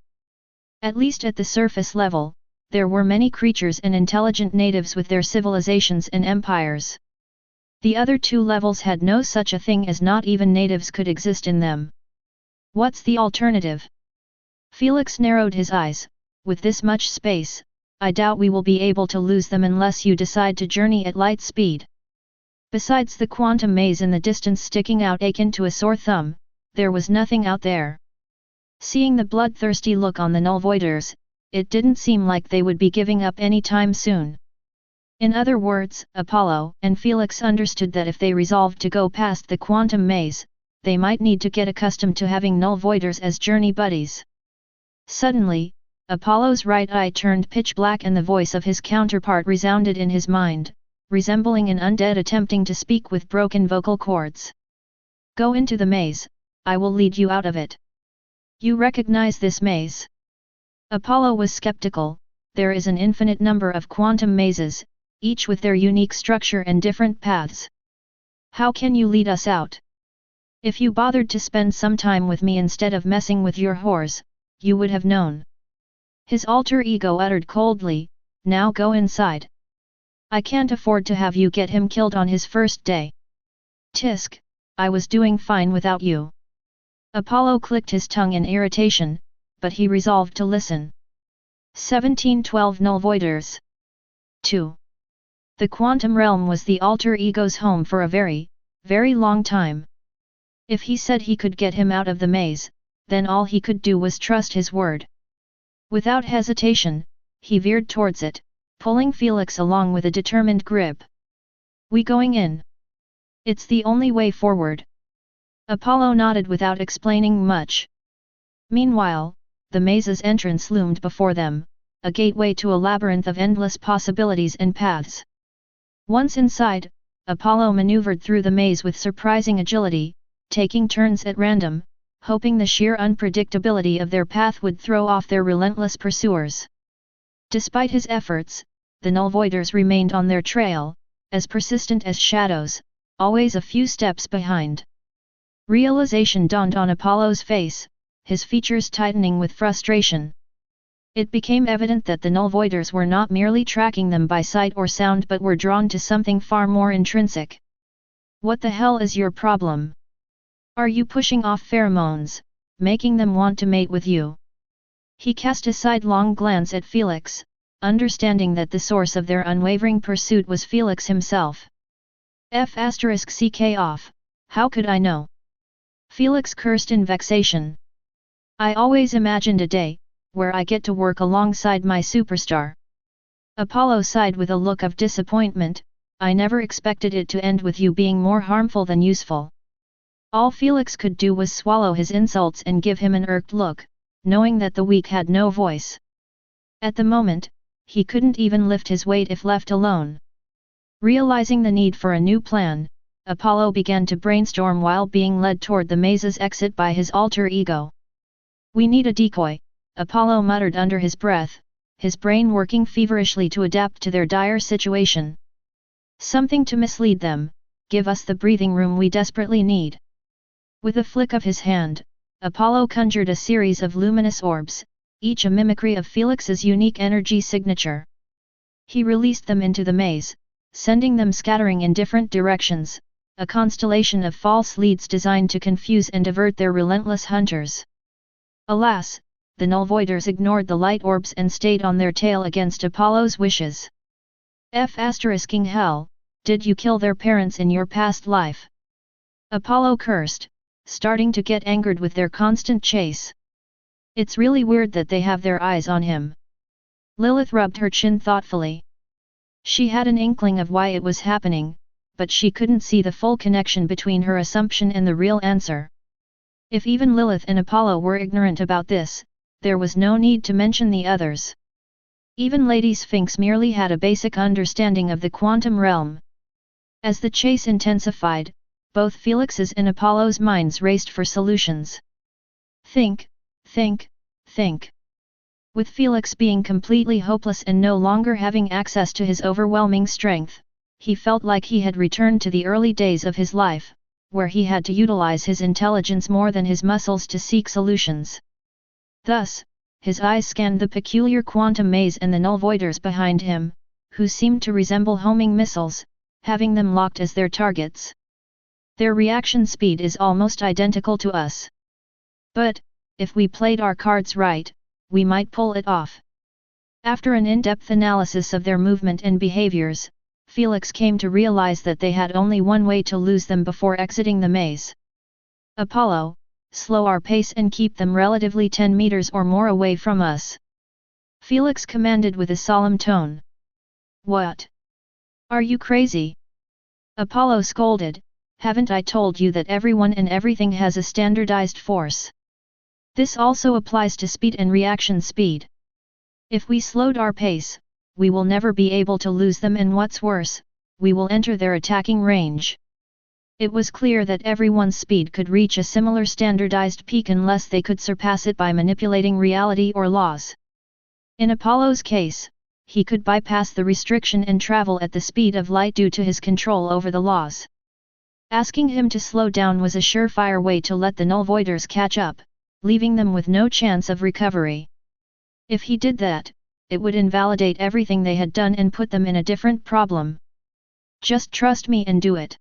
S1: At least at the surface level, there were many creatures and intelligent natives with their civilizations and empires. The other two levels had no such a thing as not even natives could exist in them. What's the alternative? Felix narrowed his eyes. With this much space, I doubt we will be able to lose them unless you decide to journey at light speed. Besides the quantum maze in the distance sticking out akin to a sore thumb, there was nothing out there. Seeing the bloodthirsty look on the Nullvoiders, it didn't seem like they would be giving up any time soon. In other words, Apollo and Felix understood that if they resolved to go past the quantum maze, they might need to get accustomed to having Nullvoiders as journey buddies. Suddenly, Apollo's right eye turned pitch black and the voice of his counterpart resounded in his mind, resembling an undead attempting to speak with broken vocal cords. Go into the maze, I will lead you out of it. You recognize this maze? Apollo was skeptical. There is an infinite number of quantum mazes, each with their unique structure and different paths. How can you lead us out? If you bothered to spend some time with me instead of messing with your whores, you would have known. His alter ego uttered coldly, now go inside. I can't afford to have you get him killed on his first day. Tisk, I was doing fine without you. Apollo clicked his tongue in irritation, but he resolved to listen. 1712 Nullvoiders. 2. The quantum realm was the alter ego's home for a very, very long time. If he said he could get him out of the maze, then all he could do was trust his word. Without hesitation, he veered towards it, pulling Felix along with a determined grip. We going in? It's the only way forward. Apollo nodded without explaining much. Meanwhile, the maze's entrance loomed before them, a gateway to a labyrinth of endless possibilities and paths. Once inside, Apollo maneuvered through the maze with surprising agility, taking turns at random, hoping the sheer unpredictability of their path would throw off their relentless pursuers. Despite his efforts, the Nullvoiders remained on their trail, as persistent as shadows, always a few steps behind. Realization dawned on Apollo's face, his features tightening with frustration. It became evident that the Nullvoiders were not merely tracking them by sight or sound but were drawn to something far more intrinsic. What the hell is your problem? Are you pushing off pheromones, making them want to mate with you? He cast a sidelong glance at Felix, understanding that the source of their unwavering pursuit was Felix himself. *CK off, how could I know? Felix cursed in vexation. I always imagined a day, where I get to work alongside my superstar. Apollo sighed with a look of disappointment, I never expected it to end with you being more harmful than useful. All Felix could do was swallow his insults and give him an irked look, knowing that the weak had no voice. At the moment, he couldn't even lift his weight if left alone. Realizing the need for a new plan, Apollo began to brainstorm while being led toward the maze's exit by his alter ego. "We need a decoy," Apollo muttered under his breath, his brain working feverishly to adapt to their dire situation. "Something to mislead them, give us the breathing room we desperately need." With a flick of his hand, Apollo conjured a series of luminous orbs, each a mimicry of Felix's unique energy signature. He released them into the maze, sending them scattering in different directions, a constellation of false leads designed to confuse and divert their relentless hunters. Alas, the Nullvoiders ignored the light orbs and stayed on their tail against Apollo's wishes. Hell, did you kill their parents in your past life? Apollo cursed, starting to get angered with their constant chase. It's really weird that they have their eyes on him. Lilith rubbed her chin thoughtfully. She had an inkling of why it was happening, but she couldn't see the full connection between her assumption and the real answer. If even Lilith and Apollo were ignorant about this, there was no need to mention the others. Even Lady Sphinx merely had a basic understanding of the quantum realm. As the chase intensified, both Felix's and Apollo's minds raced for solutions. Think. With Felix being completely hopeless and no longer having access to his overwhelming strength, he felt like he had returned to the early days of his life, where he had to utilize his intelligence more than his muscles to seek solutions. Thus, his eyes scanned the peculiar quantum maze and the Nullvoiders behind him, who seemed to resemble homing missiles, having them locked as their targets. Their reaction speed is almost identical to us. But, if we played our cards right, we might pull it off. After an in-depth analysis of their movement and behaviors, Felix came to realize that they had only one way to lose them before exiting the maze. "Apollo, slow our pace and keep them relatively 10 meters or more away from us," Felix commanded with a solemn tone. "What? Are you crazy?" Apollo scolded, "Haven't I told you that everyone and everything has a standardized force? This also applies to speed and reaction speed. If we slowed our pace, we will never be able to lose them, and what's worse, we will enter their attacking range." It was clear that everyone's speed could reach a similar standardized peak unless they could surpass it by manipulating reality or laws. In Apollo's case, he could bypass the restriction and travel at the speed of light due to his control over the laws. Asking him to slow down was a surefire way to let the Nullvoiders catch up, leaving them with no chance of recovery. If he did that, it would invalidate everything they had done and put them in a different problem. "Just trust me and do it,"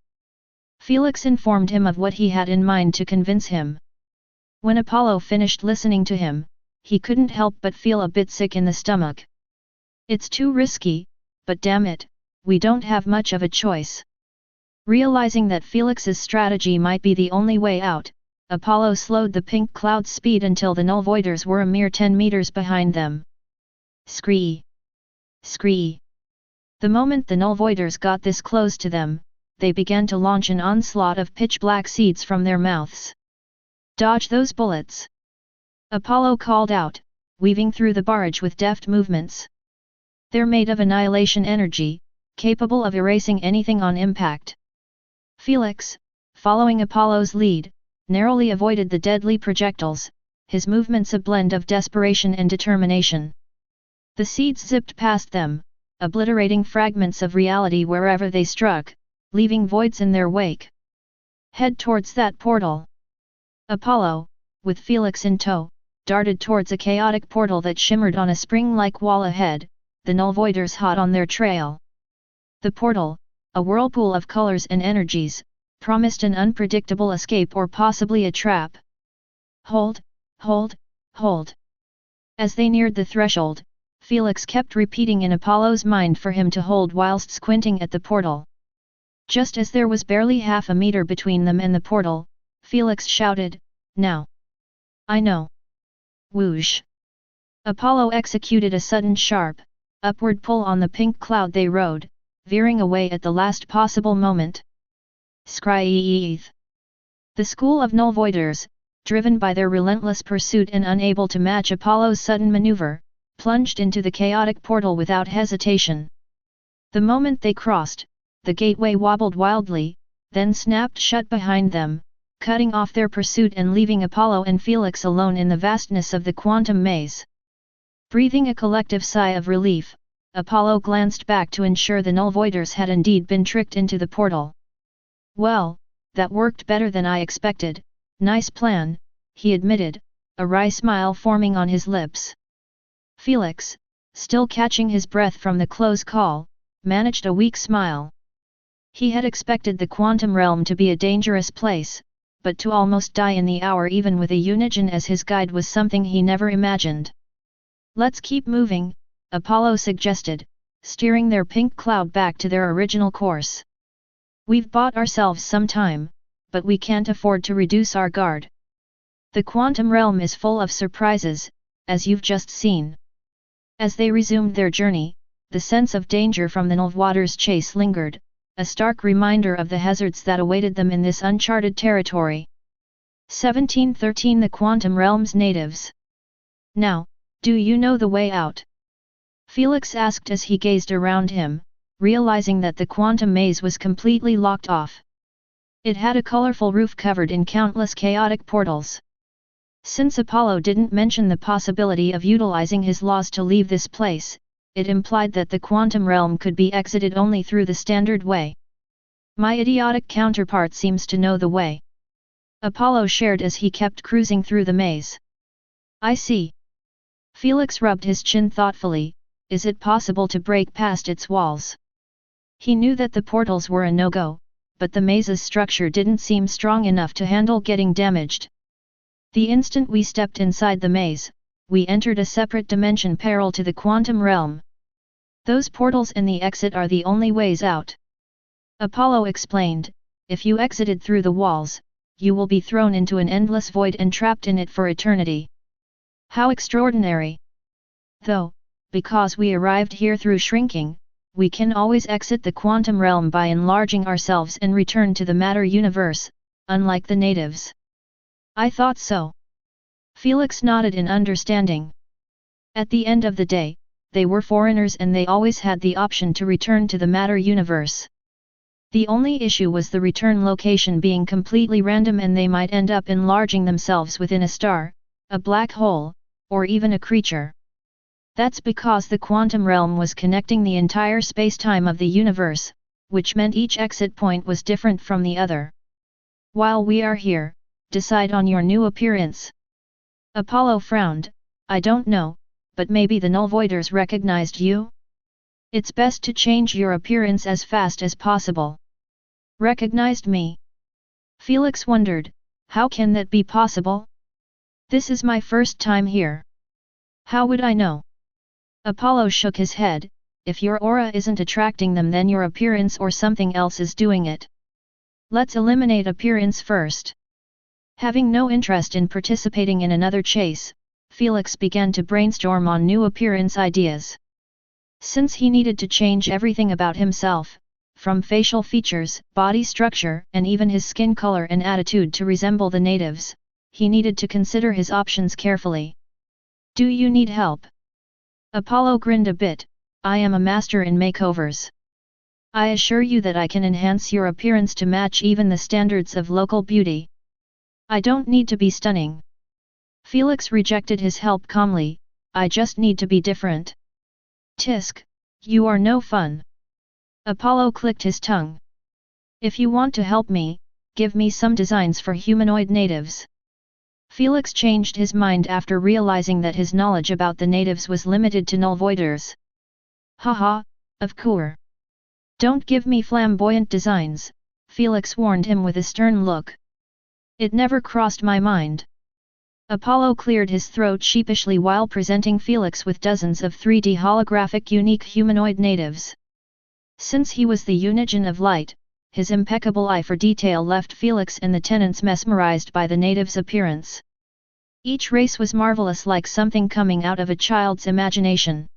S1: Felix informed him of what he had in mind to convince him. When Apollo finished listening to him, he couldn't help but feel a bit sick in the stomach. It's too risky, but damn it, we don't have much of a choice. Realizing that Felix's strategy might be the only way out, Apollo slowed the pink cloud's speed until the Nullvoiders were a mere 10 meters behind them. Scree! Scree! The moment the Nullvoiders got this close to them, they began to launch an onslaught of pitch-black seeds from their mouths. "Dodge those bullets!" Apollo called out, weaving through the barrage with deft movements. "They're made of annihilation energy, capable of erasing anything on impact." Felix, following Apollo's lead, narrowly avoided the deadly projectiles, his movements a blend of desperation and determination. The seeds zipped past them, obliterating fragments of reality wherever they struck, leaving voids in their wake. "Head towards that portal." Apollo, with Felix in tow, darted towards a chaotic portal that shimmered on a spring-like wall ahead, the Nullvoiders hot on their trail. The portal, a whirlpool of colors and energies, promised an unpredictable escape or possibly a trap. "Hold, hold, hold." As they neared the threshold, Felix kept repeating in Apollo's mind for him to hold whilst squinting at the portal. Just as there was barely half a meter between them and the portal, Felix shouted, "Now! I know!" Whoosh! Apollo executed a sudden sharp, upward pull on the pink cloud they rode, veering away at the last possible moment. Scryeeth! The school of Nullvoiders, driven by their relentless pursuit and unable to match Apollo's sudden maneuver, plunged into the chaotic portal without hesitation. The moment they crossed, the gateway wobbled wildly, then snapped shut behind them, cutting off their pursuit and leaving Apollo and Felix alone in the vastness of the quantum maze. Breathing a collective sigh of relief, Apollo glanced back to ensure the null voiders had indeed been tricked into the portal. "Well, that worked better than I expected, nice plan," he admitted, a wry smile forming on his lips. Felix, still catching his breath from the close call, managed a weak smile. He had expected the quantum realm to be a dangerous place, but to almost die in the hour even with a Unigen as his guide was something he never imagined. "Let's keep moving," Apollo suggested, steering their pink cloud back to their original course. "We've bought ourselves some time, but we can't afford to reduce our guard. The quantum realm is full of surprises, as you've just seen." As they resumed their journey, the sense of danger from the Nullwater's chase lingered, a stark reminder of the hazards that awaited them in this uncharted territory. 1713 The Quantum Realm's natives. "Now, do you know the way out?" Felix asked as he gazed around him, realizing that the quantum maze was completely locked off. It had a colorful roof covered in countless chaotic portals. Since Apollo didn't mention the possibility of utilizing his laws to leave this place, it implied that the quantum realm could be exited only through the standard way. "My idiotic counterpart seems to know the way," Apollo shared as he kept cruising through the maze. "I see." Felix rubbed his chin thoughtfully. Is it possible to break past its walls? He knew that the portals were a no-go, but the maze's structure didn't seem strong enough to handle getting damaged. "The instant we stepped inside the maze, we entered a separate dimension parallel to the quantum realm. Those portals and the exit are the only ways out," Apollo explained. "If you exited through the walls, you will be thrown into an endless void and trapped in it for eternity." "How extraordinary! Though, because we arrived here through shrinking, we can always exit the quantum realm by enlarging ourselves and return to the matter universe, unlike the natives." "I thought so." Felix nodded in understanding. At the end of the day, they were foreigners and they always had the option to return to the matter universe. The only issue was the return location being completely random and they might end up enlarging themselves within a star, a black hole, or even a creature. That's because the quantum realm was connecting the entire space-time of the universe, which meant each exit point was different from the other. "While we are here, decide on your new appearance." Apollo frowned. "I don't know, but maybe the null voiders recognized you? It's best to change your appearance as fast as possible." "Recognized me?" Felix wondered. "How can that be possible? This is my first time here. How would I know?" Apollo shook his head. "If your aura isn't attracting them, then your appearance or something else is doing it. Let's eliminate appearance first." Having no interest in participating in another chase, Felix began to brainstorm on new appearance ideas. Since he needed to change everything about himself, from facial features, body structure, and even his skin color and attitude to resemble the natives, he needed to consider his options carefully. "Do you need help?" Apollo grinned a bit. "I am a master in makeovers. I assure you that I can enhance your appearance to match even the standards of local beauty. I don't need to be stunning." Felix rejected his help calmly. "I just need to be different." "Tisk, you are no fun." Apollo clicked his tongue. "If you want to help me, give me some designs for humanoid natives." Felix changed his mind after realizing that his knowledge about the natives was limited to null voiders. "Haha, of course. Don't give me flamboyant designs," Felix warned him with a stern look. "It never crossed my mind." Apollo cleared his throat sheepishly while presenting Felix with dozens of 3D holographic unique humanoid natives. Since he was the Unigen of light, his impeccable eye for detail left Felix and the tenants mesmerized by the natives' appearance. Each race was marvelous, like something coming out of a child's imagination.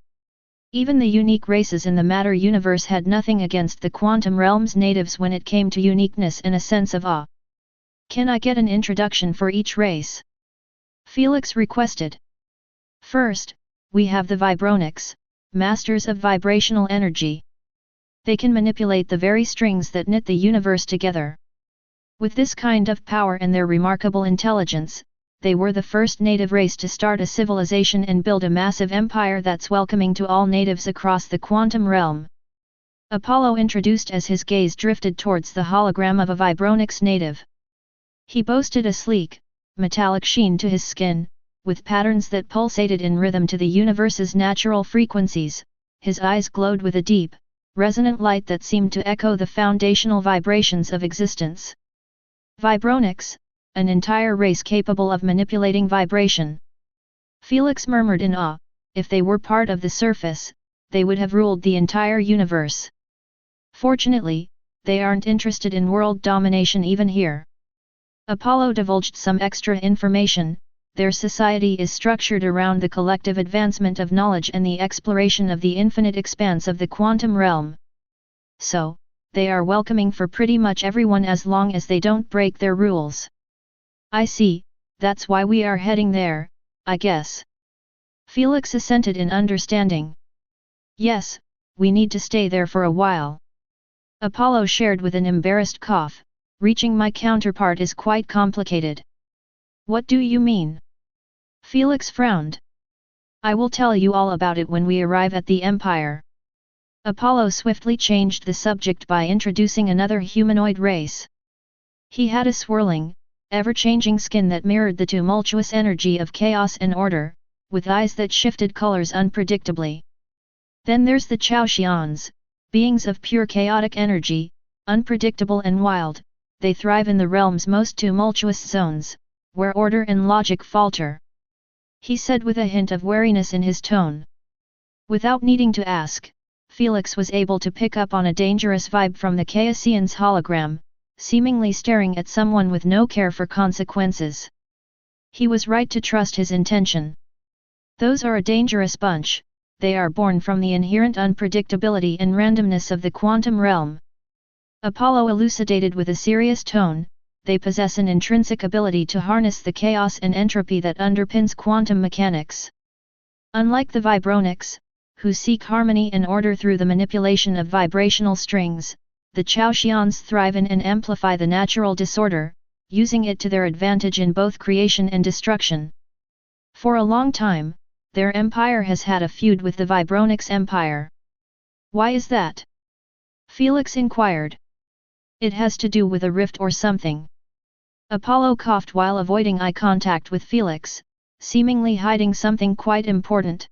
S1: Even the unique races in the matter universe had nothing against the quantum realm's natives when it came to uniqueness and a sense of awe. "Can I get an introduction for each race?" Felix requested. "First, we have the Vibronics, masters of vibrational energy. They can manipulate the very strings that knit the universe together. With this kind of power and their remarkable intelligence, they were the first native race to start a civilization and build a massive empire that's welcoming to all natives across the quantum realm. Apollo introduced as his gaze drifted towards the hologram of a Vibronix native. He boasted a sleek, metallic sheen to his skin, with patterns that pulsated in rhythm to the universe's natural frequencies. His eyes glowed with a deep, resonant light that seemed to echo the foundational vibrations of existence. Vibronix, an entire race capable of manipulating vibration. Felix murmured in awe, if they were part of the surface, they would have ruled the entire universe. Fortunately, they aren't interested in world domination even here. Apollo divulged some extra information. Their society is structured around the collective advancement of knowledge and the exploration of the infinite expanse of the quantum realm. So, they are welcoming for pretty much everyone as long as they don't break their rules. I see, that's why we are heading there, I guess. Felix assented in understanding. Yes, we need to stay there for a while. Apollo shared with an embarrassed cough, reaching my counterpart is quite complicated. What do you mean? Felix frowned. I will tell you all about it when we arrive at the Empire. Apollo swiftly changed the subject by introducing another humanoid race. He had a swirling, ever-changing skin that mirrored the tumultuous energy of chaos and order, with eyes that shifted colors unpredictably. Then there's the Chaoxians, beings of pure chaotic energy, unpredictable and wild. They thrive in the realm's most tumultuous zones, where order and logic falter. He said with a hint of wariness in his tone. Without needing to ask, Felix was able to pick up on a dangerous vibe from the Chaosian's hologram, seemingly staring at someone with no care for consequences. He was right to trust his intention. Those are a dangerous bunch. They are born from the inherent unpredictability and randomness of the quantum realm. Apollo elucidated with a serious tone, they possess an intrinsic ability to harness the chaos and entropy that underpins quantum mechanics. Unlike the Vibronix, who seek harmony and order through the manipulation of vibrational strings, the Chaoxians thrive in and amplify the natural disorder, using it to their advantage in both creation and destruction. For a long time, their empire has had a feud with the Vibronix Empire. Why is that? Felix inquired. It has to do with a rift or something. Apollo coughed while avoiding eye contact with Felix, seemingly hiding something quite important.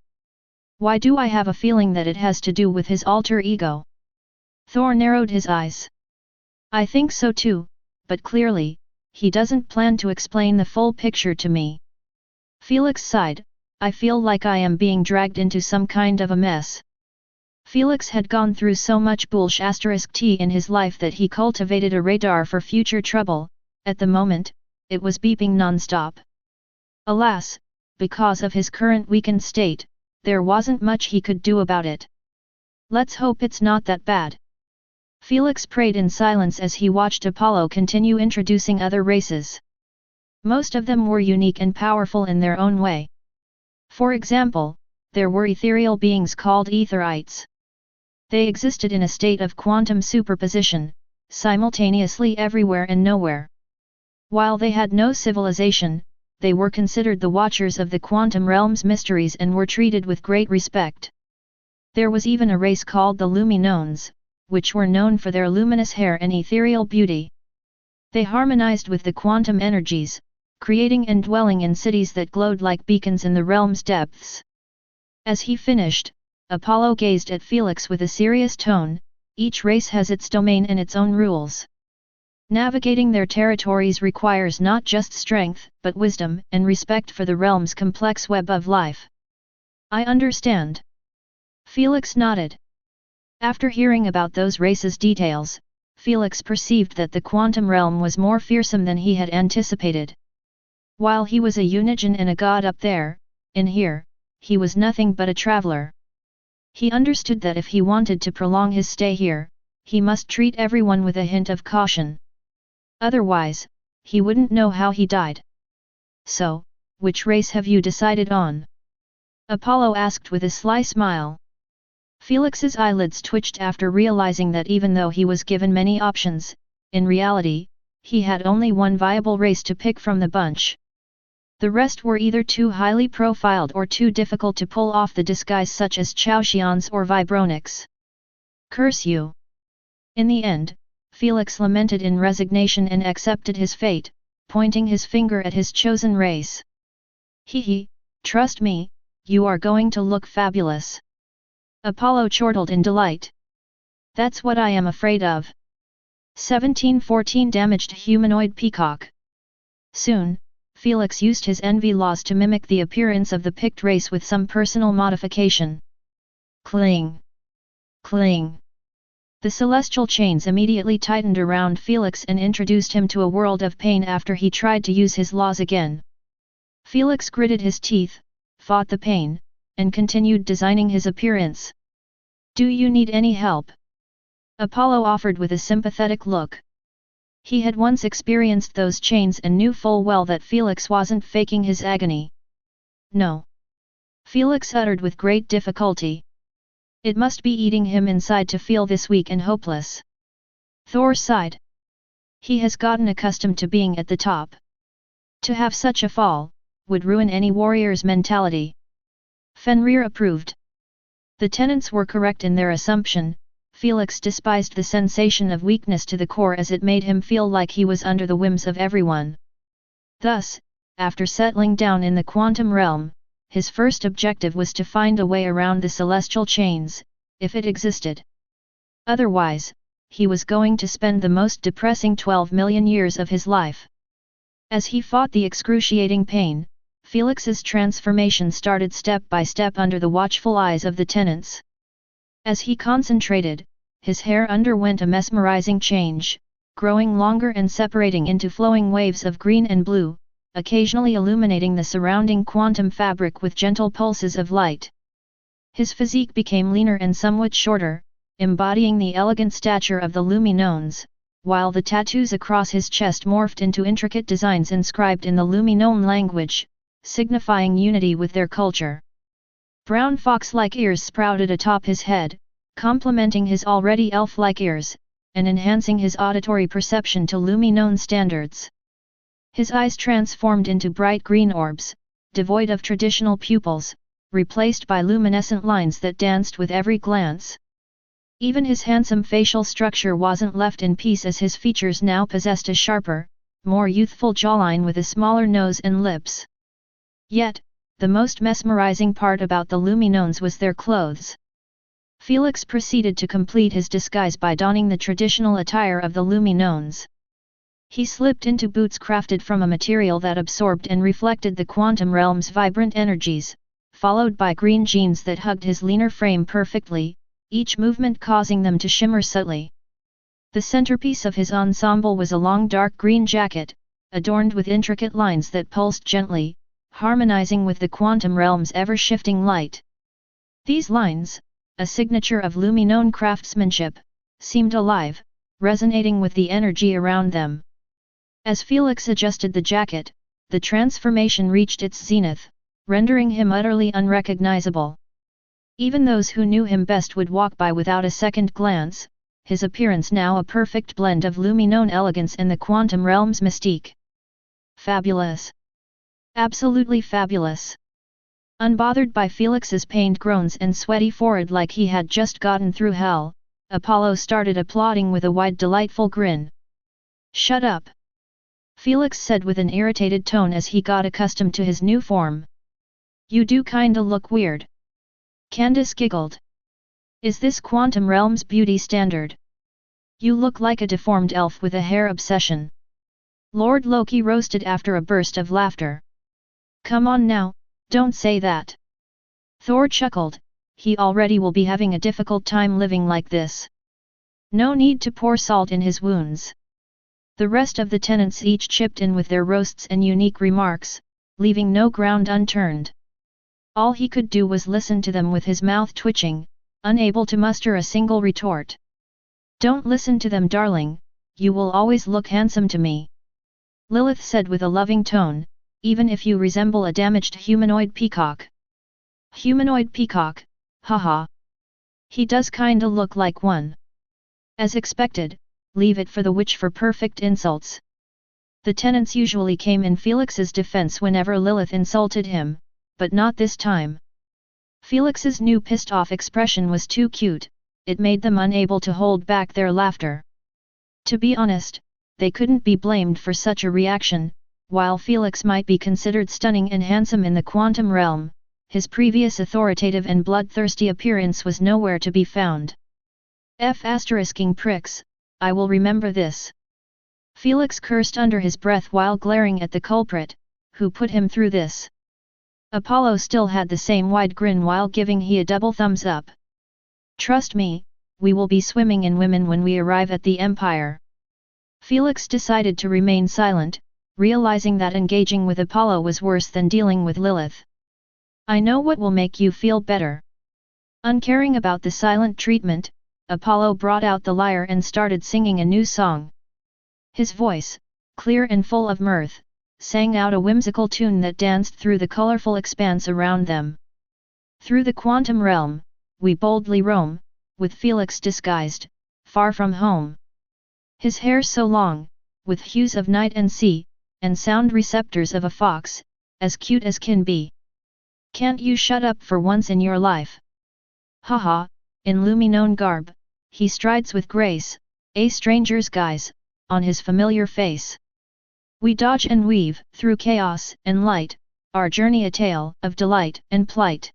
S1: Why do I have a feeling that it has to do with his alter ego? Thor narrowed his eyes. I think so too, but clearly, he doesn't plan to explain the full picture to me. Felix sighed, I feel like I am being dragged into some kind of a mess. Felix had gone through so much bullshit in his life that he cultivated a radar for future trouble. At the moment, it was beeping non-stop. Alas, because of his current weakened state, there wasn't much he could do about it. Let's hope it's not that bad. Felix prayed in silence as he watched Apollo continue introducing other races. Most of them were unique and powerful in their own way. For example, there were ethereal beings called etherites. They existed in a state of quantum superposition, simultaneously everywhere and nowhere. While they had no civilization, they were considered the watchers of the quantum realm's mysteries and were treated with great respect. There was even a race called the Luminones, which were known for their luminous hair and ethereal beauty. They harmonized with the quantum energies, creating and dwelling in cities that glowed like beacons in the realm's depths. As he finished, Apollo gazed at Felix with a serious tone, each race has its domain and its own rules. Navigating their territories requires not just strength, but wisdom and respect for the realm's complex web of life. I understand. Felix nodded. After hearing about those races' details, Felix perceived that the quantum realm was more fearsome than he had anticipated. While he was a Unigen and a god up there, in here, he was nothing but a traveler. He understood that if he wanted to prolong his stay here, he must treat everyone with a hint of caution. Otherwise, he wouldn't know how he died. So, which race have you decided on? Apollo asked with a sly smile. Felix's eyelids twitched after realizing that even though he was given many options, in reality, he had only one viable race to pick from the bunch. The rest were either too highly profiled or too difficult to pull off the disguise, such as Chaoxians or Vibronics. Curse you! In the end, Felix lamented in resignation and accepted his fate, pointing his finger at his chosen race. Hee, trust me, you are going to look fabulous. Apollo chortled in delight. That's what I am afraid of. 1714 Damaged humanoid peacock. Soon, Felix used his envy laws to mimic the appearance of the picked race with some personal modification. Cling! Cling! The celestial chains immediately tightened around Felix and introduced him to a world of pain after he tried to use his laws again. Felix gritted his teeth, fought the pain, and continued designing his appearance. Do you need any help? Apollo offered with a sympathetic look. He had once experienced those chains and knew full well that Felix wasn't faking his agony. No. Felix uttered with great difficulty. It must be eating him inside to feel this weak and hopeless. Thor sighed. He has gotten accustomed to being at the top. To have such a fall would ruin any warrior's mentality. Fenrir approved. The tenants were correct in their assumption. Felix despised the sensation of weakness to the core, as it made him feel like he was under the whims of everyone. Thus, after settling down in the quantum realm, his first objective was to find a way around the celestial chains, if it existed. Otherwise, he was going to spend the most depressing 12 million years of his life. As he fought the excruciating pain, Felix's transformation started step by step under the watchful eyes of the tenants. As he concentrated, his hair underwent a mesmerizing change, growing longer and separating into flowing waves of green and blue, occasionally illuminating the surrounding quantum fabric with gentle pulses of light. His physique became leaner and somewhat shorter, embodying the elegant stature of the Luminones, while the tattoos across his chest morphed into intricate designs inscribed in the Luminone language, signifying unity with their culture. Brown fox-like ears sprouted atop his head, complementing his already elf-like ears, and enhancing his auditory perception to Luminone standards. His eyes transformed into bright green orbs, devoid of traditional pupils, replaced by luminescent lines that danced with every glance. Even his handsome facial structure wasn't left in peace, as his features now possessed a sharper, more youthful jawline with a smaller nose and lips. Yet, the most mesmerizing part about the Luminones was their clothes. Felix proceeded to complete his disguise by donning the traditional attire of the Luminones. He slipped into boots crafted from a material that absorbed and reflected the quantum realm's vibrant energies, followed by green jeans that hugged his leaner frame perfectly, each movement causing them to shimmer subtly. The centerpiece of his ensemble was a long dark green jacket, adorned with intricate lines that pulsed gently, harmonizing with the quantum realm's ever-shifting light. These lines, a signature of Luminone craftsmanship, seemed alive, resonating with the energy around them. As Felix adjusted the jacket, the transformation reached its zenith, rendering him utterly unrecognizable. Even those who knew him best would walk by without a second glance, his appearance now a perfect blend of Luminone elegance and the quantum realm's mystique. Fabulous! Absolutely fabulous! Unbothered by Felix's pained groans and sweaty forehead like he had just gotten through hell, Apollo started applauding with a wide delightful grin. Shut up! Felix said with an irritated tone as he got accustomed to his new form. You do kinda look weird. Candace giggled. Is this quantum realm's beauty standard? You look like a deformed elf with a hair obsession. Lord Loki roasted after a burst of laughter. Come on now, don't say that. Thor chuckled, he already will be having a difficult time living like this. No need to pour salt in his wounds. The rest of the tenants each chipped in with their roasts and unique remarks, leaving no ground unturned. All he could do was listen to them with his mouth twitching, unable to muster a single retort. Don't listen to them, darling, you will always look handsome to me. Lilith said with a loving tone, even if you resemble a damaged humanoid peacock. Humanoid peacock, haha. He does kinda look like one. As expected, leave it for the witch for perfect insults. The tenants usually came in Felix's defense whenever Lilith insulted him, but not this time. Felix's new pissed-off expression was too cute, it made them unable to hold back their laughter. To be honest, they couldn't be blamed for such a reaction. While Felix might be considered stunning and handsome in the quantum realm, his previous authoritative and bloodthirsty appearance was nowhere to be found. Pricks, I will remember this. Felix cursed under his breath while glaring at the culprit, who put him through this. Apollo still had the same wide grin while giving he a double thumbs up. Trust me, we will be swimming in women when we arrive at the Empire. Felix decided to remain silent, realizing that engaging with Apollo was worse than dealing with Lilith. I know what will make you feel better. Uncaring about the silent treatment, Apollo brought out the lyre and started singing a new song. His voice, clear and full of mirth, sang out a whimsical tune that danced through the colorful expanse around them. Through the quantum realm, we boldly roam, with Felix disguised, far from home. His hair so long, with hues of night and sea, and sound receptors of a fox, as cute as can be. Can't you shut up for once in your life? Haha, in Luminone garb, he strides with grace, a stranger's guise, on his familiar face. We dodge and weave, through chaos and light, our journey a tale of delight and plight.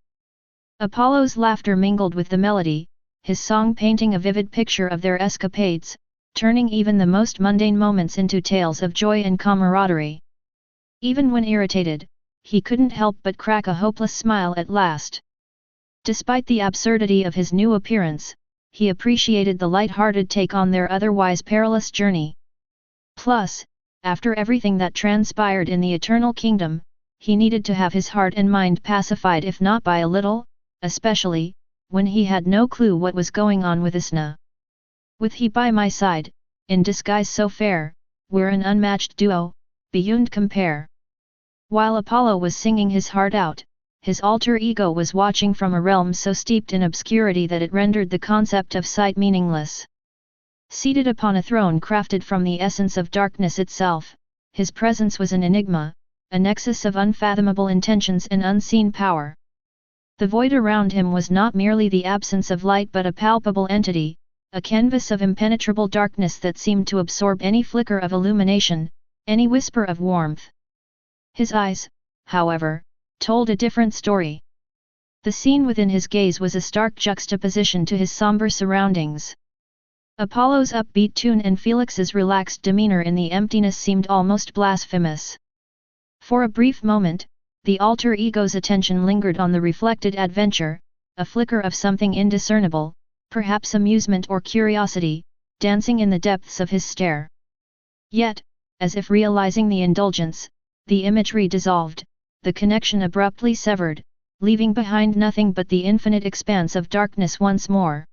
S1: Apollo's laughter mingled with the melody, his song painting a vivid picture of their escapades, turning even the most mundane moments into tales of joy and camaraderie. Even when irritated, he couldn't help but crack a hopeless smile at last. Despite the absurdity of his new appearance, he appreciated the light-hearted take on their otherwise perilous journey. Plus, after everything that transpired in the Eternal Kingdom, he needed to have his heart and mind pacified, if not by a little, especially, when he had no clue what was going on with Isna. With he by my side, in disguise so fair, we're an unmatched duo, beyond compare. While Apollo was singing his heart out, his alter ego was watching from a realm so steeped in obscurity that it rendered the concept of sight meaningless. Seated upon a throne crafted from the essence of darkness itself, his presence was an enigma, a nexus of unfathomable intentions and unseen power. The void around him was not merely the absence of light but a palpable entity, a canvas of impenetrable darkness that seemed to absorb any flicker of illumination, any whisper of warmth. His eyes, however, told a different story. The scene within his gaze was a stark juxtaposition to his somber surroundings. Apollo's upbeat tune and Felix's relaxed demeanor in the emptiness seemed almost blasphemous. For a brief moment, the alter ego's attention lingered on the reflected adventure, a flicker of something indiscernible, perhaps amusement or curiosity, dancing in the depths of his stare. Yet, as if realizing the indulgence, the imagery dissolved, the connection abruptly severed, leaving behind nothing but the infinite expanse of darkness once more.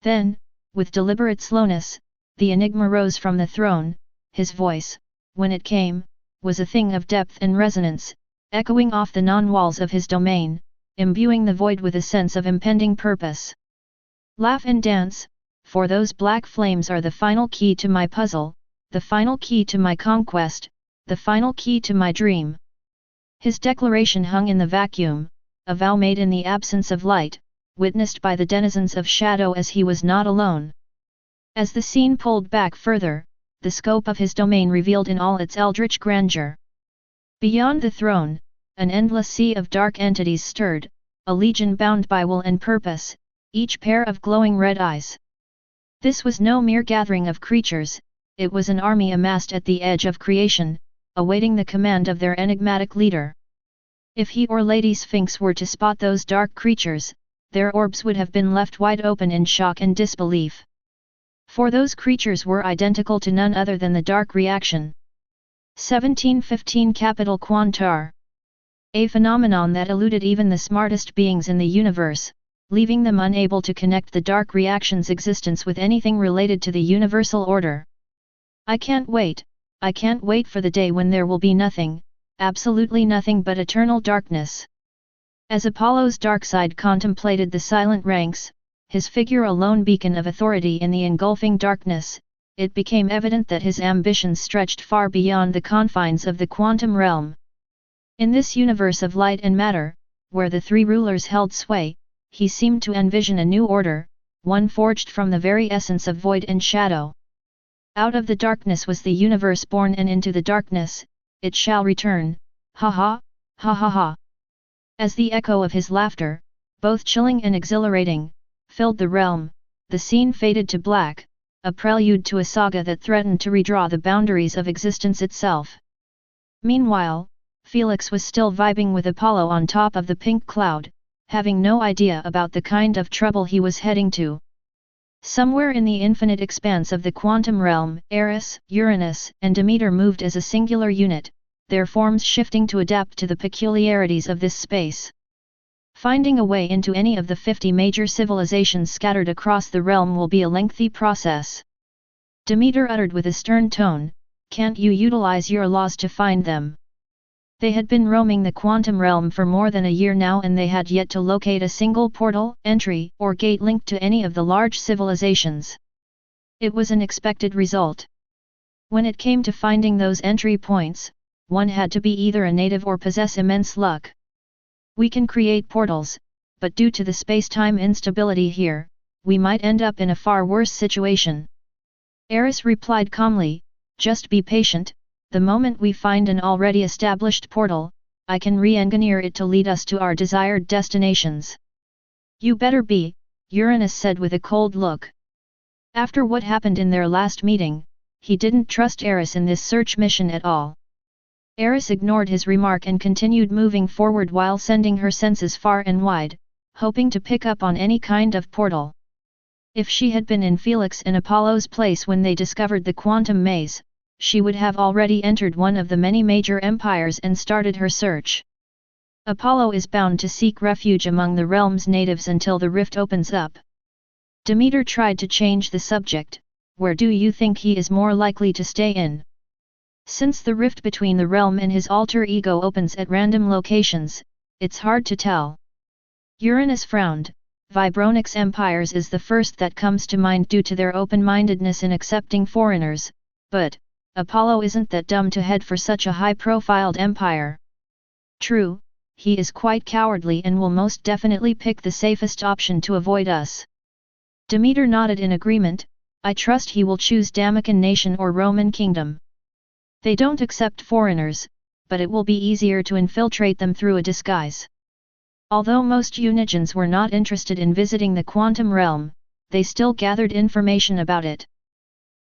S1: Then, with deliberate slowness, the enigma rose from the throne. His voice, when it came, was a thing of depth and resonance, echoing off the non-walls of his domain, imbuing the void with a sense of impending purpose. Laugh and dance, for those black flames are the final key to my puzzle, the final key to my conquest, the final key to my dream. His declaration hung in the vacuum, a vow made in the absence of light, witnessed by the denizens of shadow as he was not alone. As the scene pulled back further, the scope of his domain revealed in all its eldritch grandeur. Beyond the throne, an endless sea of dark entities stirred, a legion bound by will and purpose, each pair of glowing red eyes. This was no mere gathering of creatures, it was an army amassed at the edge of creation, awaiting the command of their enigmatic leader. If he or Lady Sphinx were to spot those dark creatures, their orbs would have been left wide open in shock and disbelief. For those creatures were identical to none other than the Dark Reaction. 1715 Capital Quantar. A phenomenon that eluded even the smartest beings in the universe, leaving them unable to connect the Dark Reaction's existence with anything related to the universal order. I can't wait for the day when there will be nothing, absolutely nothing but eternal darkness. As Apollo's dark side contemplated the silent ranks, his figure a lone beacon of authority in the engulfing darkness, it became evident that his ambitions stretched far beyond the confines of the quantum realm. In this universe of light and matter, where the three rulers held sway, he seemed to envision a new order, one forged from the very essence of void and shadow. Out of the darkness was the universe born, and into the darkness it shall return, ha ha, ha ha ha. As the echo of his laughter, both chilling and exhilarating, filled the realm, the scene faded to black, a prelude to a saga that threatened to redraw the boundaries of existence itself. Meanwhile, Felix was still vibing with Apollo on top of the pink cloud, having no idea about the kind of trouble he was heading to. Somewhere in the infinite expanse of the quantum realm, Eris, Uranus, and Demeter moved as a singular unit, their forms shifting to adapt to the peculiarities of this space. Finding a way into any of the 50 major civilizations scattered across the realm will be a lengthy process. Demeter uttered with a stern tone, "Can't you utilize your laws to find them?" They had been roaming the quantum realm for more than a year now, and they had yet to locate a single portal, entry, or gate linked to any of the large civilizations. It was an expected result. When it came to finding those entry points, one had to be either a native or possess immense luck. "We can create portals, but due to the space-time instability here, we might end up in a far worse situation." Eris replied calmly, "Just be patient, the moment we find an already established portal, I can re-engineer it to lead us to our desired destinations." "You better be," Uranus said with a cold look. After what happened in their last meeting, he didn't trust Eris in this search mission at all. Eris ignored his remark and continued moving forward while sending her senses far and wide, hoping to pick up on any kind of portal. If she had been in Felix and Apollo's place when they discovered the quantum maze, she would have already entered one of the many major empires and started her search. Apollo is bound to seek refuge among the realm's natives until the rift opens up. Demeter tried to change the subject. "Where do you think he is more likely to stay in? Since the rift between the realm and his alter ego opens at random locations, it's hard to tell." Uranus frowned. "Vibronix Empires is the first that comes to mind due to their open-mindedness in accepting foreigners, but Apollo isn't that dumb to head for such a high-profiled empire." "True, he is quite cowardly and will most definitely pick the safest option to avoid us." Demeter nodded in agreement. "I trust he will choose Damacan Nation or Roman Kingdom. They don't accept foreigners, but it will be easier to infiltrate them through a disguise." Although most Unigens were not interested in visiting the quantum realm, they still gathered information about it.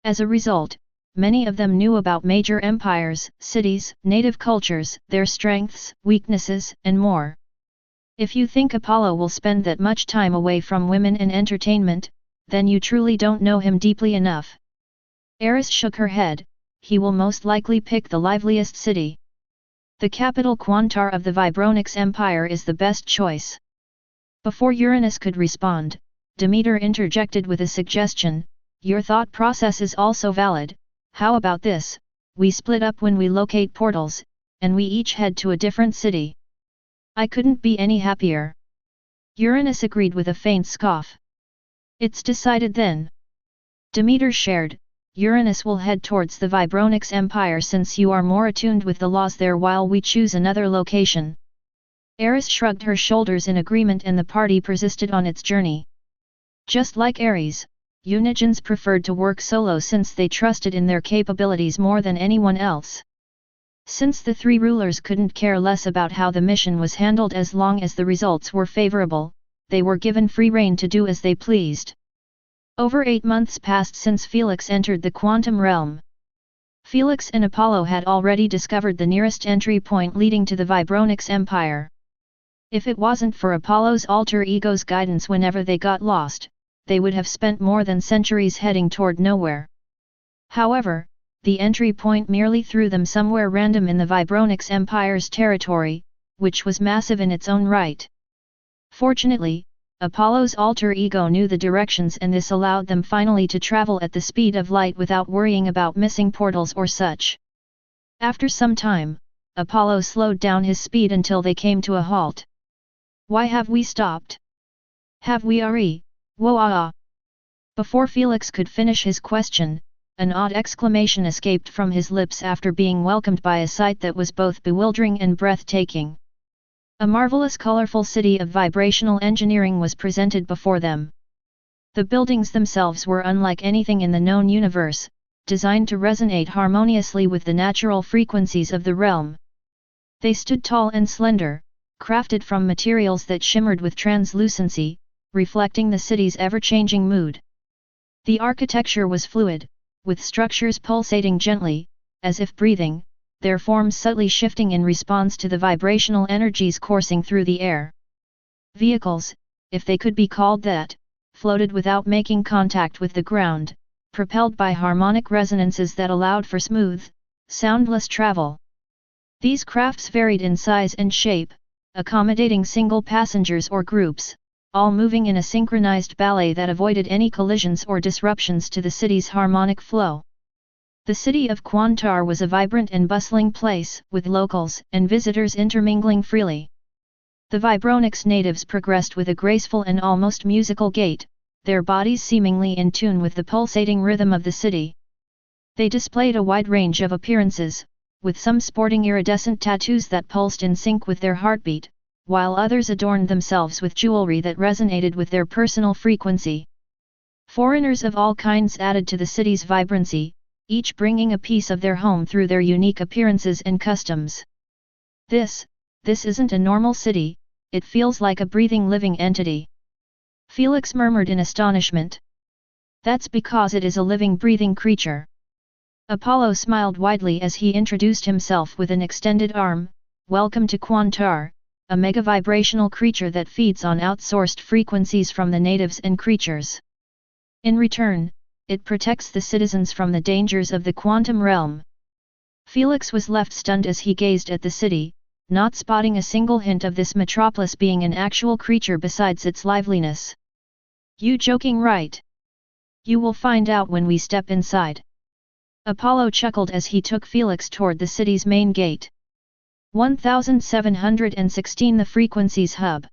S1: As a result, many of them knew about major empires, cities, native cultures, their strengths, weaknesses, and more. If you think Apollo will spend that much time away from women and entertainment, then you truly don't know him deeply enough. Eris shook her head. "He will most likely pick the liveliest city. The capital Quantar of the Vibronix Empire is the best choice." Before Uranus could respond, Demeter interjected with a suggestion. "Your thought process is also valid. How about this, we split up when we locate portals, and we each head to a different city." "I couldn't be any happier." Uranus agreed with a faint scoff. "It's decided then." Demeter shared. "Uranus will head towards the Vibronix Empire since you are more attuned with the laws there, while we choose another location." Eris shrugged her shoulders in agreement, and the party persisted on its journey. Just like Ares, Unigens preferred to work solo since they trusted in their capabilities more than anyone else. Since the three rulers couldn't care less about how the mission was handled as long as the results were favorable, they were given free rein to do as they pleased. Over 8 months passed since Felix entered the quantum realm. Felix and Apollo had already discovered the nearest entry point leading to the Vibronix Empire. If it wasn't for Apollo's alter ego's guidance whenever they got lost, they would have spent more than centuries heading toward nowhere. However, the entry point merely threw them somewhere random in the Vibronix Empire's territory, which was massive in its own right. Fortunately, Apollo's alter ego knew the directions, and this allowed them finally to travel at the speed of light without worrying about missing portals or such. After some time, Apollo slowed down his speed until they came to a halt. "Why have we stopped? Have we Whoa-ah-ah." Before Felix could finish his question, an odd exclamation escaped from his lips after being welcomed by a sight that was both bewildering and breathtaking. A marvelous colorful city of vibrational engineering was presented before them. The buildings themselves were unlike anything in the known universe, designed to resonate harmoniously with the natural frequencies of the realm. They stood tall and slender, crafted from materials that shimmered with translucency, reflecting the city's ever-changing mood. The architecture was fluid, with structures pulsating gently, as if breathing, their forms subtly shifting in response to the vibrational energies coursing through the air. Vehicles, if they could be called that, floated without making contact with the ground, propelled by harmonic resonances that allowed for smooth, soundless travel. These crafts varied in size and shape, accommodating single passengers or groups, all moving in a synchronized ballet that avoided any collisions or disruptions to the city's harmonic flow. The city of Kwantar was a vibrant and bustling place, with locals and visitors intermingling freely. The Vibronix natives progressed with a graceful and almost musical gait, their bodies seemingly in tune with the pulsating rhythm of the city. They displayed a wide range of appearances, with some sporting iridescent tattoos that pulsed in sync with their heartbeat, while others adorned themselves with jewelry that resonated with their personal frequency. Foreigners of all kinds added to the city's vibrancy, each bringing a piece of their home through their unique appearances and customs. This isn't a normal city, it feels like a breathing living entity. Felix murmured in astonishment. That's because it is a living breathing creature. Apollo smiled widely as he introduced himself with an extended arm. Welcome to Kwantar, a mega-vibrational creature that feeds on outsourced frequencies from the natives and creatures. In return, it protects the citizens from the dangers of the quantum realm. Felix was left stunned as he gazed at the city, not spotting a single hint of this metropolis being an actual creature besides its liveliness. You joking, right? You will find out when we step inside. Apollo chuckled as he took Felix toward the city's main gate. 1716 The Frequencies Hub.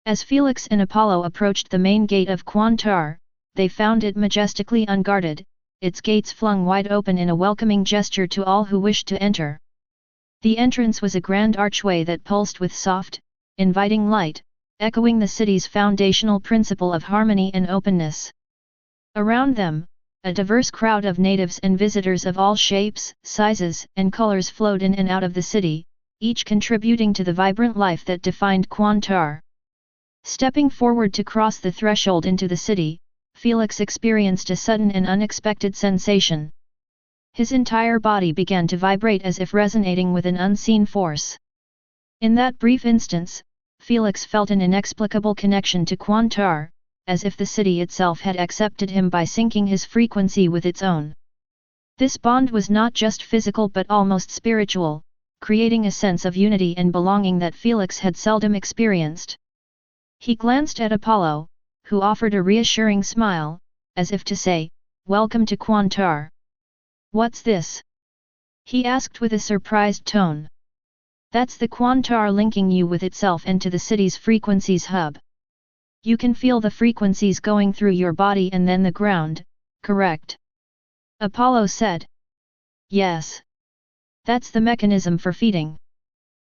S1: As Felix and Apollo approached the main gate of Kwantar, they found it majestically unguarded, its gates flung wide open in a welcoming gesture to all who wished to enter. The entrance was a grand archway that pulsed with soft, inviting light, echoing the city's foundational principle of harmony and openness. Around them, a diverse crowd of natives and visitors of all shapes, sizes, and colors flowed in and out of the city, each contributing to the vibrant life that defined Kwantar. Stepping forward to cross the threshold into the city, Felix experienced a sudden and unexpected sensation. His entire body began to vibrate as if resonating with an unseen force. In that brief instance, Felix felt an inexplicable connection to Kwantar, as if the city itself had accepted him by syncing his frequency with its own. This bond was not just physical but almost spiritual, creating a sense of unity and belonging that Felix had seldom experienced. He glanced at Apollo, who offered a reassuring smile, as if to say, "Welcome to Kwantar." "What's this?" he asked with a surprised tone. "That's the Kwantar linking you with itself and to the city's frequencies hub. You can feel the frequencies going through your body and then the ground, correct?" Apollo said. "Yes. That's the mechanism for feeding."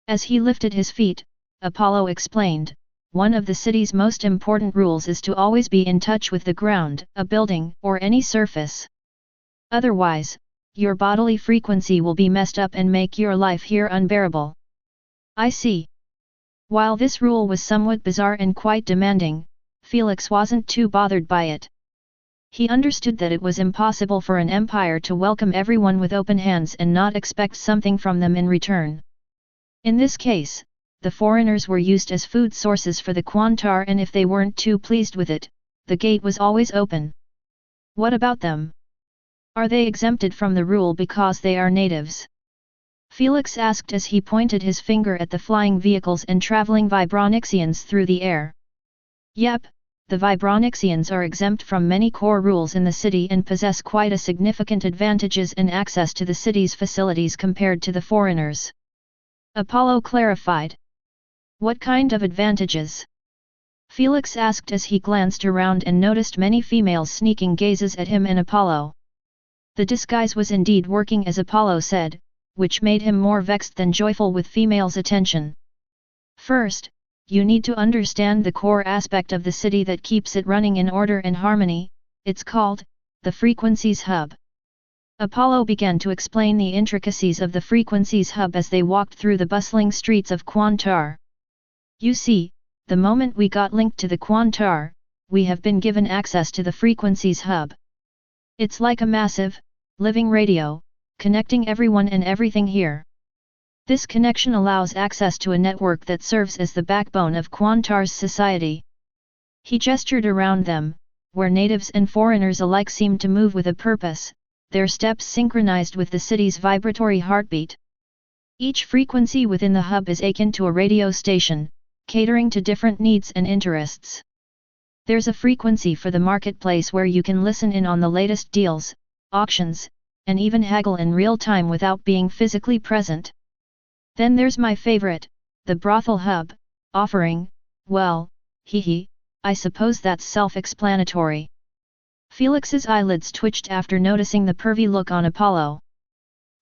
S1: As he lifted his feet, Apollo explained, "One of the city's most important rules is to always be in touch with the ground, a building, or any surface. Otherwise, your bodily frequency will be messed up and make your life here unbearable." "I see." While this rule was somewhat bizarre and quite demanding, Felix wasn't too bothered by it. He understood that it was impossible for an empire to welcome everyone with open hands and not expect something from them in return. In this case, the foreigners were used as food sources for the Kwantar, and if they weren't too pleased with it, the gate was always open. What about them? Are they exempted from the rule because they are natives? Felix asked as he pointed his finger at the flying vehicles and traveling Vibronixians through the air. Yep, the Vibronixians are exempt from many core rules in the city and possess quite a significant advantages and access to the city's facilities compared to the foreigners. Apollo clarified. What kind of advantages? Felix asked as he glanced around and noticed many females sneaking gazes at him and Apollo. The disguise was indeed working as Apollo said, which made him more vexed than joyful with females' attention. First, you need to understand the core aspect of the city that keeps it running in order and harmony. It's called the Frequencies Hub. Apollo began to explain the intricacies of the Frequencies Hub as they walked through the bustling streets of Kwantar. You see, the moment we got linked to the Kwantar, we have been given access to the Frequencies Hub. It's like a massive, living radio, connecting everyone and everything here. This connection allows access to a network that serves as the backbone of Kwantar's society. He gestured around them, where natives and foreigners alike seemed to move with a purpose, their steps synchronized with the city's vibratory heartbeat. Each frequency within the hub is akin to a radio station, catering to different needs and interests. There's a frequency for the marketplace where you can listen in on the latest deals, auctions, and even haggle in real time without being physically present. Then there's my favorite, the brothel hub, offering, well, I suppose that's self-explanatory. Felix's eyelids twitched after noticing the pervy look on Apollo.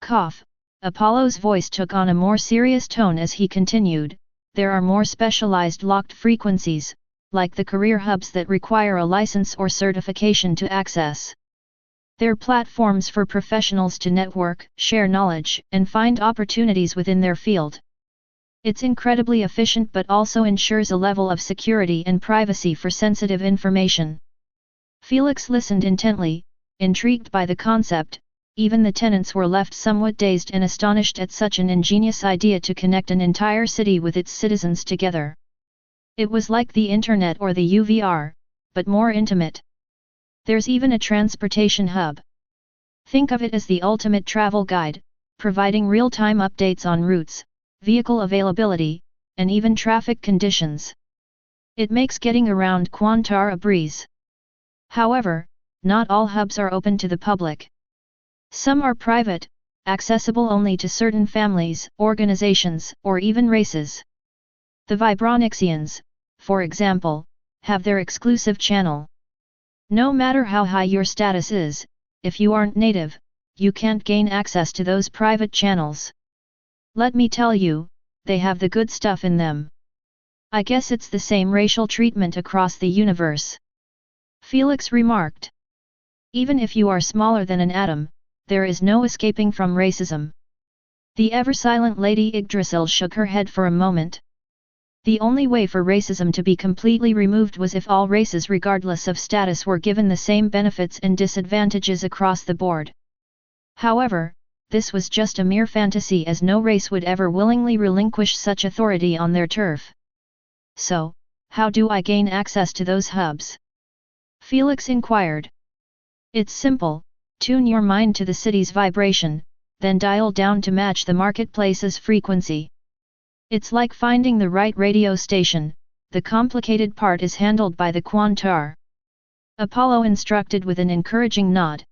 S1: Cough, Apollo's voice took on a more serious tone as he continued, there are more specialized locked frequencies, like the career hubs that require a license or certification to access. They're platforms for professionals to network, share knowledge, and find opportunities within their field. It's incredibly efficient but also ensures a level of security and privacy for sensitive information. Felix listened intently, intrigued by the concept. Even the tenants were left somewhat dazed and astonished at such an ingenious idea to connect an entire city with its citizens together. It was like the internet or the UVR, but more intimate. There's even a transportation hub. Think of it as the ultimate travel guide, providing real-time updates on routes, vehicle availability, and even traffic conditions. It makes getting around Kwantar a breeze. However, not all hubs are open to the public. Some are private, accessible only to certain families, organizations, or even races. The Vibronixians, for example, have their exclusive channel. No matter how high your status is, if you aren't native, you can't gain access to those private channels. Let me tell you, they have the good stuff in them. I guess it's the same racial treatment across the universe. Felix remarked. Even if you are smaller than an atom, there is no escaping from racism. The ever-silent Lady Yggdrasil shook her head for a moment. The only way for racism to be completely removed was if all races regardless of status were given the same benefits and disadvantages across the board. However, this was just a mere fantasy as no race would ever willingly relinquish such authority on their turf. So, how do I gain access to those hubs? Felix inquired. It's simple, tune your mind to the city's vibration, then dial down to match the marketplace's frequency. It's like finding the right radio station, the complicated part is handled by the Kwantar. Apollo instructed with an encouraging nod.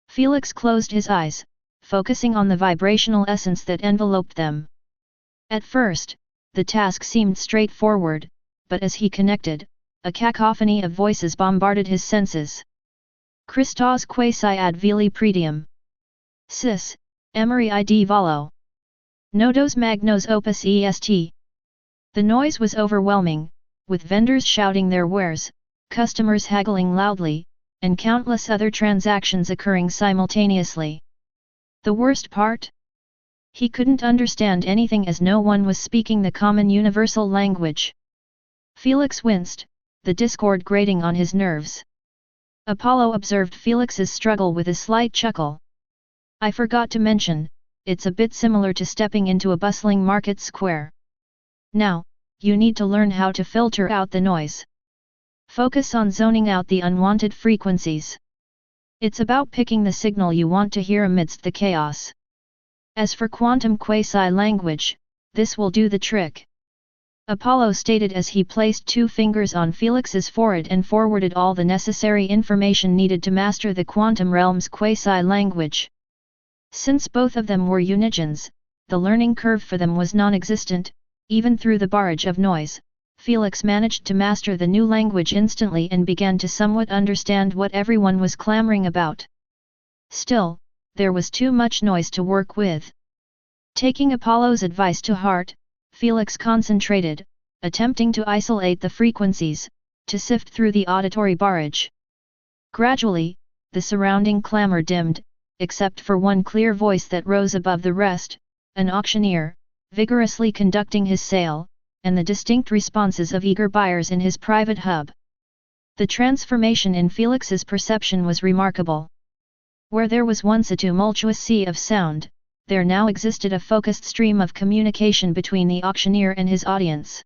S1: Felix closed his eyes, focusing on the vibrational essence that enveloped them. At first, the task seemed straightforward, but as he connected, a cacophony of voices bombarded his senses. Christos quasi ad vili pretium. Sis, Emery id volo. Nodos magnos opus est. The noise was overwhelming, with vendors shouting their wares, customers haggling loudly, and countless other transactions occurring simultaneously. The worst part? He couldn't understand anything as no one was speaking the common universal language. Felix winced, the discord grating on his nerves. Apollo observed Felix's struggle with a slight chuckle. I forgot to mention, it's a bit similar to stepping into a bustling market square. Now, you need to learn how to filter out the noise. Focus on zoning out the unwanted frequencies. It's about picking the signal you want to hear amidst the chaos. As for quantum quasi-language, this will do the trick. Apollo stated as he placed 2 fingers on Felix's forehead and forwarded all the necessary information needed to master the quantum realm's quasi-language. Since both of them were unigens, the learning curve for them was non-existent. Even through the barrage of noise, Felix managed to master the new language instantly and began to somewhat understand what everyone was clamoring about. Still, there was too much noise to work with. Taking Apollo's advice to heart, Felix concentrated, attempting to isolate the frequencies, to sift through the auditory barrage. Gradually, the surrounding clamor dimmed, except for one clear voice that rose above the rest, an auctioneer, vigorously conducting his sale, and the distinct responses of eager buyers in his private hub. The transformation in Felix's perception was remarkable. Where there was once a tumultuous sea of sound, there now existed a focused stream of communication between the auctioneer and his audience.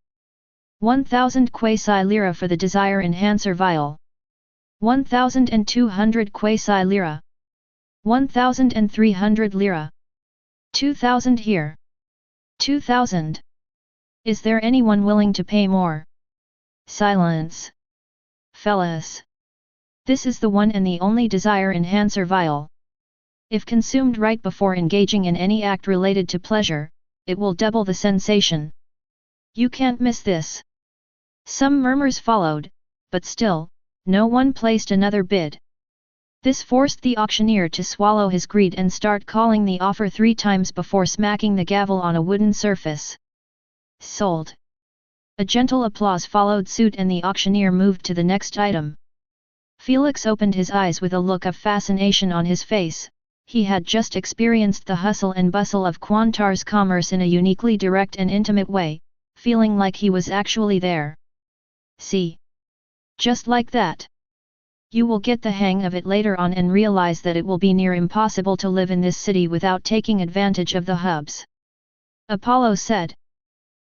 S1: 1,000 quasi-lira for the desire enhancer vial. 1,200 quasi-lira. 1,300 lira. 2,000 here. 2,000. Is there anyone willing to pay more? Silence. Fellas. This is the one and the only desire enhancer vial. If consumed right before engaging in any act related to pleasure, it will double the sensation. You can't miss this. Some murmurs followed, but still, no one placed another bid. This forced the auctioneer to swallow his greed and start calling the offer 3 times before smacking the gavel on a wooden surface. Sold. A gentle applause followed suit and the auctioneer moved to the next item. Felix opened his eyes with a look of fascination on his face. He had just experienced the hustle and bustle of Quantar's commerce in a uniquely direct and intimate way, feeling like he was actually there. See? Just like that. You will get the hang of it later on and realize that it will be near impossible to live in this city without taking advantage of the hubs. Apollo said.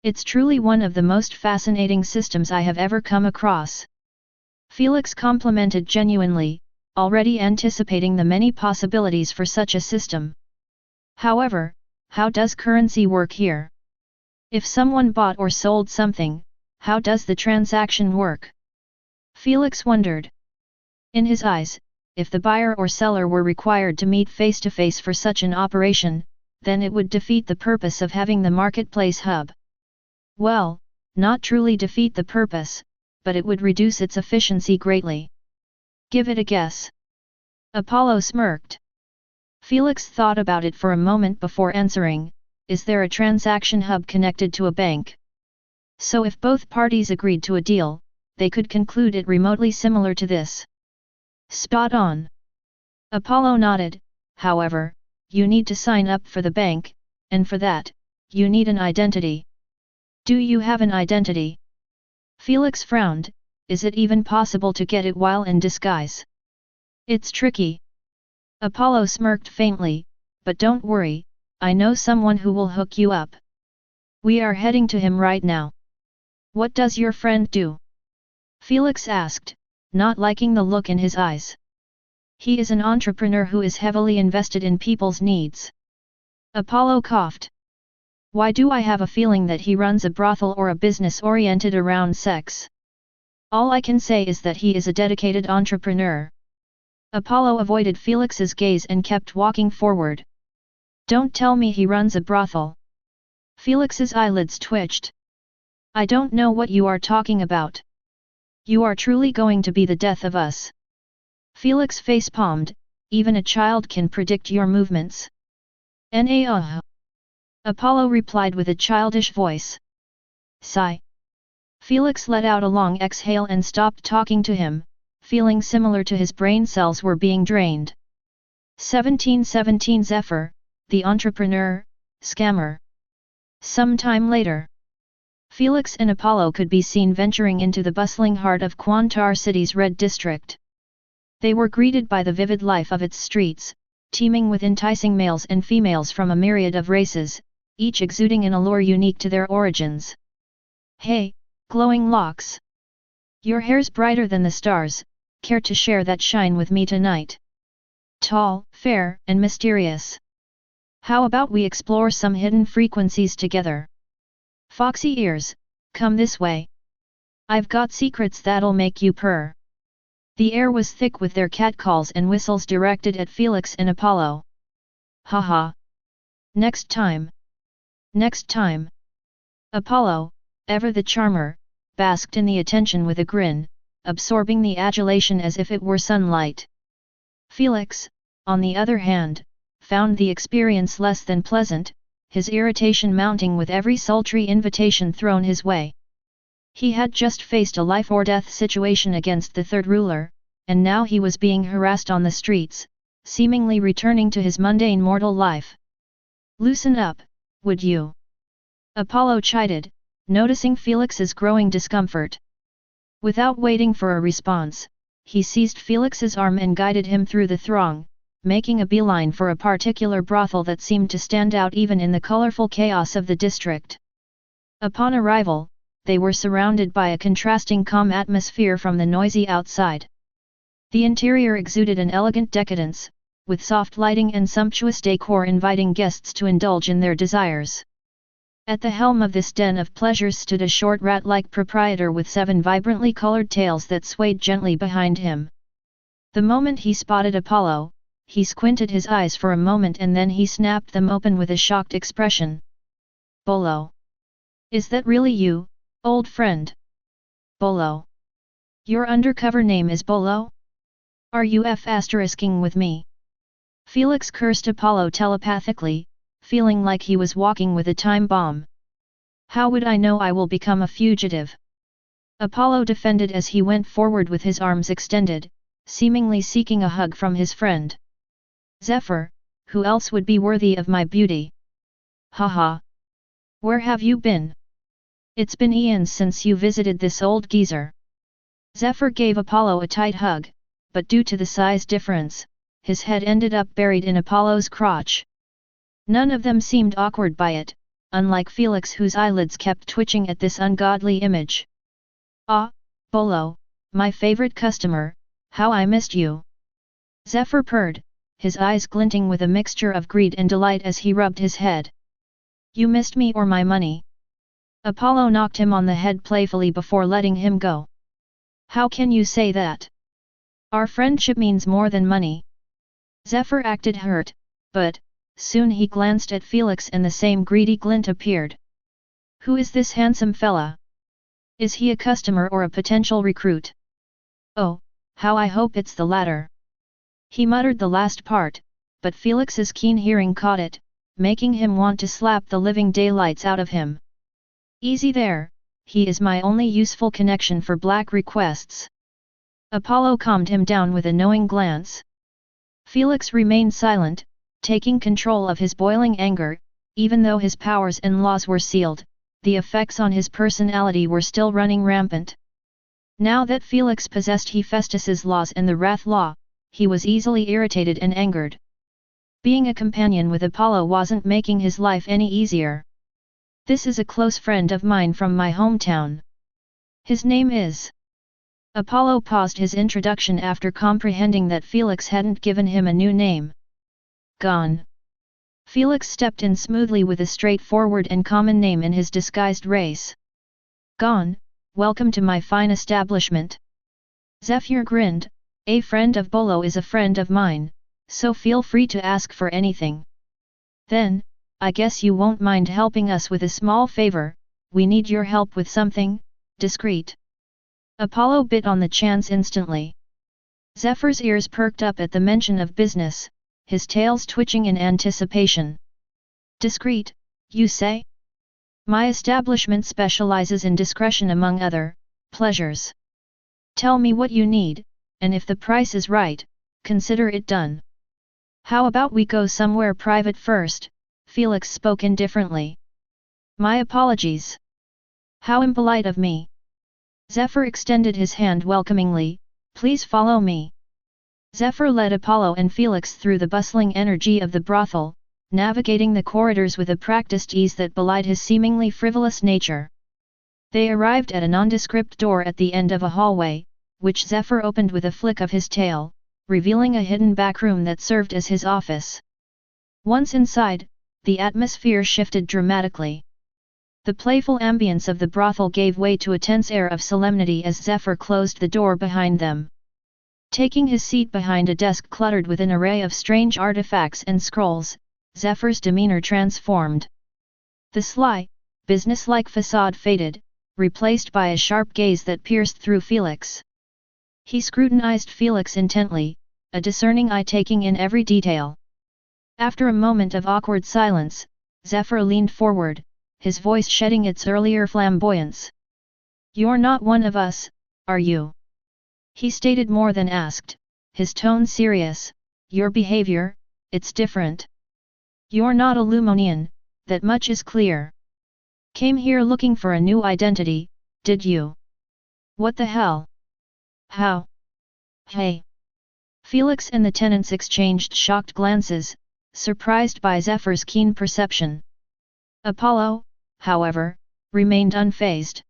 S1: It's truly one of the most fascinating systems I have ever come across. Felix complimented genuinely, already anticipating the many possibilities for such a system. However, how does currency work here? If someone bought or sold something, how does the transaction work? Felix wondered. In his eyes, if the buyer or seller were required to meet face-to-face for such an operation, then it would defeat the purpose of having the marketplace hub. Well, not truly defeat the purpose, but it would reduce its efficiency greatly. Give it a guess. Apollo smirked. Felix thought about it for a moment before answering, is there a transaction hub connected to a bank? So if both parties agreed to a deal, they could conclude it remotely similar to this. Spot on. Apollo nodded. However, you need to sign up for the bank, and for that, you need an identity. Do you have an identity? Felix frowned. Is it even possible to get it while in disguise? It's tricky. Apollo smirked faintly, but don't worry, I know someone who will hook you up. We are heading to him right now. What does your friend do? Felix asked, not liking the look in his eyes. He is an entrepreneur who is heavily invested in people's needs. Apollo coughed. Why do I have a feeling that he runs a brothel or a business oriented around sex? All I can say is that he is a dedicated entrepreneur. Apollo avoided Felix's gaze and kept walking forward. Don't tell me he runs a brothel. Felix's eyelids twitched. I don't know what you are talking about. You are truly going to be the death of us. Felix face-palmed, even a child can predict your movements. Nah. Apollo replied with a childish voice. Sigh. Felix let out a long exhale and stopped talking to him, feeling similar to his brain cells were being drained. 1717 Zephyr, the entrepreneur, scammer. Some time later, Felix and Apollo could be seen venturing into the bustling heart of Quantar City's Red District. They were greeted by the vivid life of its streets, teeming with enticing males and females from a myriad of races, each exuding an allure unique to their origins. Hey, glowing locks! Your hair's brighter than the stars, care to share that shine with me tonight? Tall, fair, and mysterious. How about we explore some hidden frequencies together? Foxy ears, come this way. I've got secrets that'll make you purr. The air was thick with their catcalls and whistles directed at Felix and Apollo. Haha. Next time. Next time. Apollo, ever the charmer, basked in the attention with a grin, absorbing the adulation as if it were sunlight. Felix, on the other hand, found the experience less than pleasant, his irritation mounting with every sultry invitation thrown his way. He had just faced a life-or-death situation against the third ruler, and now he was being harassed on the streets, seemingly returning to his mundane mortal life. "Loosen up, would you?" Apollo chided, noticing Felix's growing discomfort. Without waiting for a response, he seized Felix's arm and guided him through the throng, making a beeline for a particular brothel that seemed to stand out even in the colorful chaos of the district. Upon arrival, they were surrounded by a contrasting calm atmosphere from the noisy outside. The interior exuded an elegant decadence, with soft lighting and sumptuous decor inviting guests to indulge in their desires. At the helm of this den of pleasures stood a short rat-like proprietor with 7 vibrantly colored tails that swayed gently behind him. The moment he spotted Apollo, he squinted his eyes for a moment and then he snapped them open with a shocked expression. "Bolo! Is that really you, old friend? Bolo! Your undercover name is Bolo? Are you f***ing with me?" Felix cursed Apollo telepathically, feeling like he was walking with a time bomb. "How would I know I will become a fugitive?" Apollo defended as he went forward with his arms extended, seemingly seeking a hug from his friend. "Zephyr, who else would be worthy of my beauty? Haha! Where have you been? It's been eons since you visited this old geezer." Zephyr gave Apollo a tight hug, but due to the size difference, his head ended up buried in Apollo's crotch. None of them seemed awkward by it, unlike Felix whose eyelids kept twitching at this ungodly image. "Ah, Bolo, my favorite customer, how I missed you!" Zephyr purred, his eyes glinting with a mixture of greed and delight as he rubbed his head. "You missed me or my money?" Apollo knocked him on the head playfully before letting him go. "How can you say that? Our friendship means more than money." Zephyr acted hurt, but soon he glanced at Felix and the same greedy glint appeared. "Who is this handsome fella? Is he a customer or a potential recruit? Oh, how I hope it's the latter." He muttered the last part, but Felix's keen hearing caught it, making him want to slap the living daylights out of him. "Easy there, he is my only useful connection for black requests." Apollo calmed him down with a knowing glance. Felix remained silent, taking control of his boiling anger. Even though his powers and laws were sealed, the effects on his personality were still running rampant. Now that Felix possessed Hephaestus's laws and the Wrath Law, he was easily irritated and angered. Being a companion with Apollo wasn't making his life any easier. "This is a close friend of mine from my hometown. His name is..." Apollo paused his introduction after comprehending that Felix hadn't given him a new name. "Gone." Felix stepped in smoothly with a straightforward and common name in his disguised race. "Gone, welcome to my fine establishment." Zephyr grinned, "A friend of Bolo is a friend of mine, so feel free to ask for anything. Then, I guess you won't mind helping us with a small favor. We need your help with something discreet." Apollo bit on the chance instantly. Zephyr's ears perked up at the mention of business, his tails twitching in anticipation. "Discreet, you say? My establishment specializes in discretion among other pleasures. Tell me what you need, and if the price is right, consider it done." "How about we go somewhere private first?" Felix spoke indifferently. "My apologies. How impolite of me." Zephyr extended his hand welcomingly, "Please follow me." Zephyr led Apollo and Felix through the bustling energy of the brothel, navigating the corridors with a practiced ease that belied his seemingly frivolous nature. They arrived at a nondescript door at the end of a hallway, which Zephyr opened with a flick of his tail, revealing a hidden backroom that served as his office. Once inside, the atmosphere shifted dramatically. The playful ambience of the brothel gave way to a tense air of solemnity as Zephyr closed the door behind them. Taking his seat behind a desk cluttered with an array of strange artifacts and scrolls, Zephyr's demeanor transformed. The sly, businesslike facade faded, replaced by a sharp gaze that pierced through Felix. He scrutinized Felix intently, a discerning eye taking in every detail. After a moment of awkward silence, Zephyr leaned forward, his voice shedding its earlier flamboyance. "You're not one of us, are you?" He stated more than asked, his tone serious. "Your behavior, it's different. You're not a Lumonian, that much is clear. Came here looking for a new identity, did you? What the hell? How? Hey!" Felix and the tenants exchanged shocked glances, surprised by Zephyr's keen perception. Apollo, however, remained unfazed.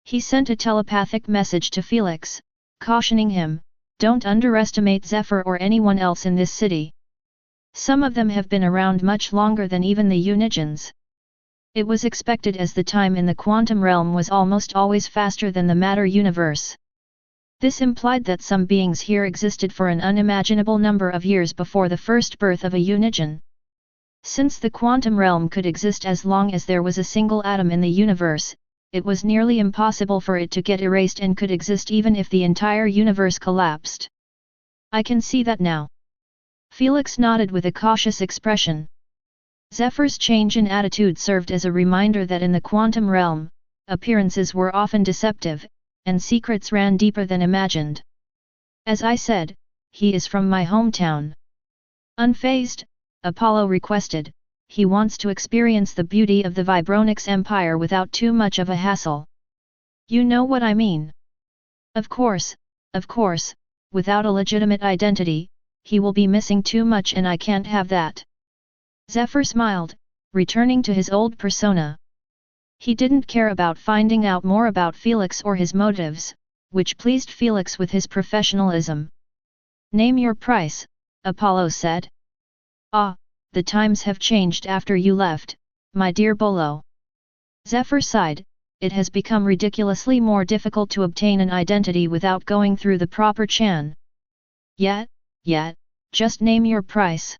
S1: He sent a telepathic message to Felix, cautioning him, "Don't underestimate Zephyr or anyone else in this city. Some of them have been around much longer than even the Unigens." It was expected as the time in the quantum realm was almost always faster than the matter universe. This implied that some beings here existed for an unimaginable number of years before the first birth of a Unigen. Since the quantum realm could exist as long as there was a single atom in the universe, it was nearly impossible for it to get erased and could exist even if the entire universe collapsed. "I can see that now." Felix nodded with a cautious expression. Zephyr's change in attitude served as a reminder that in the quantum realm, appearances were often deceptive, and secrets ran deeper than imagined. "As I said, he is from my hometown." Unfazed, Apollo requested, "He wants to experience the beauty of the Vibronix Empire without too much of a hassle. You know what I mean?" Of course, without a legitimate identity, he will be missing too much and I can't have that." Zephyr smiled, returning to his old persona. He didn't care about finding out more about Felix or his motives, which pleased Felix with his professionalism. "Name your price," Apollo said. "Ah, the times have changed after you left, my dear Bolo." Zephyr sighed, "It has become ridiculously more difficult to obtain an identity without going through the proper chan." Yet, just name your price."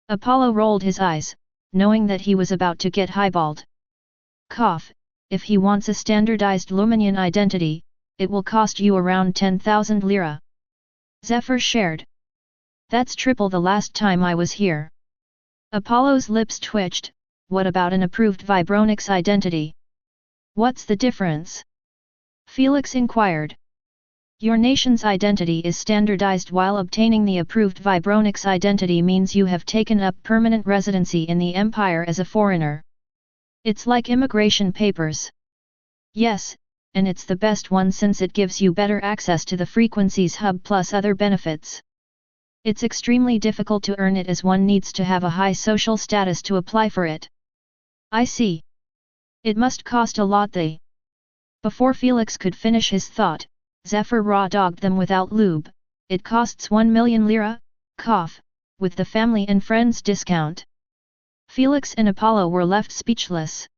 S1: Apollo rolled his eyes, knowing that he was about to get highballed. "Cough, if he wants a standardized Luminian identity, it will cost you around 10,000 lira." Zephyr shared. "That's triple the last time I was here." Apollo's lips twitched. "What about an approved Vibronix identity?" "What's the difference?" Felix inquired. "Your nation's identity is standardized while obtaining the approved Vibronix identity means you have taken up permanent residency in the Empire as a foreigner. It's like immigration papers." "Yes, and it's the best one since it gives you better access to the frequencies hub plus other benefits. It's extremely difficult to earn it as one needs to have a high social status to apply for it." "I see. It must cost a lot they." Before Felix could finish his thought, Zephyr raw-dogged them without lube. "It costs 1 million lira, cough, with the family and friends discount." Felix and Apollo were left speechless.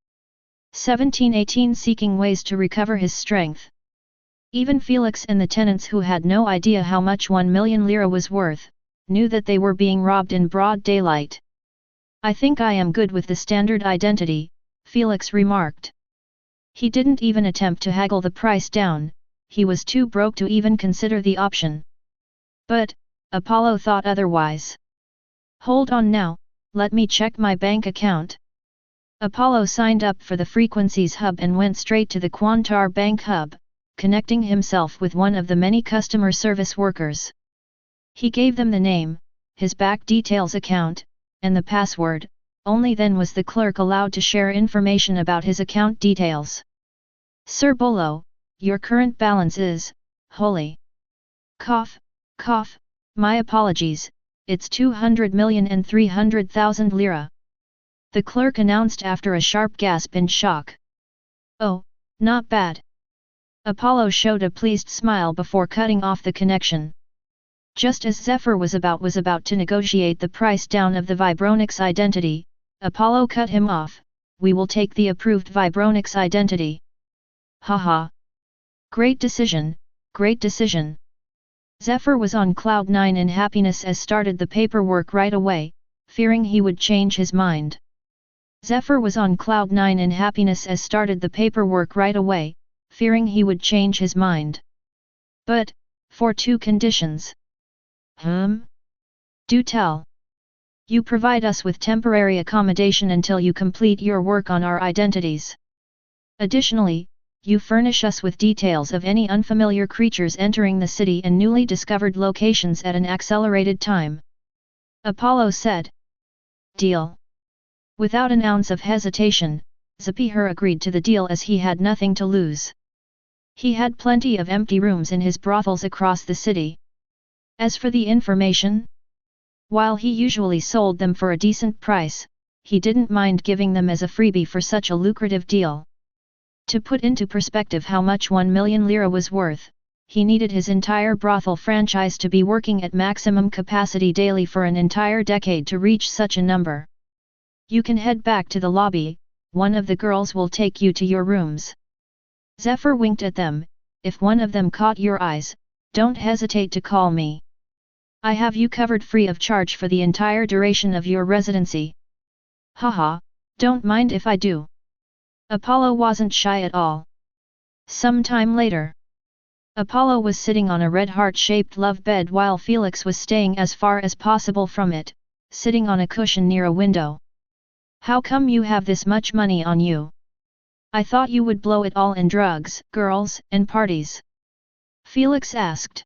S1: 1718 seeking ways to recover his strength. Even Felix and the tenants who had no idea how much 1 million lira was worth, knew that they were being robbed in broad daylight. "I think I am good with the standard identity," Felix remarked. He didn't even attempt to haggle the price down, he was too broke to even consider the option. But, Apollo thought otherwise. "Hold on now, let me check my bank account." Apollo signed up for the Frequencies Hub and went straight to the Quantar Bank Hub, connecting himself with one of the many customer service workers. He gave them the name, his bank details account, and the password. Only then was the clerk allowed to share information about his account details. "Sir Bolo, your current balance is, holy. Cough, my apologies, it's 200,300,000 lira." The clerk announced after a sharp gasp in shock. "Oh, not bad." Apollo showed a pleased smile before cutting off the connection. Just as Zephyr was about to negotiate the price down of the Vibronix identity, Apollo cut him off. "We will take the approved Vibronix identity." "Haha. Great decision, great decision." Zephyr was on cloud 9 in happiness as started the paperwork right away, fearing he would change his mind. Zephyr was on cloud 9 in happiness as started the paperwork right away, fearing he would change his mind. But, for two conditions. Do tell. You provide us with temporary accommodation until you complete your work on our identities. Additionally, you furnish us with details of any unfamiliar creatures entering the city and newly discovered locations at an accelerated time. Apollo said. Deal. Without an ounce of hesitation, Zephyr agreed to the deal as he had nothing to lose. He had plenty of empty rooms in his brothels across the city. As for the information, while he usually sold them for a decent price, he didn't mind giving them as a freebie for such a lucrative deal. To put into perspective how much 1 million lira was worth, he needed his entire brothel franchise to be working at maximum capacity daily for an entire decade to reach such a number. You can head back to the lobby, one of the girls will take you to your rooms. Zephyr winked at them. If one of them caught your eyes, don't hesitate to call me. I have you covered free of charge for the entire duration of your residency. Haha, don't mind if I do. Apollo wasn't shy at all. Some time later, Apollo was sitting on a red heart-shaped love bed while Felix was staying as far as possible from it, sitting on a cushion near a window. How come you have this much money on you? I thought you would blow it all in drugs, girls, and parties. Felix asked.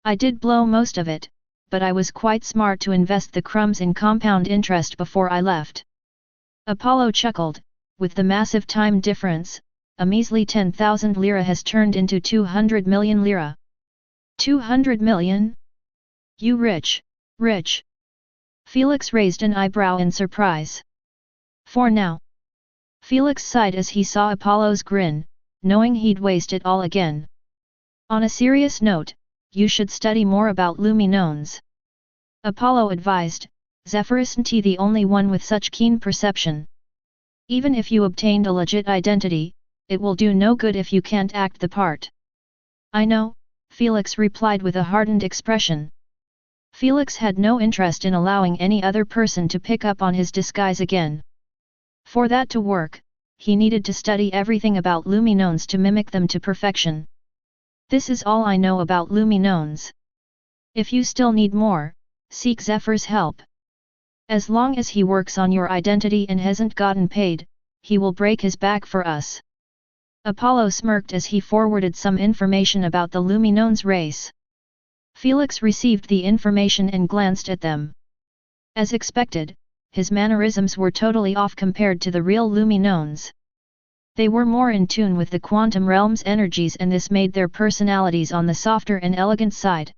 S1: I did blow most of it, but I was quite smart to invest the crumbs in compound interest before I left. Apollo chuckled. With the massive time difference, a measly 10,000 lira has turned into 200 million lira. 200 million? You rich, rich. Felix raised an eyebrow in surprise. For now. Felix sighed as he saw Apollo's grin, knowing he'd waste it all again. On a serious note, you should study more about luminones. Apollo advised. Zephyr isn't he the only one with such keen perception. Even if you obtained a legit identity, it will do no good if you can't act the part. I know, Felix replied with a hardened expression. Felix had no interest in allowing any other person to pick up on his disguise again. For that to work, he needed to study everything about luminones to mimic them to perfection. This is all I know about luminones. If you still need more, seek Zephyr's help. As long as he works on your identity and hasn't gotten paid, he will break his back for us. Apollo smirked as he forwarded some information about the luminones race. Felix received the information and glanced at them. As expected, his mannerisms were totally off compared to the real luminones. They were more in tune with the quantum realm's energies and this made their personalities on the softer and elegant side.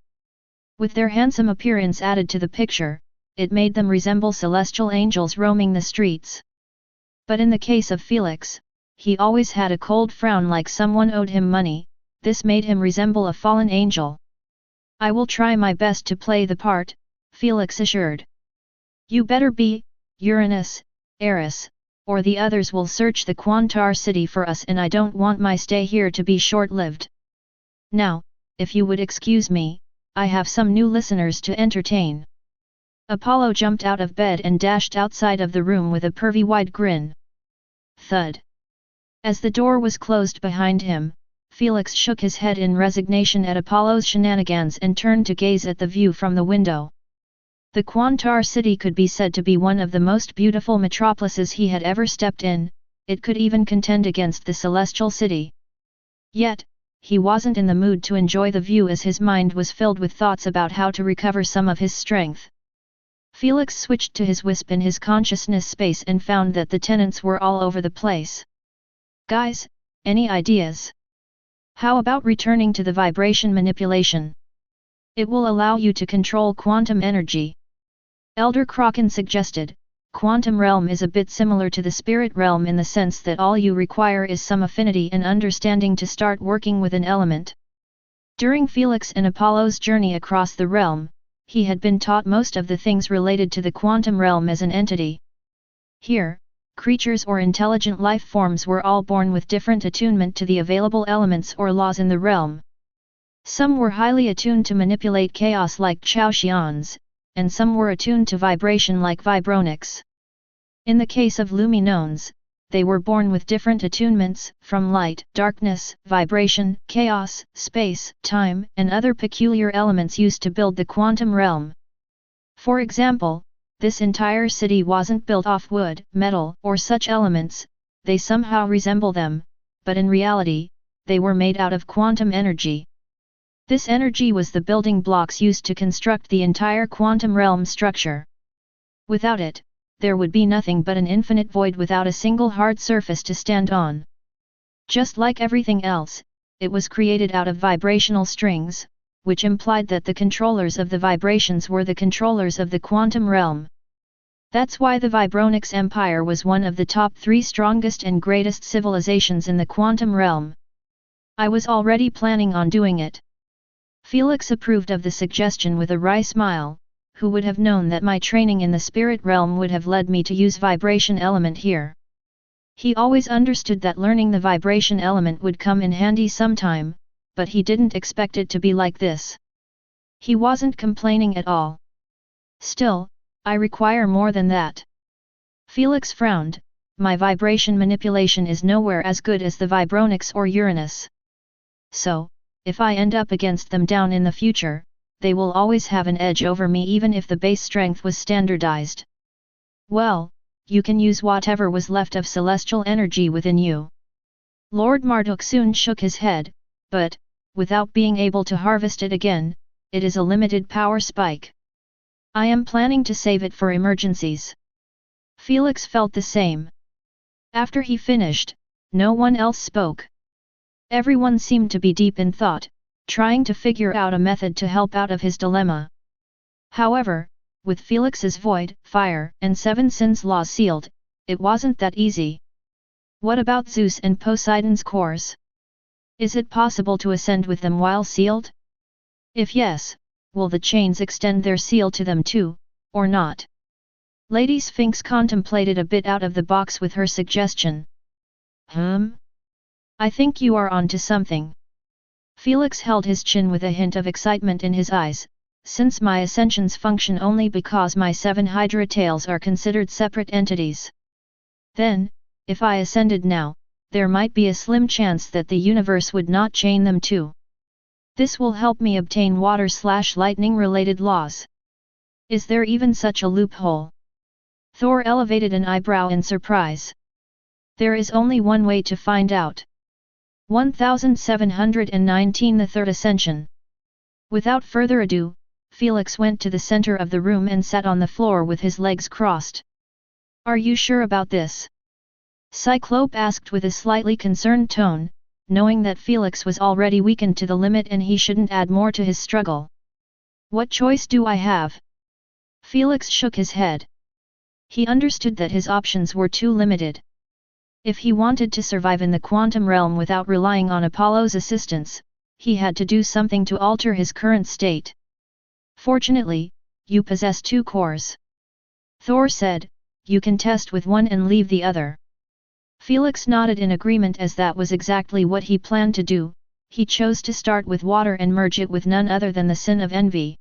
S1: With their handsome appearance added to the picture, it made them resemble celestial angels roaming the streets. But in the case of Felix, he always had a cold frown like someone owed him money. This made him resemble a fallen angel. I will try my best to play the part, Felix assured. You better be, Uranus, Eris, or the others will search the Quantar city for us and I don't want my stay here to be short-lived. Now, if you would excuse me, I have some new listeners to entertain. Apollo jumped out of bed and dashed outside of the room with a pervy wide grin. Thud. As the door was closed behind him, Felix shook his head in resignation at Apollo's shenanigans and turned to gaze at the view from the window. The Quantar city could be said to be one of the most beautiful metropolises he had ever stepped in, it could even contend against the Celestial City. Yet, he wasn't in the mood to enjoy the view as his mind was filled with thoughts about how to recover some of his strength. Felix switched to his wisp in his consciousness space and found that the tenants were all over the place. Guys, any ideas? How about returning to the vibration manipulation? It will allow you to control quantum energy. Elder Kraken suggested. Quantum realm is a bit similar to the spirit realm in the sense that all you require is some affinity and understanding to start working with an element. During Felix and Apollo's journey across the realm, he had been taught most of the things related to the quantum realm as an entity. Here, creatures or intelligent life forms were all born with different attunement to the available elements or laws in the realm. Some were highly attuned to manipulate chaos like Chaoxians, and some were attuned to vibration like Vibronics. In the case of luminones, they were born with different attunements, from light, darkness, vibration, chaos, space, time, and other peculiar elements used to build the quantum realm. For example, this entire city wasn't built off wood, metal, or such elements, they somehow resemble them, but in reality, they were made out of quantum energy. This energy was the building blocks used to construct the entire quantum realm structure. Without it, there would be nothing but an infinite void without a single hard surface to stand on. Just like everything else, it was created out of vibrational strings, which implied that the controllers of the vibrations were the controllers of the quantum realm. That's why the Vibronics Empire was one of the top 3 strongest and greatest civilizations in the quantum realm. I was already planning on doing it. Felix approved of the suggestion with a wry smile. Who would have known that my training in the spirit realm would have led me to use vibration element here? He always understood that learning the vibration element would come in handy sometime, but he didn't expect it to be like this. He wasn't complaining at all. Still, I require more than that. Felix frowned. My vibration manipulation is nowhere as good as the Vibronics or Uranus. So, if I end up against them down in the future, they will always have an edge over me even if the base strength was standardized. Well, you can use whatever was left of celestial energy within you. Lord Marduk soon shook his head, but, without being able to harvest it again, it is a limited power spike. I am planning to save it for emergencies. Felix felt the same. After he finished, no one else spoke. Everyone seemed to be deep in thought, trying to figure out a method to help out of his dilemma. However, with Felix's void, fire, and 7 sins laws sealed, it wasn't that easy. What about Zeus and Poseidon's cores? Is it possible to ascend with them while sealed? If yes, will the chains extend their seal to them too, or not? Lady Sphinx contemplated a bit out of the box with her suggestion. I think you are on to something. Felix held his chin with a hint of excitement in his eyes. Since my ascensions function only because my 7 Hydra tails are considered separate entities. Then, if I ascended now, there might be a slim chance that the universe would not chain them too. This will help me obtain water/lightning related laws. Is there even such a loophole? Thor elevated an eyebrow in surprise. There is only one way to find out. 1719 The Third Ascension. Without further ado, Felix went to the center of the room and sat on the floor with his legs crossed. Are you sure about this? Cyclope asked with a slightly concerned tone, knowing that Felix was already weakened to the limit and he shouldn't add more to his struggle. What choice do I have? Felix shook his head. He understood that his options were too limited. If he wanted to survive in the quantum realm without relying on Apollo's assistance, he had to do something to alter his current state. Fortunately, you possess 2 cores. Thor said, you can test with one and leave the other. Felix nodded in agreement as that was exactly what he planned to do. He chose to start with water and merge it with none other than the sin of envy.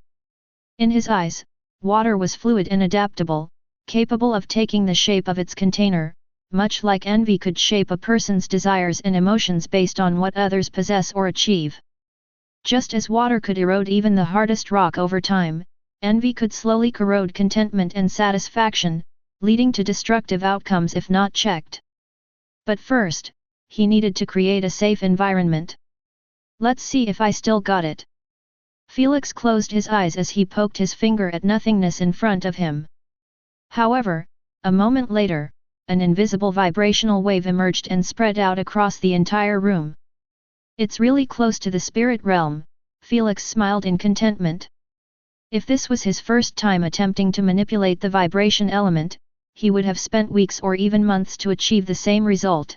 S1: In his eyes, water was fluid and adaptable, capable of taking the shape of its container, much like envy could shape a person's desires and emotions based on what others possess or achieve. Just as water could erode even the hardest rock over time, envy could slowly corrode contentment and satisfaction, leading to destructive outcomes if not checked. But first, he needed to create a safe environment. Let's see if I still got it. Felix closed his eyes as he poked his finger at nothingness in front of him. However, a moment later, an invisible vibrational wave emerged and spread out across the entire room. It's really close to the spirit realm, Felix smiled in contentment. If this was his first time attempting to manipulate the vibration element, he would have spent weeks or even months to achieve the same result.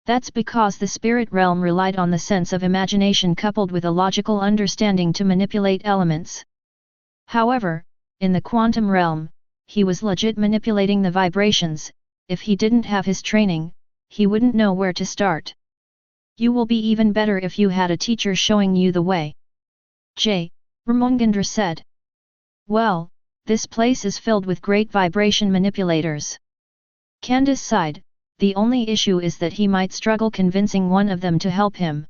S1: That's because the spirit realm relied on the sense of imagination coupled with a logical understanding to manipulate elements. However, in the quantum realm, he was legit manipulating the vibrations. If he didn't have his training, he wouldn't know where to start. You will be even better if you had a teacher showing you the way. Ramongandra said. Well, this place is filled with great vibration manipulators. Candace sighed, the only issue is that he might struggle convincing one of them to help him.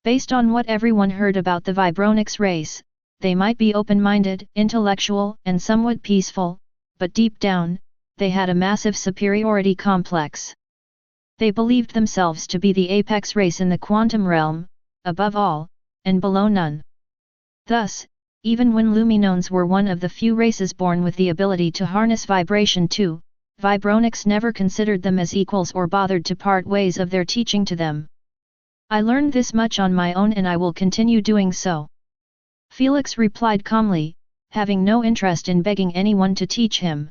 S1: Based on what everyone heard about the Vibronics race, they might be open-minded, intellectual, and somewhat peaceful, but deep down, they had a massive superiority complex. They believed themselves to be the apex race in the quantum realm, above all, and below none. Thus, even when Luminones were one of the few races born with the ability to harness vibration too, Vibronics never considered them as equals or bothered to part ways of their teaching to them. I learned this much on my own and I will continue doing so. Felix replied calmly, having no interest in begging anyone to teach him.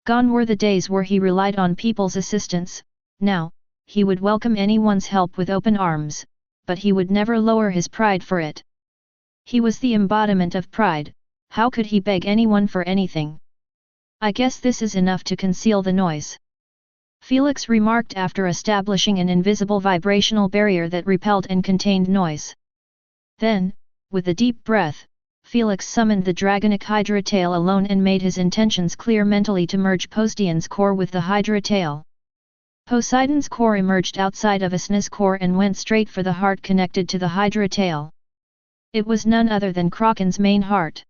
S1: Gone were the days where he relied on people's assistance. Now, he would welcome anyone's help with open arms, but he would never lower his pride for it. He was the embodiment of pride, how could he beg anyone for anything? I guess this is enough to conceal the noise. Felix remarked after establishing an invisible vibrational barrier that repelled and contained noise. Then, with a deep breath, Felix summoned the dragonic Hydra tail alone and made his intentions clear mentally to merge Poseidon's core with the Hydra tail. Poseidon's core emerged outside of Asna's core and went straight for the heart connected to the Hydra tail. It was none other than Kraken's main heart.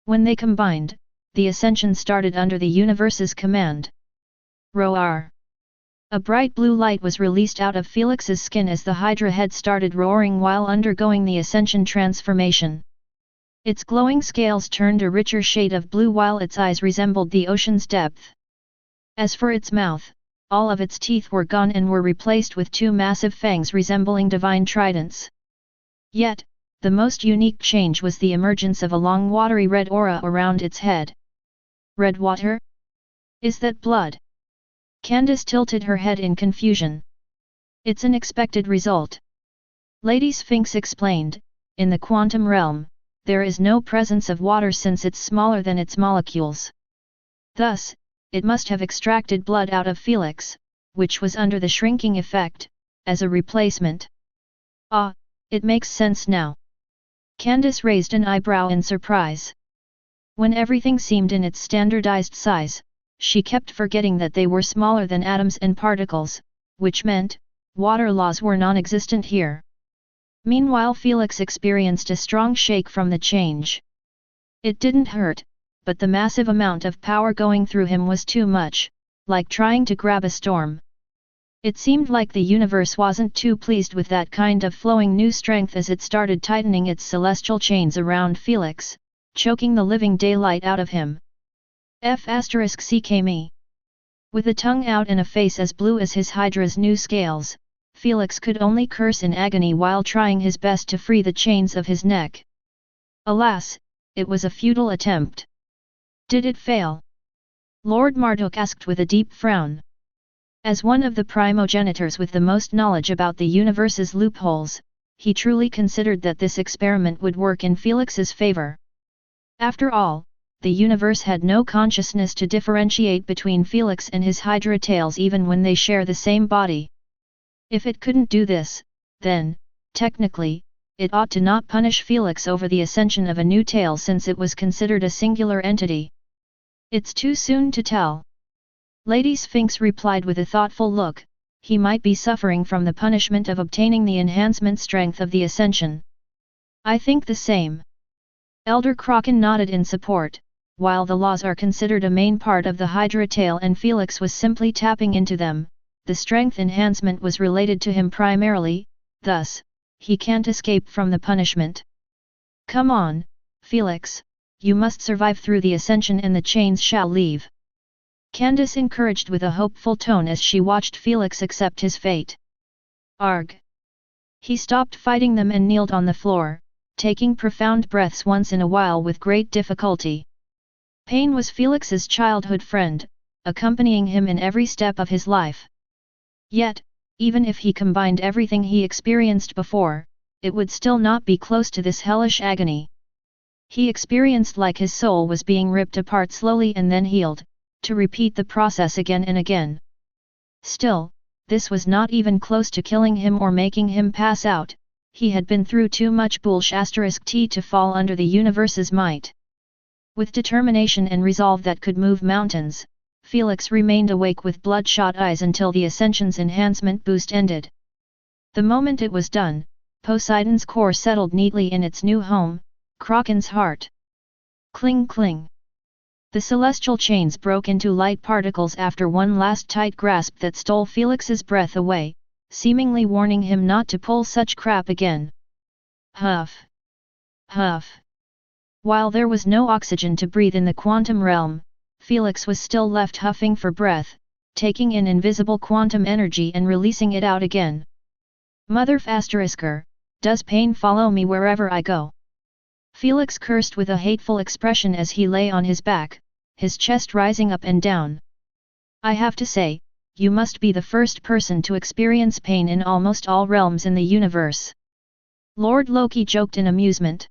S1: When they combined, the ascension started under the universe's command. Roar! A bright blue light was released out of Felix's skin as the Hydra head started roaring while undergoing the ascension transformation. Its glowing scales turned a richer shade of blue while its eyes resembled the ocean's depth. As for its mouth, all of its teeth were gone and were replaced with two massive fangs resembling divine tridents. Yet, the most unique change was the emergence of a long watery red aura around its head. Red water? Is that blood? Candace tilted her head in confusion. It's an expected result. Lady Sphinx explained, in the quantum realm, there is no presence of water since it's smaller than its molecules. Thus, it must have extracted blood out of Felix, which was under the shrinking effect, as a replacement. Ah, it makes sense now. Candace raised an eyebrow in surprise. When everything seemed in its standardized size, she kept forgetting that they were smaller than atoms and particles, which meant, water laws were non-existent here. Meanwhile Felix experienced a strong shake from the change. It didn't hurt, but the massive amount of power going through him was too much, like trying to grab a storm. It seemed like the universe wasn't too pleased with that kind of flowing new strength as it started tightening its celestial chains around Felix, choking the living daylight out of him. F***me. With a tongue out and a face as blue as his Hydra's new scales, Felix could only curse in agony while trying his best to free the chains of his neck. Alas, it was a futile attempt. Did it fail? Lord Marduk asked with a deep frown. As one of the primogenitors with the most knowledge about the universe's loopholes, he truly considered that this experiment would work in Felix's favor. After all, the universe had no consciousness to differentiate between Felix and his Hydra tails even when they share the same body. If it couldn't do this, then, technically, it ought to not punish Felix over the ascension of a new tail since it was considered a singular entity. It's too soon to tell. Lady Sphinx replied with a thoughtful look, he might be suffering from the punishment of obtaining the enhancement strength of the ascension. I think the same. Elder Kraken nodded in support. While the laws are considered a main part of the Hydra tail and Felix was simply tapping into them, the strength enhancement was related to him primarily, thus, he can't escape from the punishment. Come on, Felix, you must survive through the ascension and the chains shall leave. Candace encouraged with a hopeful tone as she watched Felix accept his fate. Arg! He stopped fighting them and kneeled on the floor, taking profound breaths once in a while with great difficulty. Pain was Felix's childhood friend, accompanying him in every step of his life. Yet, even if he combined everything he experienced before, it would still not be close to this hellish agony. He experienced like his soul was being ripped apart slowly and then healed, to repeat the process again and again. Still, this was not even close to killing him or making him pass out, he had been through too much bullshit to fall under the universe's might. With determination and resolve that could move mountains, Felix remained awake with bloodshot eyes until the Ascension's enhancement boost ended. The moment it was done, Poseidon's core settled neatly in its new home, Kraken's heart. Cling cling. The celestial chains broke into light particles after one last tight grasp that stole Felix's breath away, seemingly warning him not to pull such crap again. Huff. Huff. While there was no oxygen to breathe in the quantum realm, Felix was still left huffing for breath, taking in invisible quantum energy and releasing it out again. Mother Fasterisker, does pain follow me wherever I go? Felix cursed with a hateful expression as he lay on his back, his chest rising up and down. I have to say, you must be the first person to experience pain in almost all realms in the universe. Lord Loki joked in amusement.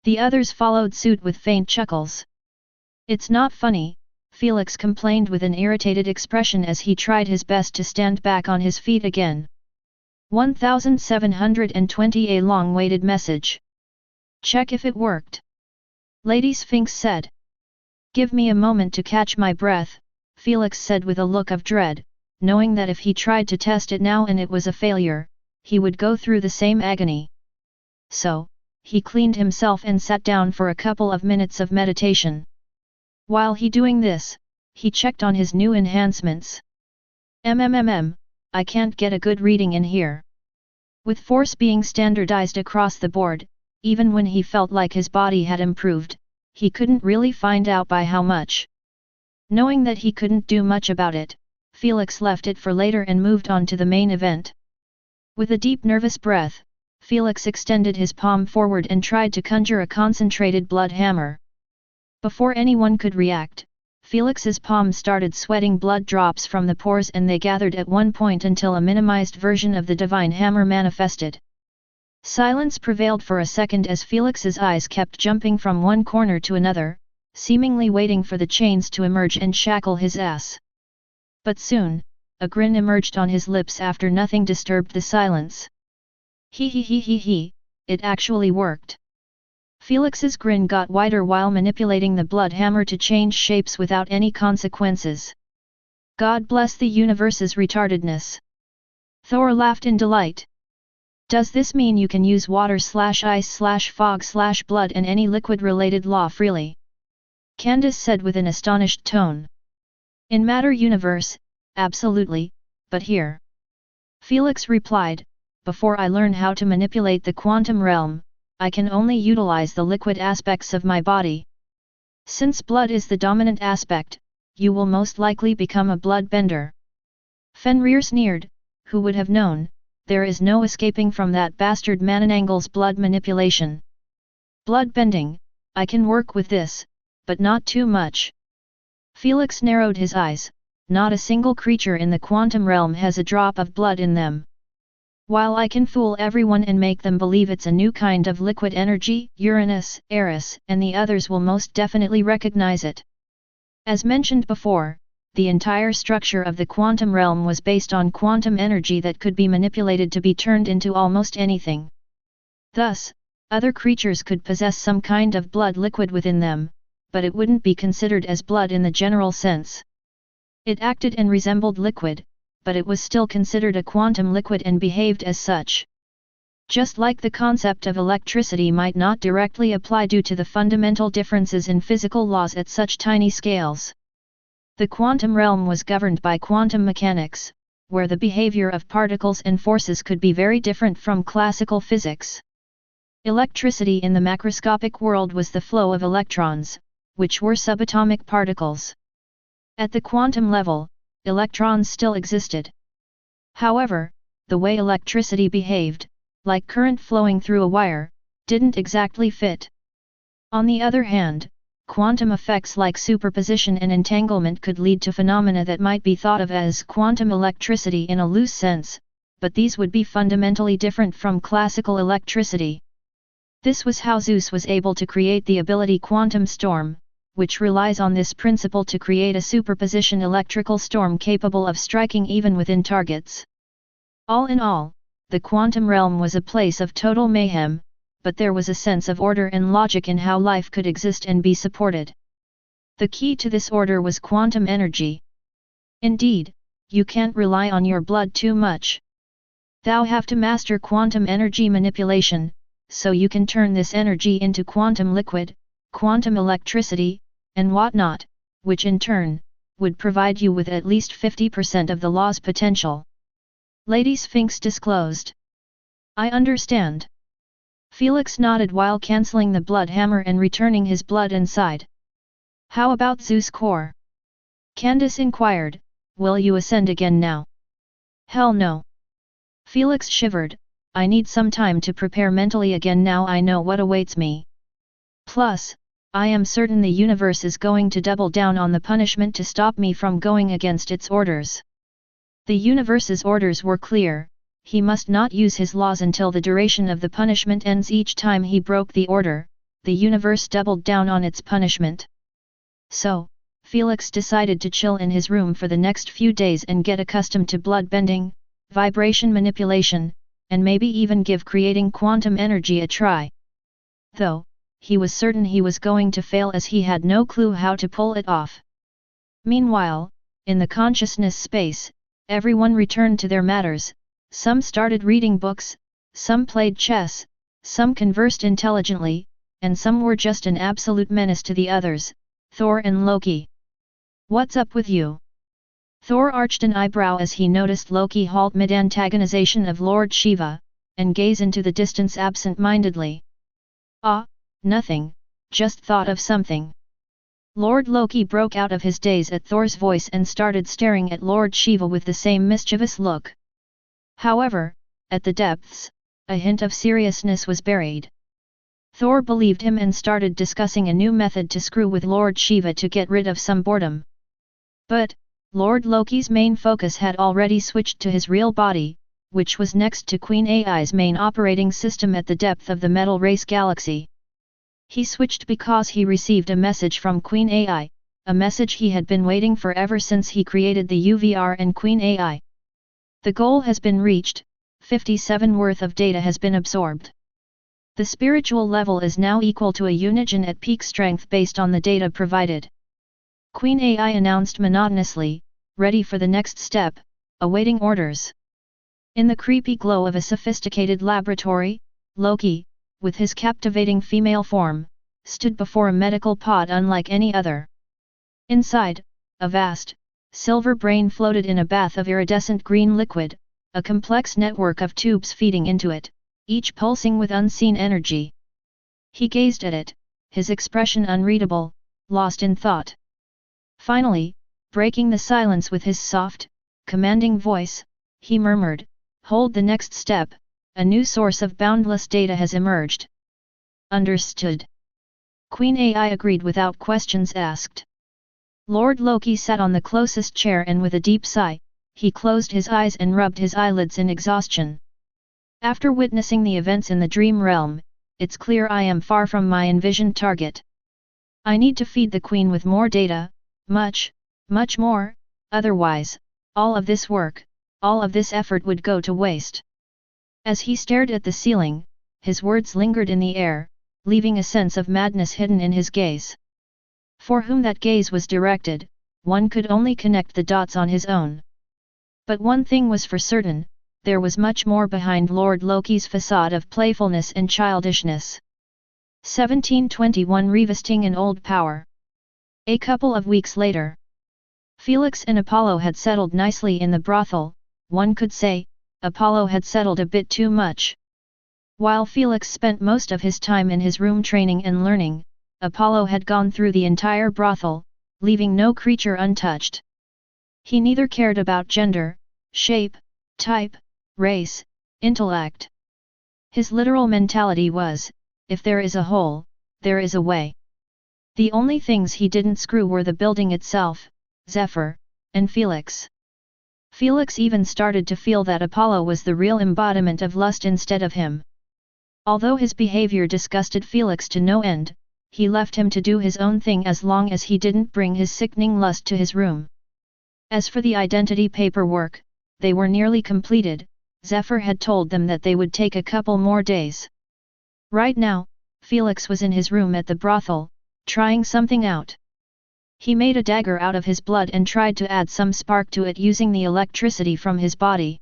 S1: The others followed suit with faint chuckles. It's not funny, Felix complained with an irritated expression as he tried his best to stand back on his feet again. 1720 A long-awaited message. Check if it worked. Lady Sphinx said. Give me a moment to catch my breath, Felix said with a look of dread, knowing that if he tried to test it now and it was a failure, he would go through the same agony. So, he cleaned himself and sat down for a couple of minutes of meditation. While he doing this, he checked on his new enhancements. I can't get a good reading in here. With force being standardized across the board, even when he felt like his body had improved, he couldn't really find out by how much. Knowing that he couldn't do much about it, Felix left it for later and moved on to the main event. With a deep nervous breath, Felix extended his palm forward and tried to conjure a concentrated blood hammer. Before anyone could react, Felix's palm started sweating blood drops from the pores and they gathered at one point until a minimized version of the divine hammer manifested. Silence prevailed for a second as Felix's eyes kept jumping from one corner to another, seemingly waiting for the chains to emerge and shackle his ass. But soon, a grin emerged on his lips after nothing disturbed the silence. He, it actually worked. Felix's grin got wider while manipulating the blood hammer to change shapes without any consequences. God bless the universe's retardedness. Thor laughed in delight. Does this mean you can use water/ice/fog/blood and any liquid-related law freely? Candace said with an astonished tone. In Matter Universe, absolutely, but here. Felix replied, before I learn how to manipulate the quantum realm, I can only utilize the liquid aspects of my body. Since blood is the dominant aspect, you will most likely become a bloodbender. Fenrir sneered, who would have known, there is no escaping from that bastard Mananangle's blood manipulation. Bloodbending, I can work with this, but not too much. Felix narrowed his eyes, not a single creature in the quantum realm has a drop of blood in them. While I can fool everyone and make them believe it's a new kind of liquid energy, Uranus, Eris, and the others will most definitely recognize it. As mentioned before, the entire structure of the quantum realm was based on quantum energy that could be manipulated to be turned into almost anything. Thus, other creatures could possess some kind of blood liquid within them, but it wouldn't be considered as blood in the general sense. It acted and resembled liquid, but it was still considered a quantum liquid and behaved as such. Just like the concept of electricity might not directly apply due to the fundamental differences in physical laws at such tiny scales. The quantum realm was governed by quantum mechanics, where the behavior of particles and forces could be very different from classical physics. Electricity in the macroscopic world was the flow of electrons, which were subatomic particles. At the quantum level, electrons still existed. However, the way electricity behaved, like current flowing through a wire, didn't exactly fit. On the other hand, quantum effects like superposition and entanglement could lead to phenomena that might be thought of as quantum electricity in a loose sense, but these would be fundamentally different from classical electricity. This was how Zeus was able to create the ability quantum storm, which relies on this principle to create a superposition electrical storm capable of striking even within targets. All in all, the quantum realm was a place of total mayhem, but there was a sense of order and logic in how life could exist and be supported. The key to this order was quantum energy. Indeed, you can't rely on your blood too much. Thou have to master quantum energy manipulation, so you can turn this energy into quantum liquid, quantum electricity, and whatnot, which in turn, would provide you with at least 50% of the law's potential. Lady Sphinx disclosed. I understand. Felix nodded while cancelling the blood hammer and returning his blood inside. How about Zeus' core? Candace inquired, will you ascend again now? Hell no. Felix shivered, I need some time to prepare mentally again now I know what awaits me. Plus, I am certain the universe is going to double down on the punishment to stop me from going against its orders. The universe's orders were clear, he must not use his laws until the duration of the punishment ends. Each time he broke the order, the universe doubled down on its punishment. So, Felix decided to chill in his room for the next few days and get accustomed to blood bending, vibration manipulation, and maybe even give creating quantum energy a try. Though, he was certain he was going to fail as he had no clue how to pull it off. Meanwhile, in the consciousness space, everyone returned to their matters, some started reading books, some played chess, some conversed intelligently, and some were just an absolute menace to the others, Thor and Loki. What's up with you? Thor arched an eyebrow as he noticed Loki halt mid-antagonization of Lord Shiva, and gaze into the distance absent-mindedly. Ah, nothing, just thought of something. Lord Loki broke out of his daze at Thor's voice and started staring at Lord Shiva with the same mischievous look. However, at the depths, a hint of seriousness was buried. Thor believed him and started discussing a new method to screw with Lord Shiva to get rid of some boredom. But, Lord Loki's main focus had already switched to his real body, which was next to Queen Ai's main operating system at the depth of the Metal Race Galaxy. He switched because he received a message from Queen Ai, a message he had been waiting for ever since he created the UVR and Queen Ai. The goal has been reached, 57 worth of data has been absorbed. The spiritual level is now equal to a Unigen at peak strength based on the data provided. Queen Ai announced monotonously, ready for the next step, awaiting orders. In the creepy glow of a sophisticated laboratory, Loki, with his captivating female form, stood before a medical pod unlike any other. Inside, a vast, silver brain floated in a bath of iridescent green liquid, a complex network of tubes feeding into it, each pulsing with unseen energy. He gazed at it, his expression unreadable, lost in thought. Finally, breaking the silence with his soft, commanding voice, he murmured, "Hold the next step, a new source of boundless data has emerged." Understood. Queen Ai agreed without questions asked. Lord Loki sat on the closest chair and with a deep sigh, he closed his eyes and rubbed his eyelids in exhaustion. After witnessing the events in the dream realm, it's clear I am far from my envisioned target. I need to feed the Queen with more data, much more, otherwise, all of this work, all of this effort would go to waste. As he stared at the ceiling, his words lingered in the air, leaving a sense of madness hidden in his gaze. For whom that gaze was directed, one could only connect the dots on his own. But one thing was for certain, there was much more behind Lord Loki's facade of playfulness and childishness. 1721 Revisiting an old power. A couple of weeks later, Felix and Apollo had settled nicely in the brothel. One could say, Apollo had settled a bit too much. While Felix spent most of his time in his room training and learning, Apollo had gone through the entire brothel, leaving no creature untouched. He neither cared about gender, shape, type, race, intellect. His literal mentality was, if there is a hole, there is a way. The only things he didn't screw were the building itself, Zephyr, and Felix. Felix even started to feel that Apollo was the real embodiment of lust instead of him. Although his behavior disgusted Felix to no end, he left him to do his own thing as long as he didn't bring his sickening lust to his room. As for the identity paperwork, they were nearly completed. Zephyr had told them that they would take a couple more days. Right now, Felix was in his room at the brothel, trying something out. He made a dagger out of his blood and tried to add some spark to it using the electricity from his body.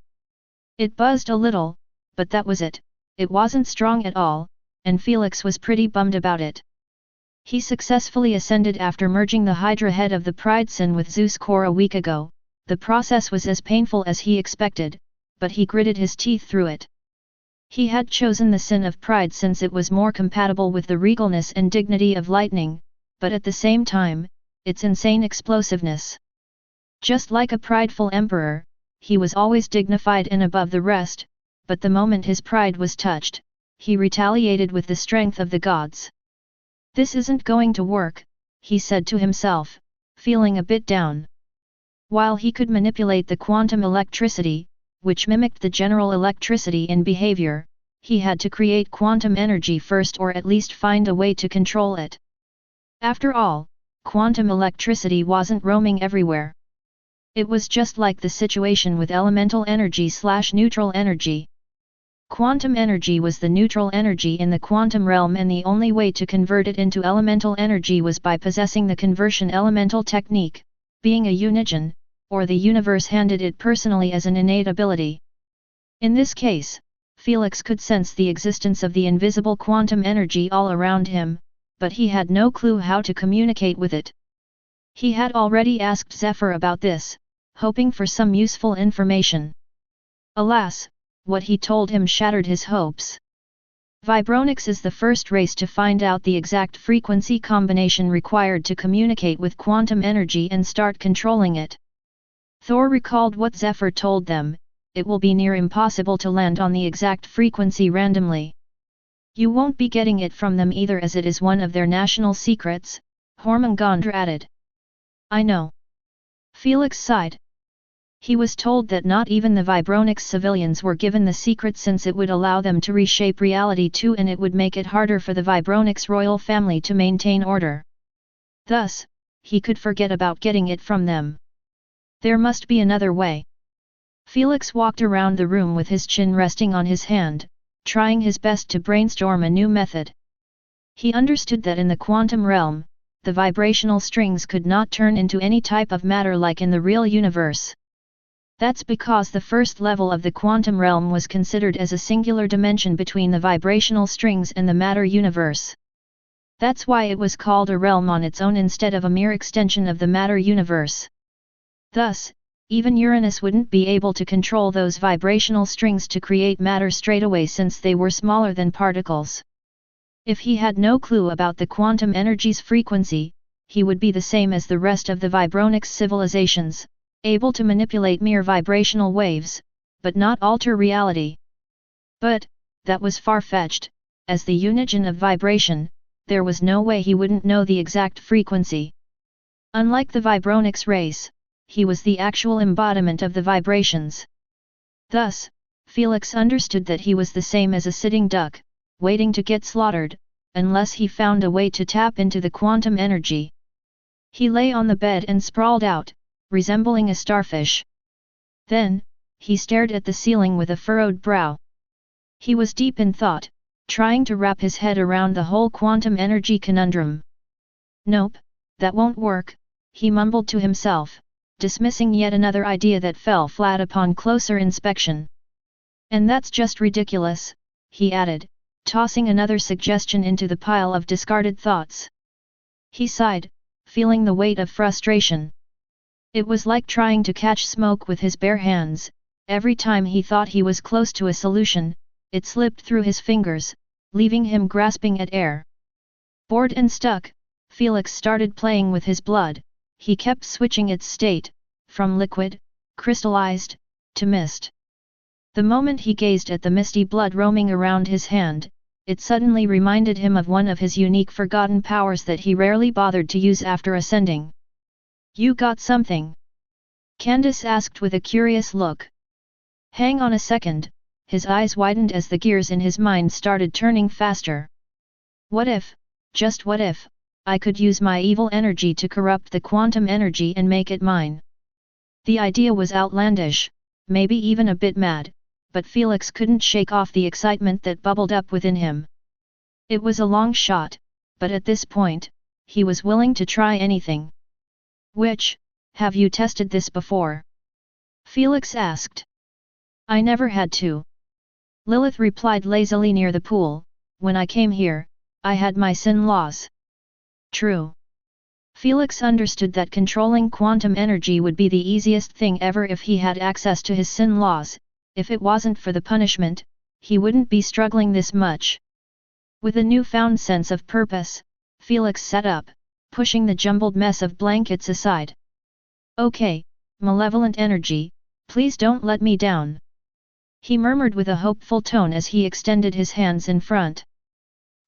S1: It buzzed a little, but that was it. It wasn't strong at all, and Felix was pretty bummed about it. He successfully ascended after merging the Hydra head of the Pride Sin with Zeus core a week ago. The process was as painful as he expected, but he gritted his teeth through it. He had chosen the sin of pride since it was more compatible with the regalness and dignity of lightning, but at the same time, its insane explosiveness. Just like a prideful emperor, he was always dignified and above the rest, but the moment his pride was touched, he retaliated with the strength of the gods. This isn't going to work, he said to himself, feeling a bit down. While he could manipulate the quantum electricity, which mimicked the general electricity in behavior, he had to create quantum energy first or at least find a way to control it. After all, quantum electricity wasn't roaming everywhere. It was just like the situation with elemental energy/neutral energy. Quantum energy was the neutral energy in the quantum realm, and the only way to convert it into elemental energy was by possessing the conversion elemental technique, being a unigen, or the universe handed it personally as an innate ability. In this case, Felix could sense the existence of the invisible quantum energy all around him, but he had no clue how to communicate with it. He had already asked Zephyr about this, hoping for some useful information. Alas, what he told him shattered his hopes. Vibronics is the first race to find out the exact frequency combination required to communicate with quantum energy and start controlling it. Thor recalled what Zephyr told them: it will be near impossible to land on the exact frequency randomly. You won't be getting it from them either, as it is one of their national secrets, Hormungandr added. I know. Felix sighed. He was told that not even the Vibronics civilians were given the secret, since it would allow them to reshape reality too, and it would make it harder for the Vibronics royal family to maintain order. Thus, he could forget about getting it from them. There must be another way. Felix walked around the room with his chin resting on his hand, trying his best to brainstorm a new method. He understood that in the quantum realm, the vibrational strings could not turn into any type of matter like in the real universe. That's because the first level of the quantum realm was considered as a singular dimension between the vibrational strings and the matter universe. That's why it was called a realm on its own instead of a mere extension of the matter universe. Thus, even Uranus wouldn't be able to control those vibrational strings to create matter straightaway, since they were smaller than particles. If he had no clue about the quantum energy's frequency, he would be the same as the rest of the Vibronics civilizations, able to manipulate mere vibrational waves, but not alter reality. But, that was far-fetched. As the unigen of vibration, there was no way he wouldn't know the exact frequency. Unlike the Vibronics race, he was the actual embodiment of the vibrations. Thus, Felix understood that he was the same as a sitting duck, waiting to get slaughtered, unless he found a way to tap into the quantum energy. He lay on the bed and sprawled out, resembling a starfish. Then, he stared at the ceiling with a furrowed brow. He was deep in thought, trying to wrap his head around the whole quantum energy conundrum. Nope, that won't work, he mumbled to himself, dismissing yet another idea that fell flat upon closer inspection. And that's just ridiculous, he added, tossing another suggestion into the pile of discarded thoughts. He sighed, feeling the weight of frustration. It was like trying to catch smoke with his bare hands. Every time he thought he was close to a solution, it slipped through his fingers, leaving him grasping at air. Bored and stuck, Felix started playing with his blood. He kept switching its state, from liquid, crystallized, to mist. The moment he gazed at the misty blood roaming around his hand, it suddenly reminded him of one of his unique forgotten powers that he rarely bothered to use after ascending. You got something? Candace asked with a curious look. Hang on a second, his eyes widened as the gears in his mind started turning faster. What if, just what if, I could use my evil energy to corrupt the quantum energy and make it mine? The idea was outlandish, maybe even a bit mad, but Felix couldn't shake off the excitement that bubbled up within him. It was a long shot, but at this point, he was willing to try anything. Which, have you tested this before? Felix asked. I never had to. Lilith replied lazily near the pool, when I came here, I had my sin laws. True. Felix understood that controlling quantum energy would be the easiest thing ever if he had access to his sin laws. If it wasn't for the punishment, he wouldn't be struggling this much. With a newfound sense of purpose, Felix sat up, pushing the jumbled mess of blankets aside. Okay, malevolent energy, please don't let me down. He murmured with a hopeful tone as he extended his hands in front.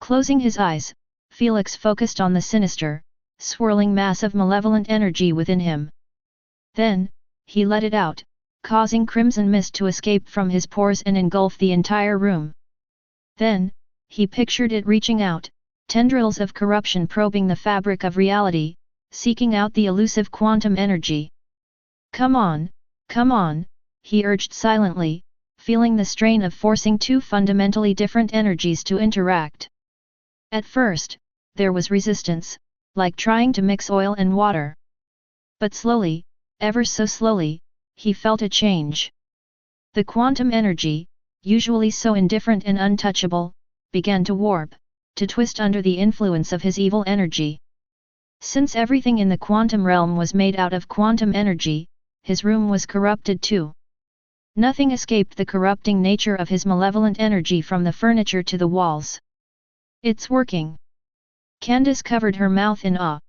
S1: Closing his eyes, Felix focused on the sinister, swirling mass of malevolent energy within him. Then, he let it out, causing crimson mist to escape from his pores and engulf the entire room. Then, he pictured it reaching out, tendrils of corruption probing the fabric of reality, seeking out the elusive quantum energy. Come on, he urged silently, feeling the strain of forcing two fundamentally different energies to interact. At first, there was resistance, like trying to mix oil and water. But slowly, ever so slowly, he felt a change. The quantum energy, usually so indifferent and untouchable, began to warp, to twist under the influence of his evil energy. Since everything in the quantum realm was made out of quantum energy, his room was corrupted too. Nothing escaped the corrupting nature of his malevolent energy from the furniture to the walls. It's working. Candace covered her mouth in awe.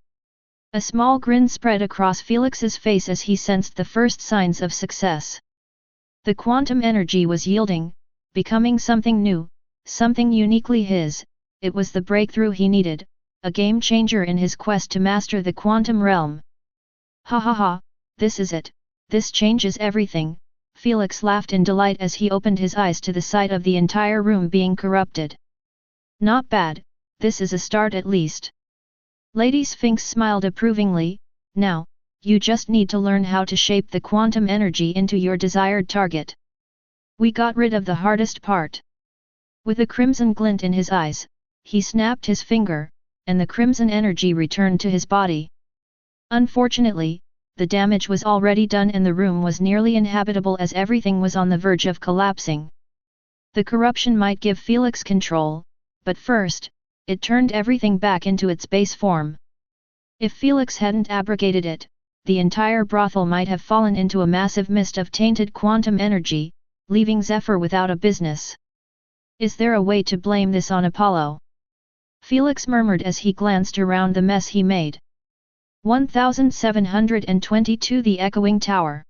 S1: A small grin spread across Felix's face as he sensed the first signs of success. The quantum energy was yielding, becoming something new, something uniquely his. It was the breakthrough he needed, a game changer in his quest to master the quantum realm. Ha ha ha, this is it, this changes everything, Felix laughed in delight as he opened his eyes to the sight of the entire room being corrupted. Not bad, this is a start at least. Lady Sphinx smiled approvingly. Now, you just need to learn how to shape the quantum energy into your desired target. We got rid of the hardest part. With a crimson glint in his eyes, he snapped his finger, and the crimson energy returned to his body. Unfortunately, the damage was already done and the room was nearly inhabitable as everything was on the verge of collapsing. The corruption might give Felix control, but first, it turned everything back into its base form. If Felix hadn't abrogated it, the entire brothel might have fallen into a massive mist of tainted quantum energy, leaving Zephyr without a business. Is there a way to blame this on Apollo? Felix murmured as he glanced around the mess he made. 1722 The Echoing Tower.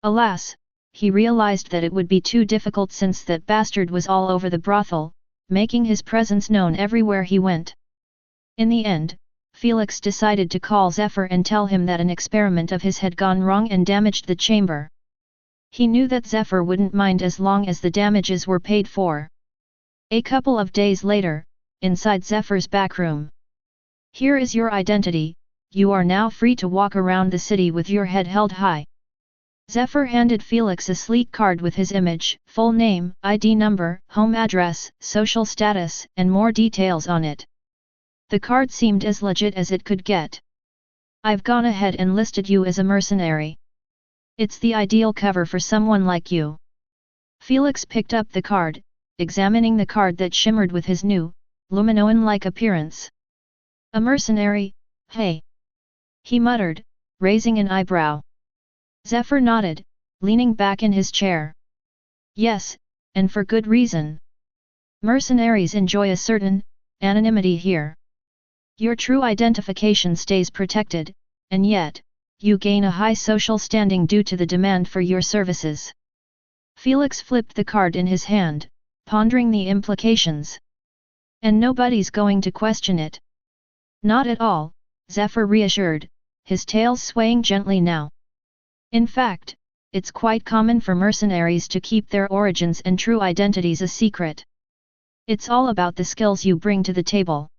S1: Alas, he realized that it would be too difficult since that bastard was all over the brothel, making his presence known everywhere he went. In the end, Felix decided to call Zephyr and tell him that an experiment of his had gone wrong and damaged the chamber. He knew that Zephyr wouldn't mind as long as the damages were paid for. A couple of days later, inside Zephyr's backroom. Here is your identity, you are now free to walk around the city with your head held high. Zephyr handed Felix a sleek card with his image, full name, ID number, home address, social status, and more details on it. The card seemed as legit as it could get. I've gone ahead and listed you as a mercenary. It's the ideal cover for someone like you. Felix picked up the card, examining the card that shimmered with his new, Luminoan-like appearance. A mercenary, hey? He muttered, raising an eyebrow. Zephyr nodded, leaning back in his chair. Yes, and for good reason. Mercenaries enjoy a certain anonymity here. Your true identification stays protected, and yet, you gain a high social standing due to the demand for your services. Felix flipped the card in his hand, pondering the implications. And nobody's going to question it. Not at all, Zephyr reassured, his tail swaying gently now. In fact, it's quite common for mercenaries to keep their origins and true identities a secret. It's all about the skills you bring to the table.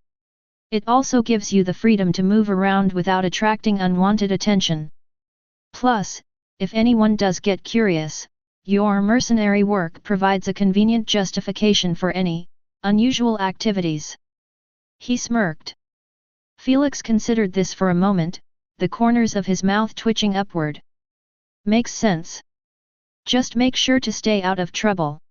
S1: It also gives you the freedom to move around without attracting unwanted attention. Plus, if anyone does get curious, your mercenary work provides a convenient justification for any unusual activities. He smirked. Felix considered this for a moment, the corners of his mouth twitching upward. Makes sense. Just make sure to stay out of trouble.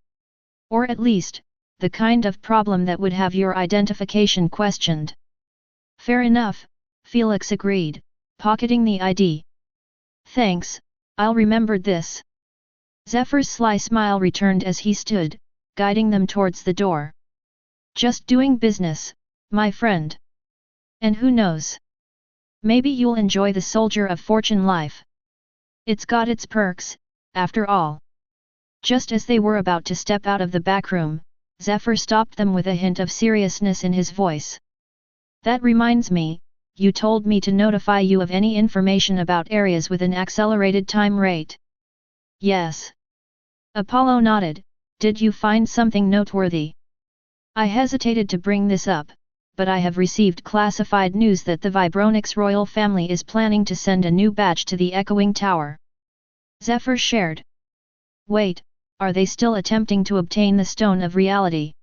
S1: Or at least, the kind of problem that would have your identification questioned. Fair enough, Felix agreed, pocketing the ID. Thanks, I'll remember this. Zephyr's sly smile returned as he stood, guiding them towards the door. Just doing business, my friend. And who knows? Maybe you'll enjoy the Soldier of Fortune life. It's got its perks, after all. Just as they were about to step out of the back room, Zephyr stopped them with a hint of seriousness in his voice. That reminds me, you told me to notify you of any information about areas with an accelerated time rate. Yes. Apollo nodded. Did you find something noteworthy? I hesitated to bring this up, but I have received classified news that the Vibronix royal family is planning to send a new batch to the Echoing Tower. Zephyr shared. Wait, are they still attempting to obtain the Stone of Reality?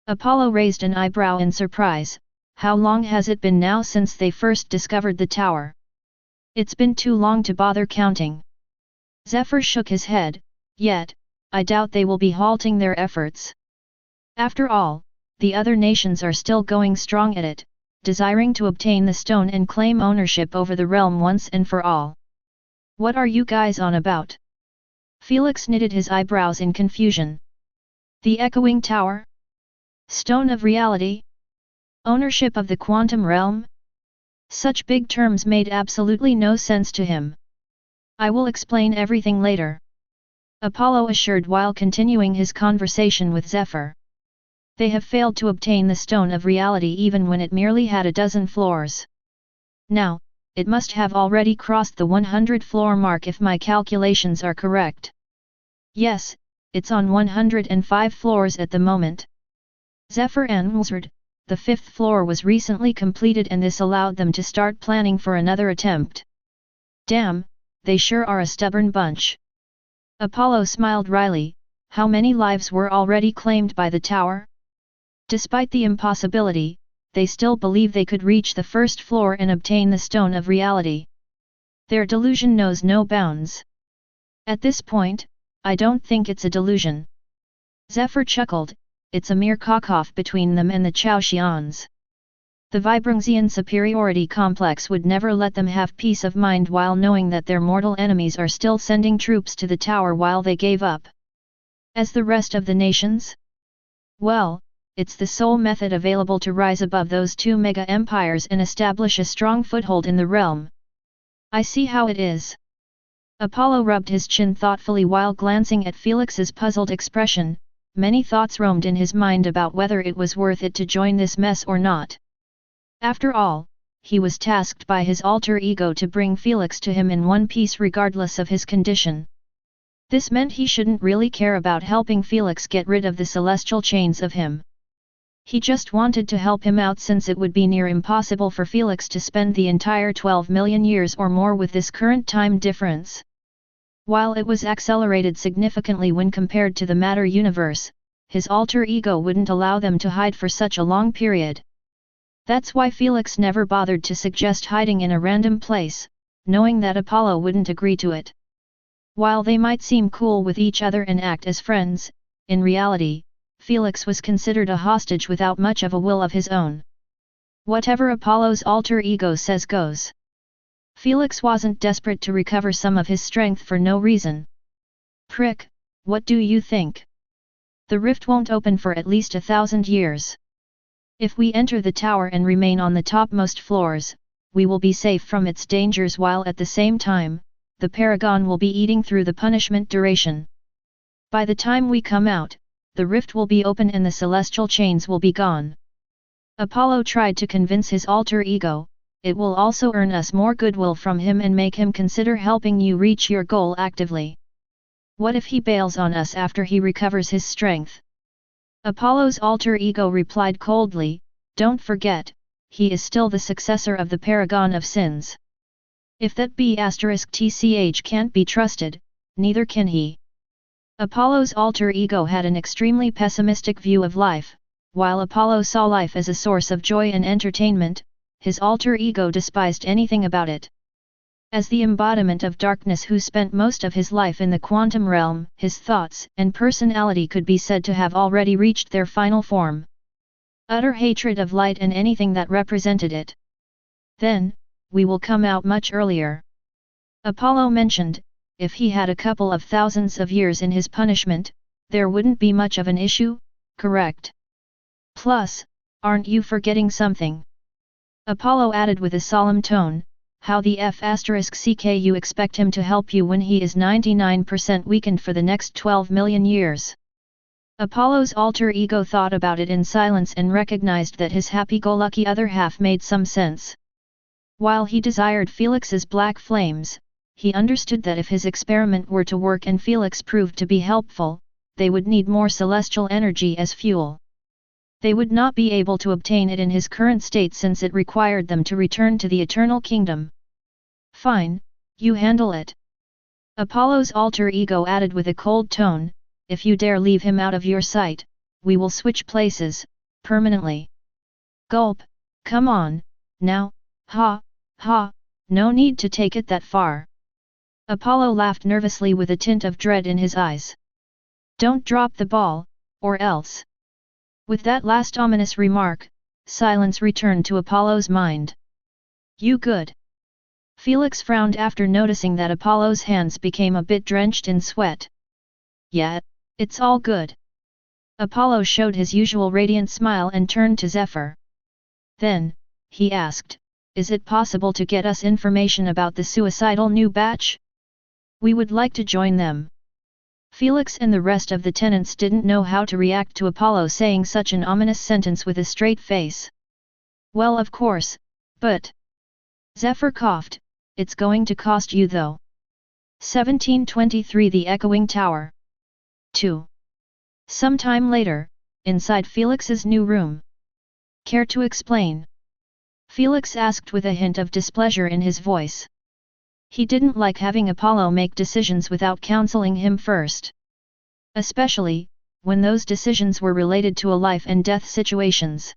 S1: Apollo raised an eyebrow in surprise. How long has it been now since they first discovered the tower? It's been too long to bother counting. Zephyr shook his head, yet, I doubt they will be halting their efforts. After all, the other nations are still going strong at it, desiring to obtain the stone and claim ownership over the realm once and for all. What are you guys on about? Felix knitted his eyebrows in confusion. The Echoing Tower? Stone of Reality? Ownership of the quantum realm? Such big terms made absolutely no sense to him. I will explain everything later. Apollo assured while continuing his conversation with Zephyr. They have failed to obtain the Stone of Reality even when it merely had a dozen floors. Now, it must have already crossed the 100-floor mark if my calculations are correct. Yes, it's on 105 floors at the moment. Zephyr answered. The 5th floor was recently completed and this allowed them to start planning for another attempt. Damn, they sure are a stubborn bunch. Apollo smiled wryly. How many lives were already claimed by the tower? Despite the impossibility, they still believe they could reach the 1st floor and obtain the Stone of Reality. Their delusion knows no bounds. At this point, I don't think it's a delusion. Zephyr chuckled. It's a mere cock-off between them and the Chaotians. The Vibrunxian superiority complex would never let them have peace of mind while knowing that their mortal enemies are still sending troops to the tower while they gave up. As the rest of the nations? Well, it's the sole method available to rise above those two mega-empires and establish a strong foothold in the realm. I see how it is. Apollo rubbed his chin thoughtfully while glancing at Felix's puzzled expression. Many thoughts roamed in his mind about whether it was worth it to join this mess or not. After all, he was tasked by his alter ego to bring Felix to him in one piece regardless of his condition. This meant he shouldn't really care about helping Felix get rid of the celestial chains of him. He just wanted to help him out since it would be near impossible for Felix to spend the entire 12 million years or more with this current time difference. While it was accelerated significantly when compared to the matter universe, his alter ego wouldn't allow them to hide for such a long period. That's why Felix never bothered to suggest hiding in a random place, knowing that Apollo wouldn't agree to it. While they might seem cool with each other and act as friends, in reality, Felix was considered a hostage without much of a will of his own. Whatever Apollo's alter ego says goes. Felix wasn't desperate to recover some of his strength for no reason. Prick, what do you think? The rift won't open for at least 1,000 years. If we enter the tower and remain on the topmost floors, we will be safe from its dangers while at the same time, the Paragon will be eating through the punishment duration. By the time we come out, the rift will be open and the celestial chains will be gone. Apollo tried to convince his alter ego. It will also earn us more goodwill from him and make him consider helping you reach your goal actively. What if he bails on us after he recovers his strength? Apollo's alter ego replied coldly, don't forget, he is still the successor of the Paragon of Sins. If that B*TCH can't be trusted, neither can he. Apollo's alter ego had an extremely pessimistic view of life. While Apollo saw life as a source of joy and entertainment, his alter ego despised anything about it. As the embodiment of darkness who spent most of his life in the quantum realm, his thoughts and personality could be said to have already reached their final form. Utter hatred of light and anything that represented it. Then, we will come out much earlier. Apollo mentioned, if he had a couple of thousands of years in his punishment, there wouldn't be much of an issue, correct? Plus, aren't you forgetting something? Apollo added with a solemn tone, how the f*ck you expect him to help you when he is 99% weakened for the next 12 million years? Apollo's alter ego thought about it in silence and recognized that his happy-go-lucky other half made some sense. While he desired Felix's black flames, he understood that if his experiment were to work and Felix proved to be helpful, they would need more celestial energy as fuel. They would not be able to obtain it in his current state since it required them to return to the Eternal Kingdom. Fine, you handle it. Apollo's alter ego added with a cold tone, if you dare leave him out of your sight, we will switch places, permanently. Gulp, come on, now, ha, no need to take it that far. Apollo laughed nervously with a tint of dread in his eyes. Don't drop the ball, or else. With that last ominous remark, silence returned to Apollo's mind. You good? Felix frowned after noticing that Apollo's hands became a bit drenched in sweat. Yeah, it's all good. Apollo showed his usual radiant smile and turned to Zephyr. Then, he asked, is it possible to get us information about the suicidal new batch? We would like to join them. Felix and the rest of the tenants didn't know how to react to Apollo saying such an ominous sentence with a straight face. Well, of course, but... Zephyr coughed, it's going to cost you though. 1723 The Echoing Tower. 2. Sometime later, inside Felix's new room. Care to explain? Felix asked with a hint of displeasure in his voice. He didn't like having Apollo make decisions without counseling him first. Especially, when those decisions were related to a life and death situations.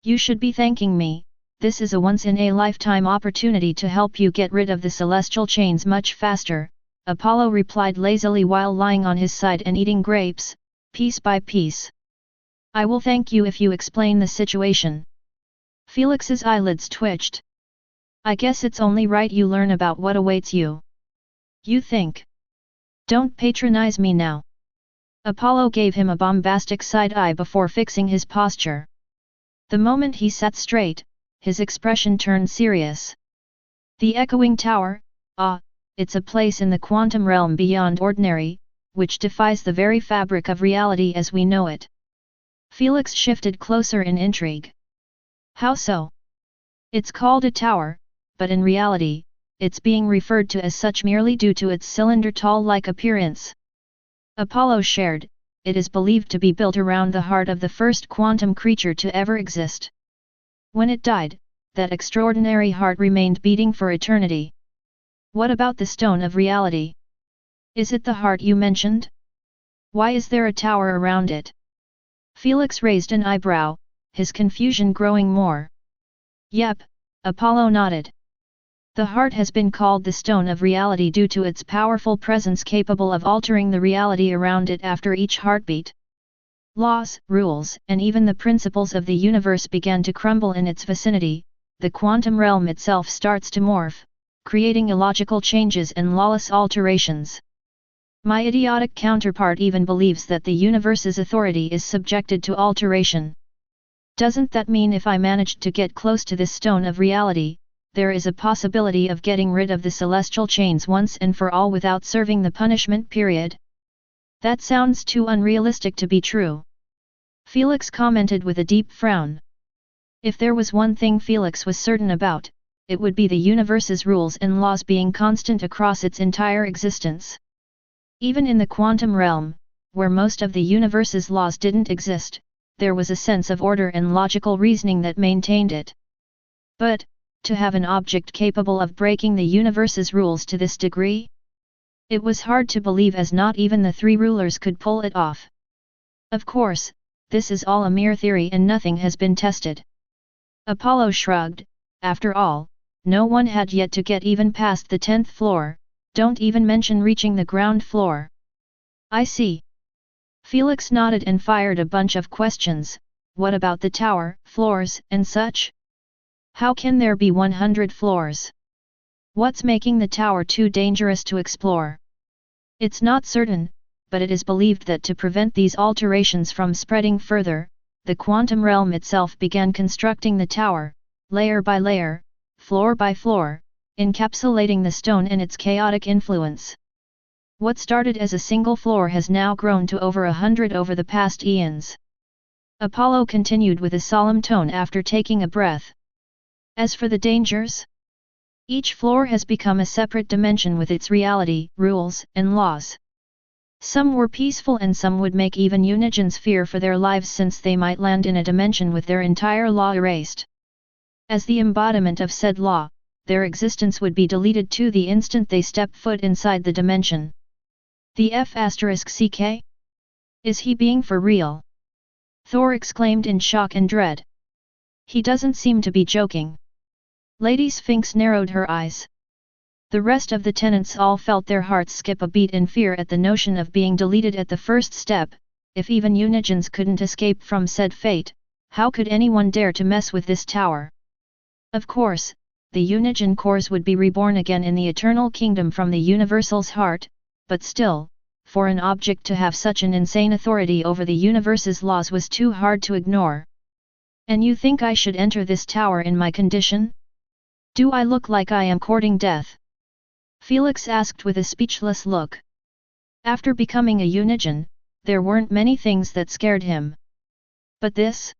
S1: You should be thanking me, this is a once-in-a-lifetime opportunity to help you get rid of the celestial chains much faster, Apollo replied lazily while lying on his side and eating grapes, piece by piece. I will thank you if you explain the situation. Felix's eyelids twitched. I guess it's only right you learn about what awaits you. You think? Don't patronize me now. Apollo gave him a bombastic side-eye before fixing his posture. The moment he sat straight, his expression turned serious. The Echoing Tower, it's a place in the quantum realm beyond ordinary, which defies the very fabric of reality as we know it. Felix shifted closer in intrigue. How so? It's called a tower, but in reality, it's being referred to as such merely due to its cylinder-tall-like appearance. Apollo shared, it is believed to be built around the heart of the first quantum creature to ever exist. When it died, that extraordinary heart remained beating for eternity. What about the stone of reality? Is it the heart you mentioned? Why is there a tower around it? Felix raised an eyebrow, his confusion growing more. Yep, Apollo nodded. The heart has been called the stone of reality due to its powerful presence capable of altering the reality around it after each heartbeat. Laws, rules, and even the principles of the universe began to crumble in its vicinity, the quantum realm itself starts to morph, creating illogical changes and lawless alterations. My idiotic counterpart even believes that the universe's authority is subjected to alteration. Doesn't that mean if I managed to get close to this stone of reality, there is a possibility of getting rid of the celestial chains once and for all without serving the punishment period? That sounds too unrealistic to be true. Felix commented with a deep frown. If there was one thing Felix was certain about, it would be the universe's rules and laws being constant across its entire existence. Even in the quantum realm, where most of the universe's laws didn't exist, there was a sense of order and logical reasoning that maintained it. But, to have an object capable of breaking the universe's rules to this degree? It was hard to believe as not even the three rulers could pull it off. Of course, this is all a mere theory and nothing has been tested. Apollo shrugged, After all, no one had yet to get even past the 10th floor, don't even mention reaching the ground floor. I see. Felix nodded and fired a bunch of questions. What about the tower, floors, and such? How can there be 100 floors? What's making the tower too dangerous to explore? It's not certain, but it is believed that to prevent these alterations from spreading further, the quantum realm itself began constructing the tower, layer by layer, floor by floor, encapsulating the stone and its chaotic influence. What started as a single floor has now grown to over 100 over the past eons. Apollo continued with a solemn tone after taking a breath. As for the dangers, each floor has become a separate dimension with its reality, rules, and laws. Some were peaceful and some would make even Unigens fear for their lives since they might land in a dimension with their entire law erased. As the embodiment of said law, their existence would be deleted to the instant they step foot inside the dimension. The F***CK? Is he being for real? Thor exclaimed in shock and dread. He doesn't seem to be joking. Lady Sphinx narrowed her eyes. The rest of the tenants all felt their hearts skip a beat in fear at the notion of being deleted at the first step. If even Unigens couldn't escape from said fate, how could anyone dare to mess with this tower? Of course, the Unigen cores would be reborn again in the eternal kingdom from the universal's heart, but still, for an object to have such an insane authority over the universe's laws was too hard to ignore. And you think I should enter this tower in my condition? Do I look like I am courting death? Felix asked with a speechless look. After becoming a Unigen, there weren't many things that scared him. But this?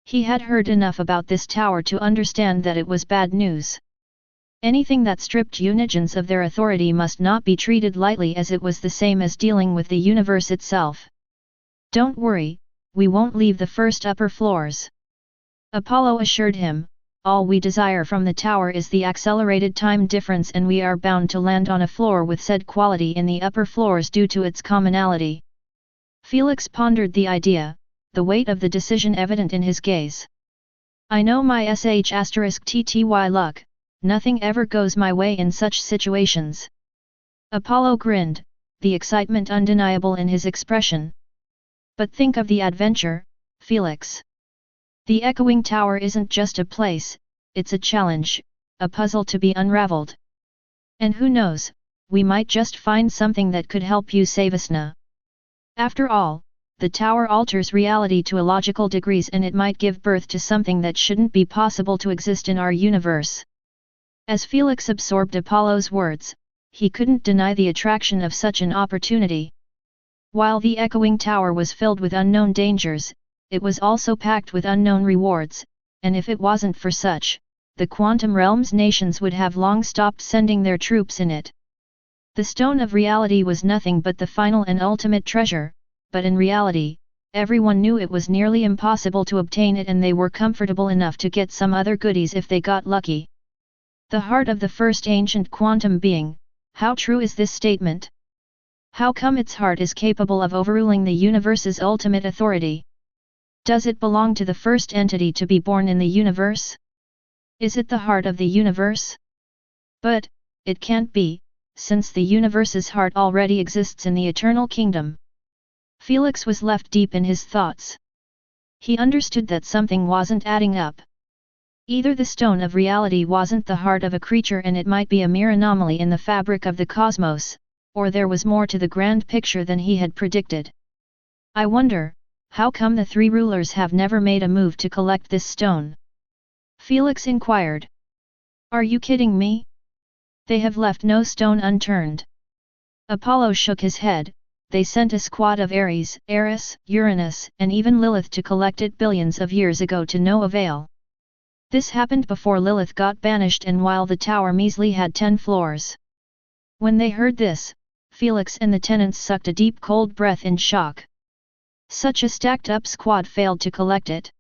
S1: He had heard enough about this tower to understand that it was bad news. Anything that stripped Unigens of their authority must not be treated lightly, as it was the same as dealing with the universe itself. Don't worry, we won't leave the first upper floors. Apollo assured him, all we desire from the tower is the accelerated time difference, and we are bound to land on a floor with said quality in the upper floors due to its commonality. Felix pondered the idea, the weight of the decision evident in his gaze. I know my **TTY luck, nothing ever goes my way in such situations. Apollo grinned, the excitement undeniable in his expression. But think of the adventure, Felix. The echoing tower isn't just a place, it's a challenge, a puzzle to be unraveled. And who knows, we might just find something that could help you save us now. After all, the tower alters reality to illogical degrees, and it might give birth to something that shouldn't be possible to exist in our universe. As Felix absorbed Apollo's words, he couldn't deny the attraction of such an opportunity. While the echoing tower was filled with unknown dangers, it was also packed with unknown rewards, and if it wasn't for such, the quantum realm's nations would have long stopped sending their troops in it. The stone of reality was nothing but the final and ultimate treasure, but in reality, everyone knew it was nearly impossible to obtain it, and they were comfortable enough to get some other goodies if they got lucky. The heart of the first ancient quantum being, how true is this statement? How come its heart is capable of overruling the universe's ultimate authority? Does it belong to the first entity to be born in the universe? Is it the heart of the universe? But, it can't be, since the universe's heart already exists in the eternal kingdom. Felix was left deep in his thoughts. He understood that something wasn't adding up. Either the stone of reality wasn't the heart of a creature and it might be a mere anomaly in the fabric of the cosmos, or there was more to the grand picture than he had predicted. I wonder, how come the three rulers have never made a move to collect this stone? Felix inquired. Are you kidding me? They have left no stone unturned. Apollo shook his head. They sent a squad of Ares, Eris, Uranus, and even Lilith to collect it billions of years ago to no avail. This happened before Lilith got banished and while the tower measly had 10 floors. When they heard this, Felix and the tenants sucked a deep cold breath in shock. Such a stacked-up squad failed to collect it.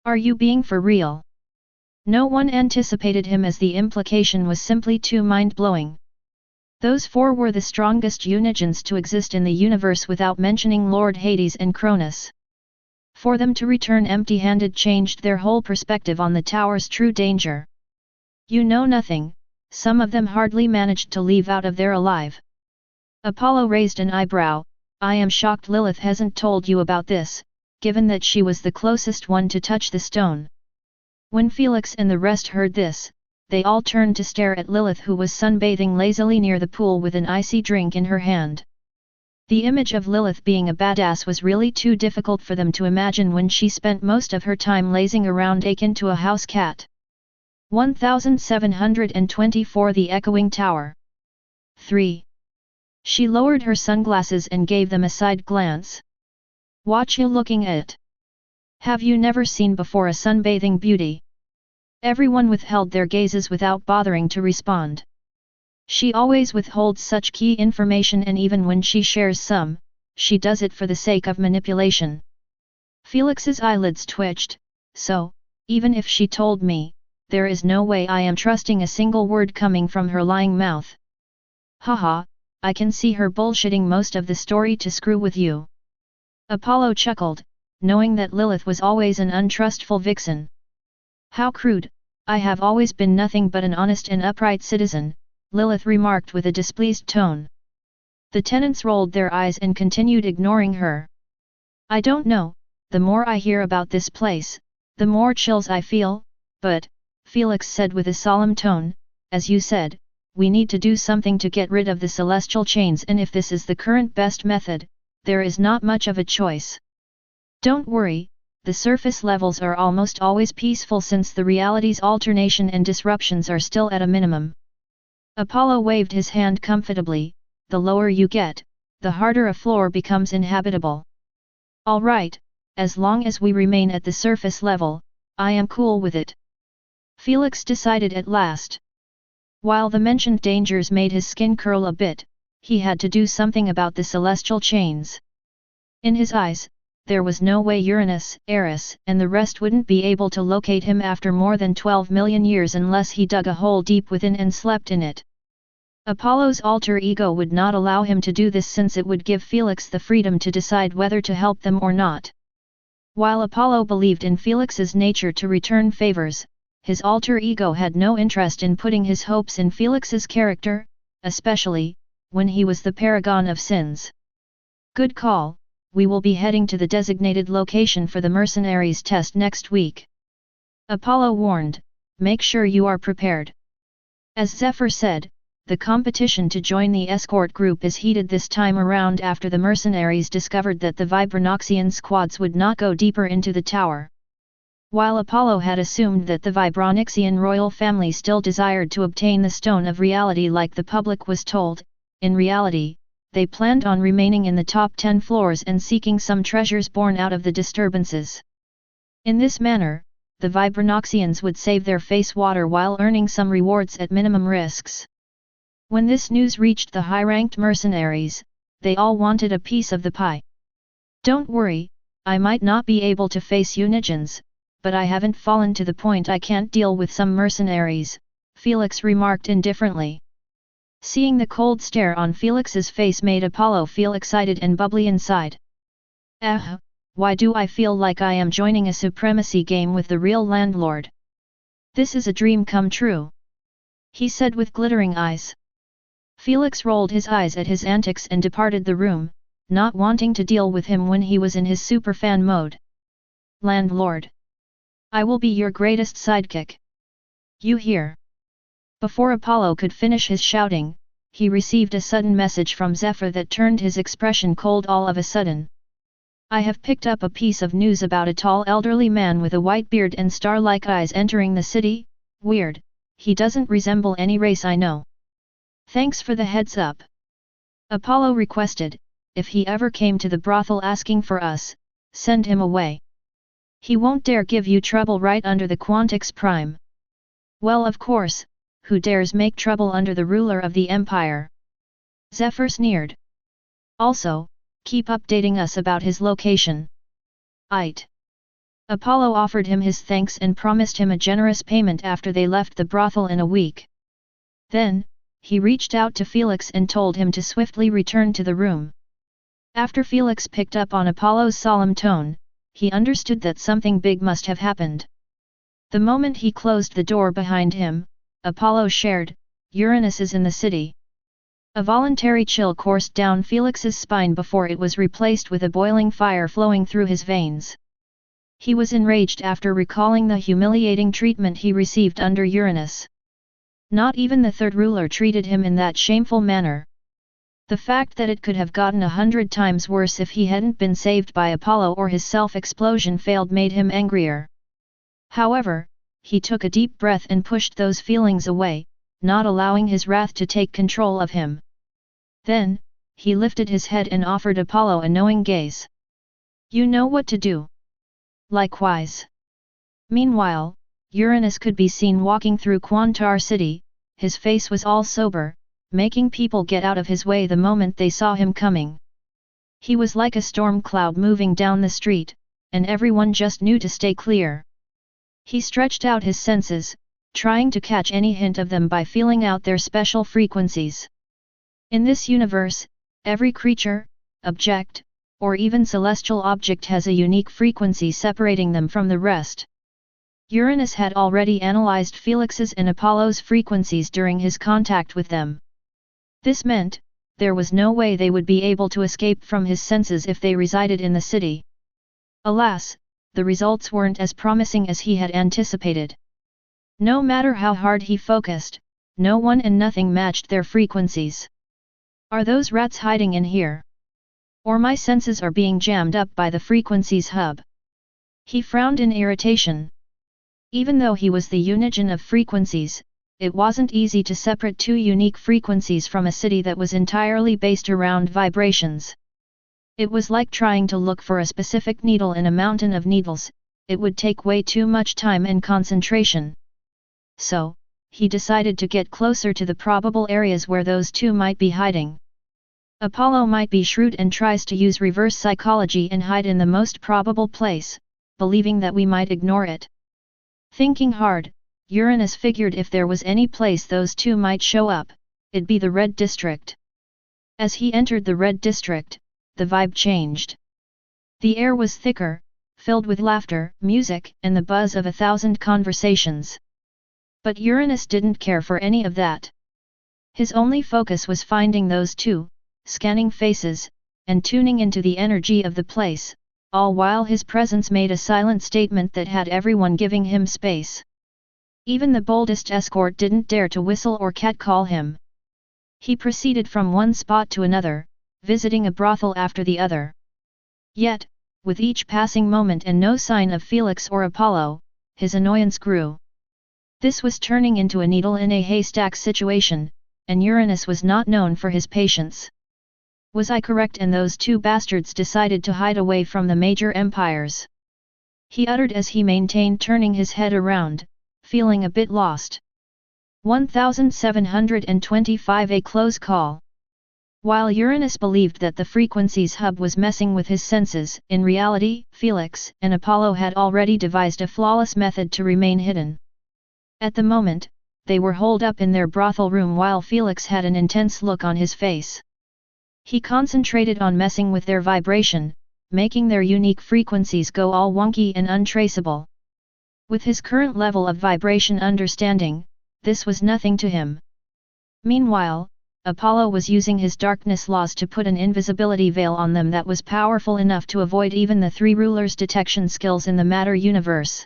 S1: Are you being for real? No one anticipated him, as the implication was simply too mind-blowing. Those four were the strongest Unigens to exist in the universe, without mentioning Lord Hades and Cronus. For them to return empty-handed changed their whole perspective on the tower's true danger. You know nothing, some of them hardly managed to leave out of there alive. Apollo raised an eyebrow. I am shocked Lilith hasn't told you about this, given that she was the closest one to touch the stone. When Felix and the rest heard this, they all turned to stare at Lilith, who was sunbathing lazily near the pool with an icy drink in her hand. The image of Lilith being a badass was really too difficult for them to imagine when she spent most of her time lazing around akin to a house cat. 1724 The Echoing Tower. 3. She lowered her sunglasses and gave them a side glance. What you looking at? Have you never seen before a sunbathing beauty? Everyone withheld their gazes without bothering to respond. She always withholds such key information, and even when she shares some, she does it for the sake of manipulation. Felix's eyelids twitched. So, even if she told me, there is no way I am trusting a single word coming from her lying mouth. Haha, I can see her bullshitting most of the story to screw with you. Apollo chuckled, knowing that Lilith was always an untrustful vixen. How crude, I have always been nothing but an honest and upright citizen, Lilith remarked with a displeased tone. The tenants rolled their eyes and continued ignoring her. I don't know, the more I hear about this place, the more chills I feel, but, Felix said with a solemn tone, as you said, we need to do something to get rid of the celestial chains, and if this is the current best method, there is not much of a choice. Don't worry, the surface levels are almost always peaceful since the reality's alternation and disruptions are still at a minimum. Apollo waved his hand comfortably. The lower you get, the harder a floor becomes inhabitable. All right, as long as we remain at the surface level, I am cool with it. Felix decided at last. While the mentioned dangers made his skin curl a bit, he had to do something about the celestial chains. In his eyes, there was no way Uranus, Eris, and the rest wouldn't be able to locate him after more than 12 million years unless he dug a hole deep within and slept in it. Apollo's alter ego would not allow him to do this, since it would give Felix the freedom to decide whether to help them or not. While Apollo believed in Felix's nature to return favors, his alter ego had no interest in putting his hopes in Felix's character, especially when he was the paragon of sins. Good call, we will be heading to the designated location for the mercenaries test next week. Apollo warned, make sure you are prepared. As Zephyr said, the competition to join the escort group is heated this time around after the mercenaries discovered that the Vibranoxian squads would not go deeper into the tower. While Apollo had assumed that the Vibranoxian royal family still desired to obtain the Stone of Reality like the public was told, in reality, they planned on remaining in the top 10 floors and seeking some treasures born out of the disturbances. In this manner, the Vibranoxians would save their face water while earning some rewards at minimum risks. When this news reached the high-ranked mercenaries, they all wanted a piece of the pie. Don't worry, I might not be able to face Unigens, but I haven't fallen to the point I can't deal with some mercenaries, Felix remarked indifferently. Seeing the cold stare on Felix's face made Apollo feel excited and bubbly inside. Why do I feel like I am joining a supremacy game with the real landlord? This is a dream come true, he said with glittering eyes. Felix rolled his eyes at his antics and departed the room, not wanting to deal with him when he was in his superfan mode. Landlord! I will be your greatest sidekick. You hear? Before Apollo could finish his shouting, he received a sudden message from Zephyr that turned his expression cold all of a sudden. I have picked up a piece of news about a tall elderly man with a white beard and star-like eyes entering the city. Weird, he doesn't resemble any race I know. Thanks for the heads up. Apollo requested, if he ever came to the brothel asking for us, send him away. He won't dare give you trouble right under the Quantix Prime. Well, of course, who dares make trouble under the ruler of the Empire? Zephyr sneered. Also, keep updating us about his location. Aight. Apollo offered him his thanks and promised him a generous payment after they left the brothel in a week. Then, he reached out to Felix and told him to swiftly return to the room. After Felix picked up on Apollo's solemn tone, he understood that something big must have happened. The moment he closed the door behind him, Apollo shared, Uranus is in the city. A voluntary chill coursed down Felix's spine before it was replaced with a boiling fire flowing through his veins. He was enraged after recalling the humiliating treatment he received under Uranus. Not even the third ruler treated him in that shameful manner. The fact that it could have gotten 100 times worse if he hadn't been saved by Apollo or his self-explosion failed made him angrier. However, he took a deep breath and pushed those feelings away, not allowing his wrath to take control of him. Then, he lifted his head and offered Apollo a knowing gaze. You know what to do. Likewise. Meanwhile, Uranus could be seen walking through Quantar City. His face was all sober, making people get out of his way the moment they saw him coming. He was like a storm cloud moving down the street, and everyone just knew to stay clear. He stretched out his senses, trying to catch any hint of them by feeling out their special frequencies. In this universe, every creature, object, or even celestial object has a unique frequency separating them from the rest. Uranus had already analyzed Felix's and Apollo's frequencies during his contact with them. This meant, there was no way they would be able to escape from his senses if they resided in the city. Alas, the results weren't as promising as he had anticipated. No matter how hard he focused, no one and nothing matched their frequencies. Are those rats hiding in here? Or my senses are being jammed up by the frequencies hub? He frowned in irritation. Even though he was the unigen of frequencies, it wasn't easy to separate two unique frequencies from a city that was entirely based around vibrations. It was like trying to look for a specific needle in a mountain of needles. It would take way too much time and concentration. So, he decided to get closer to the probable areas where those two might be hiding. Apollo might be shrewd and tries to use reverse psychology and hide in the most probable place, believing that we might ignore it. Thinking hard, Uranus figured if there was any place those two might show up, it'd be the Red District. As he entered the Red District, the vibe changed. The air was thicker, filled with laughter, music, and the buzz of 1,000 conversations. But Uranus didn't care for any of that. His only focus was finding those two, scanning faces, and tuning into the energy of the place, all while his presence made a silent statement that had everyone giving him space. Even the boldest escort didn't dare to whistle or catcall him. He proceeded from one spot to another, visiting a brothel after the other. Yet, with each passing moment and no sign of Felix or Apollo, his annoyance grew. This was turning into a needle in a haystack situation, and Uranus was not known for his patience. Was I correct? And those two bastards decided to hide away from the major empires? He uttered as he maintained turning his head around, feeling a bit lost. 1725 A close call. While Uranus believed that the frequencies hub was messing with his senses, in reality, Felix and Apollo had already devised a flawless method to remain hidden. At the moment, they were holed up in their brothel room while Felix had an intense look on his face. He concentrated on messing with their vibration, making their unique frequencies go all wonky and untraceable. With his current level of vibration understanding, this was nothing to him. Meanwhile, Apollo was using his darkness laws to put an invisibility veil on them that was powerful enough to avoid even the three rulers' detection skills in the matter universe.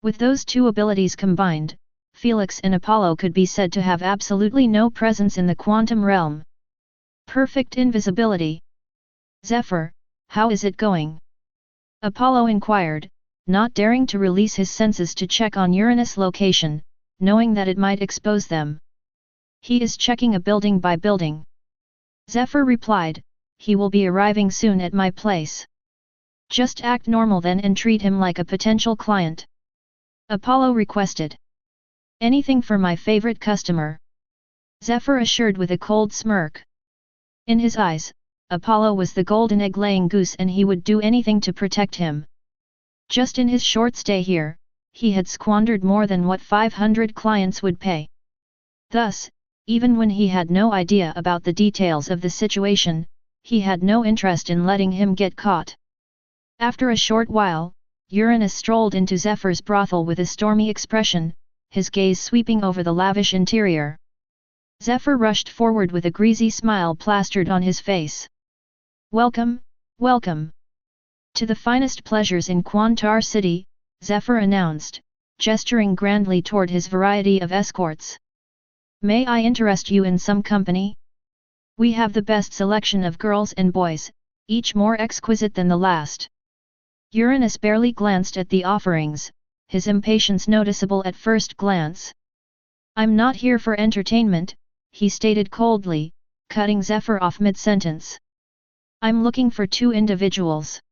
S1: With those two abilities combined, Felix and Apollo could be said to have absolutely no presence in the quantum realm. Perfect invisibility. Zephyr, how is it going? Apollo inquired, not daring to release his senses to check on Uranus' location, knowing that it might expose them. He is checking a building by building. Zephyr replied, he will be arriving soon at my place. Just act normal then and treat him like a potential client. Apollo requested. Anything for my favorite customer. Zephyr assured with a cold smirk. In his eyes, Apollo was the golden egg-laying goose and he would do anything to protect him. Just in his short stay here, he had squandered more than what 500 clients would pay. Thus, even when he had no idea about the details of the situation, he had no interest in letting him get caught. After a short while, Uranus strolled into Zephyr's brothel with a stormy expression, his gaze sweeping over the lavish interior. Zephyr rushed forward with a greasy smile plastered on his face. "Welcome, welcome to the finest pleasures in Kwantar City," Zephyr announced, gesturing grandly toward his variety of escorts. "May I interest you in some company? We have the best selection of girls and boys, each more exquisite than the last." Uranus barely glanced at the offerings, his impatience noticeable at first glance. "I'm not here for entertainment," he stated coldly, cutting Zephyr off mid-sentence. "I'm looking for two individuals.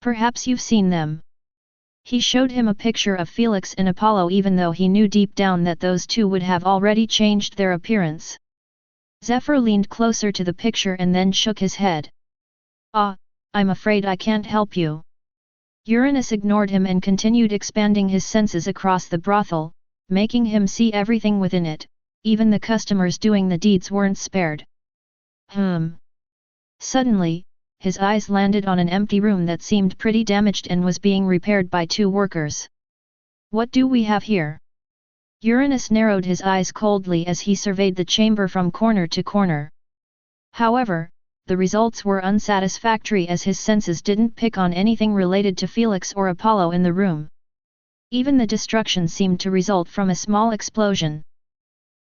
S1: Perhaps you've seen them." He showed him a picture of Felix and Apollo, even though he knew deep down that those two would have already changed their appearance. Zephyr leaned closer to the picture and then shook his head. "Ah, I'm afraid I can't help you." Uranus ignored him and continued expanding his senses across the brothel, making him see everything within it. Even the customers doing the deeds weren't spared. Suddenly, his eyes landed on an empty room that seemed pretty damaged and was being repaired by two workers. "What do we have here?" Uranus narrowed his eyes coldly as he surveyed the chamber from corner to corner. However, the results were unsatisfactory as his senses didn't pick on anything related to Felix or Apollo in the room. Even the destruction seemed to result from a small explosion.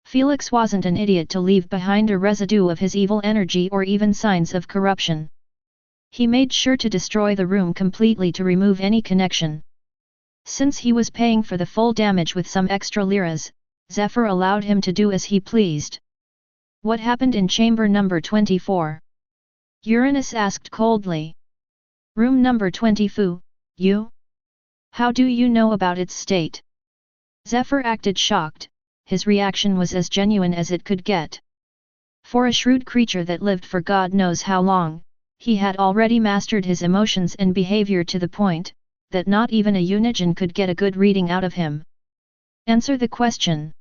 S1: Felix wasn't an idiot to leave behind a residue of his evil energy or even signs of corruption. He made sure to destroy the room completely to remove any connection. Since he was paying for the full damage with some extra liras, Zephyr allowed him to do as he pleased. "What happened in chamber number 24? Uranus asked coldly. "Room number 24, you? How do you know about its state?" Zephyr acted shocked. His reaction was as genuine as it could get. For a shrewd creature that lived for God knows how long, he had already mastered his emotions and behavior to the point that not even a Unigen could get a good reading out of him. "Answer the question."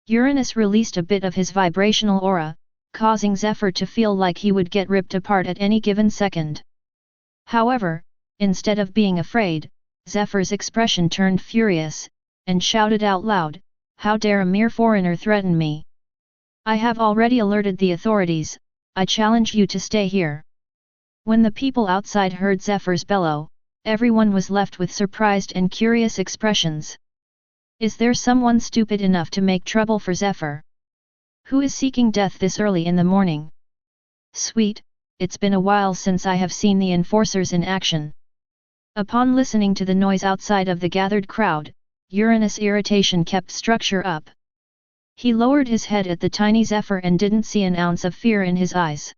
S1: Uranus released a bit of his vibrational aura, causing Zephyr to feel like he would get ripped apart at any given second. However, instead of being afraid, Zephyr's expression turned furious, and shouted out loud, "How dare a mere foreigner threaten me? I have already alerted the authorities, I challenge you to stay here." When the people outside heard Zephyr's bellow, everyone was left with surprised and curious expressions. Is there someone stupid enough to make trouble for Zephyr? Who is seeking death this early in the morning? Sweet, it's been a while since I have seen the enforcers in action. Upon listening to the noise outside of the gathered crowd, Uranus' irritation kept structure up. He lowered his head at the tiny Zephyr and didn't see an ounce of fear in his eyes.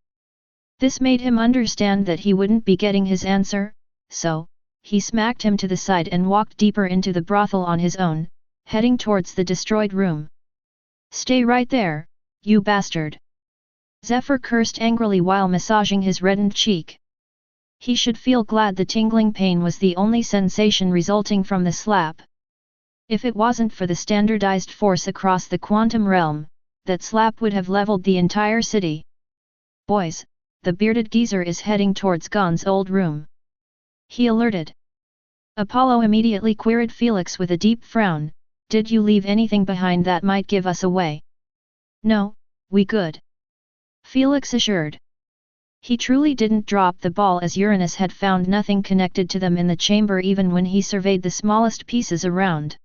S1: This made him understand that he wouldn't be getting his answer, so he smacked him to the side and walked deeper into the brothel on his own, heading towards the destroyed room. "Stay right there, you bastard!" Zephyr cursed angrily while massaging his reddened cheek. He should feel glad the tingling pain was the only sensation resulting from the slap. If it wasn't for the standardized force across the quantum realm, that slap would have leveled the entire city. "Boys, the bearded geezer is heading towards Gon's old room," he alerted. Apollo immediately queried Felix with a deep frown, "Did you leave anything behind that might give us away?" "No, we good," Felix assured. He truly didn't drop the ball as Uranus had found nothing connected to them in the chamber even when he surveyed the smallest pieces around.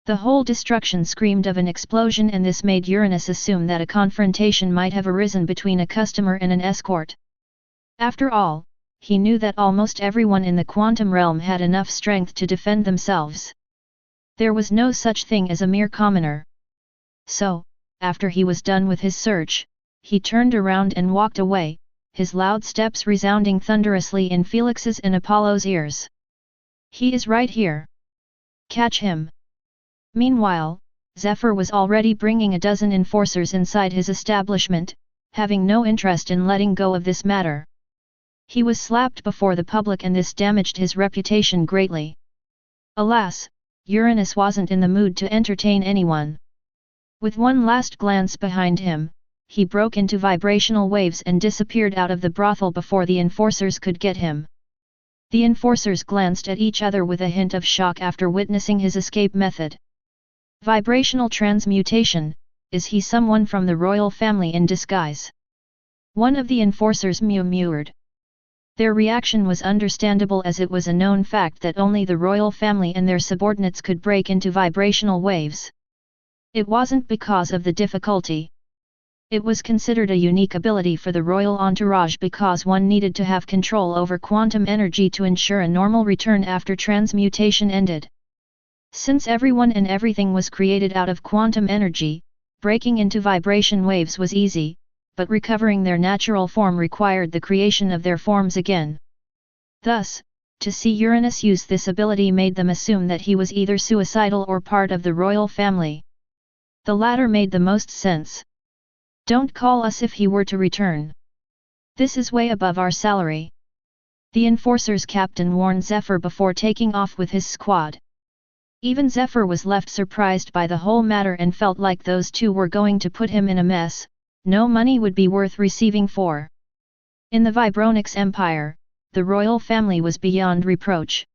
S1: The whole destruction screamed of an explosion, and this made Uranus assume that a confrontation might have arisen between a customer and an escort. After all, he knew that almost everyone in the quantum realm had enough strength to defend themselves. There was no such thing as a mere commoner. So, after he was done with his search, he turned around and walked away, his loud steps resounding thunderously in Felix's and Apollo's ears. "He is right here. Catch him!" Meanwhile, Zephyr was already bringing a dozen enforcers inside his establishment, having no interest in letting go of this matter. He was slapped before the public and this damaged his reputation greatly. Alas, Uranus wasn't in the mood to entertain anyone. With one last glance behind him, he broke into vibrational waves and disappeared out of the brothel before the enforcers could get him. The enforcers glanced at each other with a hint of shock after witnessing his escape method. Vibrational transmutation, is he someone from the royal family in disguise? One of the enforcers murmured. Their reaction was understandable, as it was a known fact that only the royal family and their subordinates could break into vibrational waves. It wasn't because of the difficulty. It was considered a unique ability for the royal entourage because one needed to have control over quantum energy to ensure a normal return after transmutation ended. Since everyone and everything was created out of quantum energy, breaking into vibration waves was easy, but recovering their natural form required the creation of their forms again. Thus, to see Uranus use this ability made them assume that he was either suicidal or part of the royal family. The latter made the most sense. Don't call us if he were to return. This is way above our salary. The enforcer's captain warned Zephyr before taking off with his squad. Even Zephyr was left surprised by the whole matter and felt like those two were going to put him in a mess no money would be worth receiving for. In the Vibronix Empire, the royal family was beyond reproach.